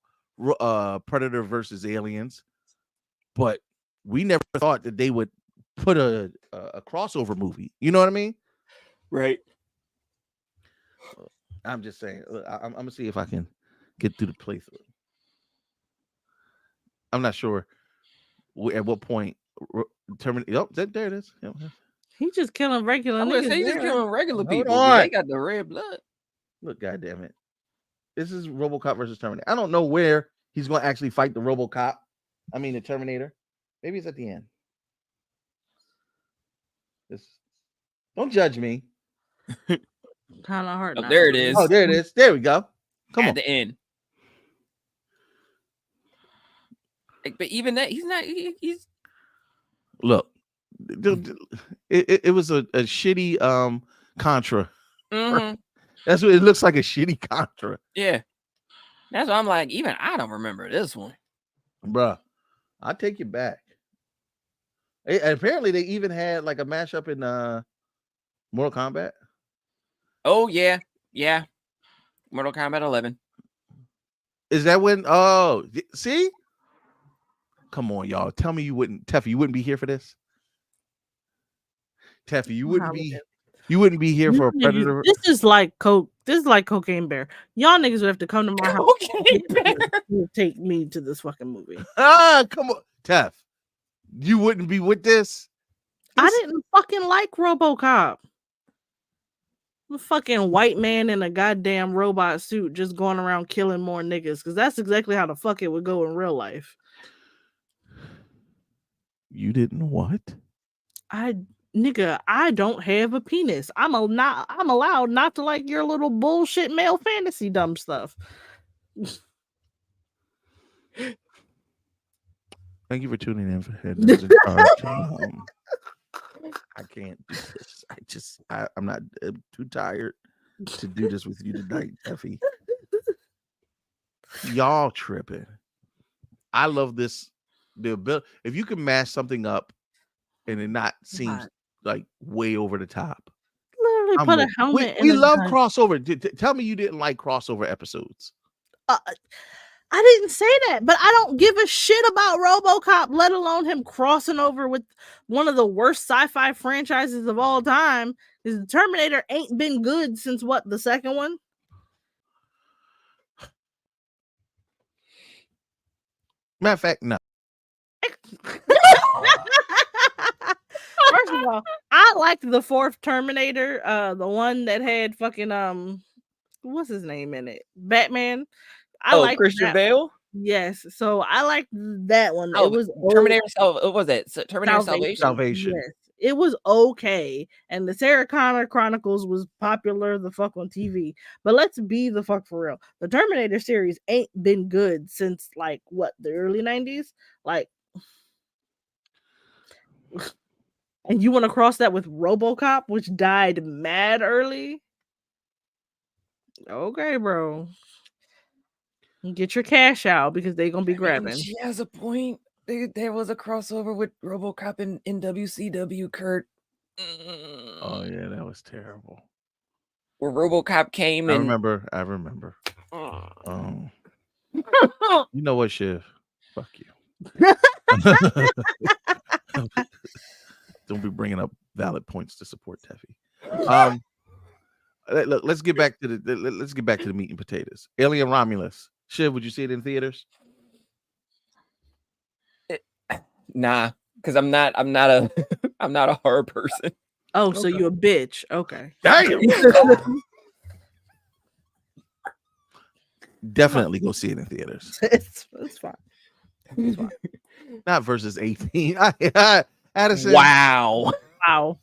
Predator versus Aliens, but we never thought that they would put a crossover movie. You know what I mean? Right. I'm just saying. I'm gonna see if I can get through the playthrough. I'm not sure at what point Terminator. Oh, there it is. Yep. He just killing regular I'm gonna niggas. say he's just there. killing regular Hold people. on. They got the red blood. Look, goddamn it! This is RoboCop versus Terminator. I don't know where he's going to actually fight the RoboCop. I mean the Terminator. Maybe it's at the end. Don't judge me. Kind of hard. Oh, there it is. Oh, there it is. There we go. Come at on. the end. Like, but even that, he's not. He's Look. It was a shitty Contra. Mhm. That's what it looks like, a shitty Contra. Yeah. That's why I'm like, even I don't remember this one. Bruh, I'll take you back. And apparently they even had like a mashup in Mortal Kombat. Oh yeah, yeah. Mortal Kombat 11. Is that when? Oh, see? Come on, y'all. Tell me you wouldn't, Teffy, you wouldn't be here for this. Teffy, you wouldn't be. You wouldn't be here for a Predator. This is like Coke. This is like Cocaine Bear. Y'all niggas would have to come to my house. To take me to this fucking movie. Come on, Teff. You wouldn't be with this. I didn't fucking like RoboCop. A fucking white man in a goddamn robot suit just going around killing more niggas, because that's exactly how the fuck it would go in real life. You didn't what? Nigga, I don't have a penis. I'm allowed not to like your little bullshit male fantasy dumb stuff. Thank you for tuning in for Headlines in Charge. I can't do this. I'm not too tired to do this with you tonight, Effie. Y'all tripping. I love this. The ability, if you can mash something up and it not seems like way over the top. Literally put a helmet. We love crossover. Tell me you didn't like crossover episodes. I didn't say that, but I don't give a shit about RoboCop, let alone him crossing over with one of the worst sci-fi franchises of all time. Because Terminator ain't been good since what, the second one? Matter of fact, no. First of all, I liked the fourth Terminator, the one that had fucking what's his name in it? Batman. I like Christian Bale. Yes, so I liked that one. Oh, it was Terminator. What was it? Terminator Salvation. Yes, it was okay, and the Sarah Connor Chronicles was popular the fuck on TV. But let's be the fuck for real. The Terminator series ain't been good since like what, the early 90s, like. And you want to cross that with RoboCop, which died mad early? Okay, bro. Get your cash out because they're gonna be grabbing. She has a point. There was a crossover with RoboCop in WCW, Kurt. Oh yeah, that was terrible. Where RoboCop came I and remember. You know what, Shiv? Fuck you. Don't be bringing up valid points to support Teffy. Look, let's get back to the meat and potatoes. Alien Romulus. Shiv, would you see it in theaters? Nah, because I'm not a horror person. Oh, so you a bitch. Okay. Damn. Definitely go see it in theaters. It's fine. It's fine. Not versus 18. Addison. Wow. Wow.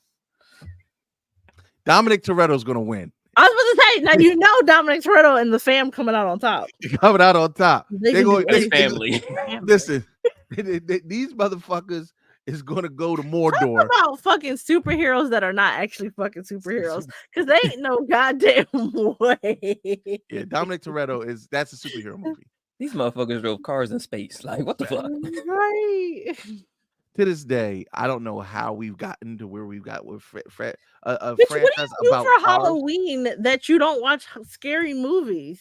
Dominic Toretto's gonna win. I was about to say, now you know Dominic Toretto and the fam coming out on top. Coming out on top. They can do Family. Listen, these motherfuckers is gonna go to Talk Mordor. about fucking superheroes that are not actually fucking superheroes, because they ain't no goddamn way. Yeah, Dominic Toretto that's a superhero movie. These motherfuckers drove cars in space. Like, what the fuck? Right. To this day, I don't know how we've gotten to where we've got with Bitch, franchise what do you do about for cars. Halloween that you don't watch scary movies?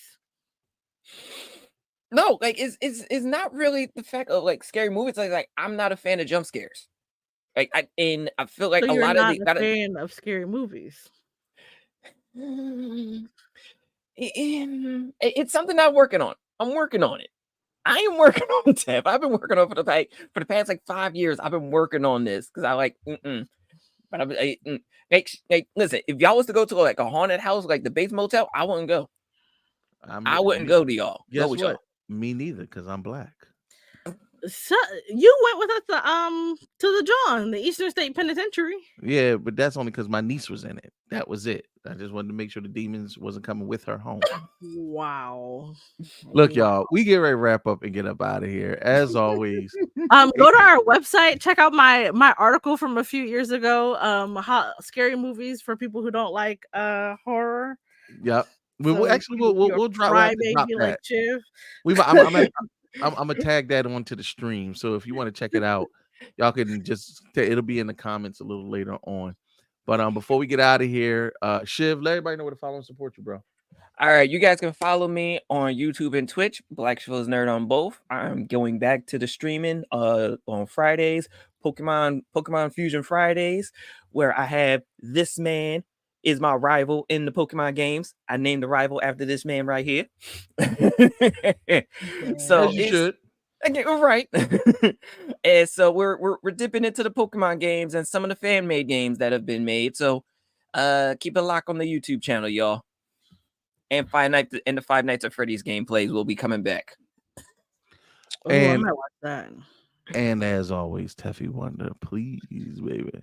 No, like it's not really the fact of like scary movies. Like I'm not a fan of jump scares. Like I feel like So a you're lot not of a fan of scary movies. It's something I'm working on. I'm working on it. I am working on Tev. I've been working on for the past like 5 years. I've been working on this because I like. But like, listen, if y'all was to go to like a haunted house, like the Bates Motel, I wouldn't go. I wouldn't go to y'all. Guess Go with what? y'all. Me neither, because I'm black. So you went with us to the John, the Eastern State Penitentiary. Yeah, but that's only because my niece was in it. That was it. I just wanted to make sure the demons wasn't coming with her home. Wow. Look, y'all, we get ready to wrap up and get up out of here. As always, Go to our website, check out my article from a few years ago. Scary movies for people who don't like horror. Yep. We'll drop Crybaby like that. Chiv. I'm gonna tag that onto the stream. So if you want to check it out, y'all can just it'll be in the comments a little later on. But before we get out of here, Shiv, let everybody know where to follow and support you, bro. All right, you guys can follow me on YouTube and Twitch. Black Shivers Nerd on both. I'm going back to the streaming on Fridays, Pokemon Fusion Fridays, where I have this man is my rival in the Pokemon games. I named the rival after this man right here. So as you should. Okay, right. And so we're dipping into the Pokemon games and some of the fan-made games that have been made. So keep a lock on the YouTube channel, y'all. And the Five Nights at Freddy's gameplays will be coming back. I might watch that. And as always, Teffy Wonder, please, baby.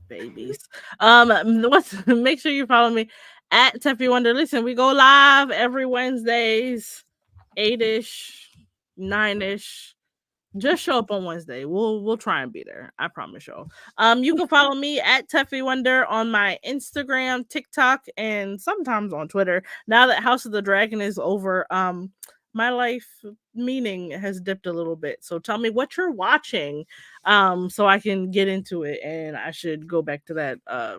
Babies. Make sure you follow me at Teffy Wonder. Listen, we go live every Wednesdays, 8-ish, 9-ish. Just show up on Wednesday. We'll try and be there. I promise y'all. You can follow me at Teffy Wonder on my Instagram, TikTok, and sometimes on Twitter. Now that House of the Dragon is over, my life meaning has dipped a little bit. So tell me what you're watching, so I can get into it, and I should go back to that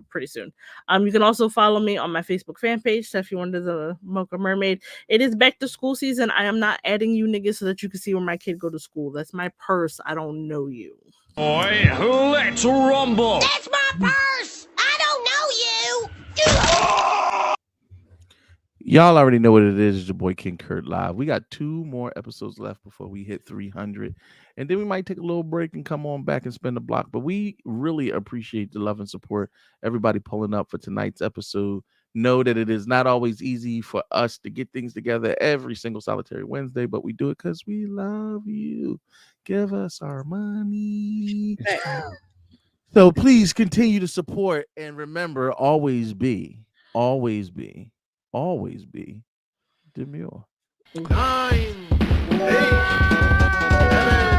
pretty soon. You can also follow me on my Facebook fan page, Teffy Wonder the Mocha Mermaid. It is back to school season. I am not adding you niggas so that you can see where my kid go to school. That's my purse. I don't know you. Boy, let's rumble. That's my purse. I don't know you. Y'all already know what it is. It's your boy King Kurt live. We got 2 more episodes left before we hit 300. And then we might take a little break and come on back and spin the block. But we really appreciate the love and support. Everybody pulling up for tonight's episode. Know that it is not always easy for us to get things together every single solitary Wednesday, but we do it because we love you. Give us our money. So please continue to support. And remember, always be demure. 9, 8, 7,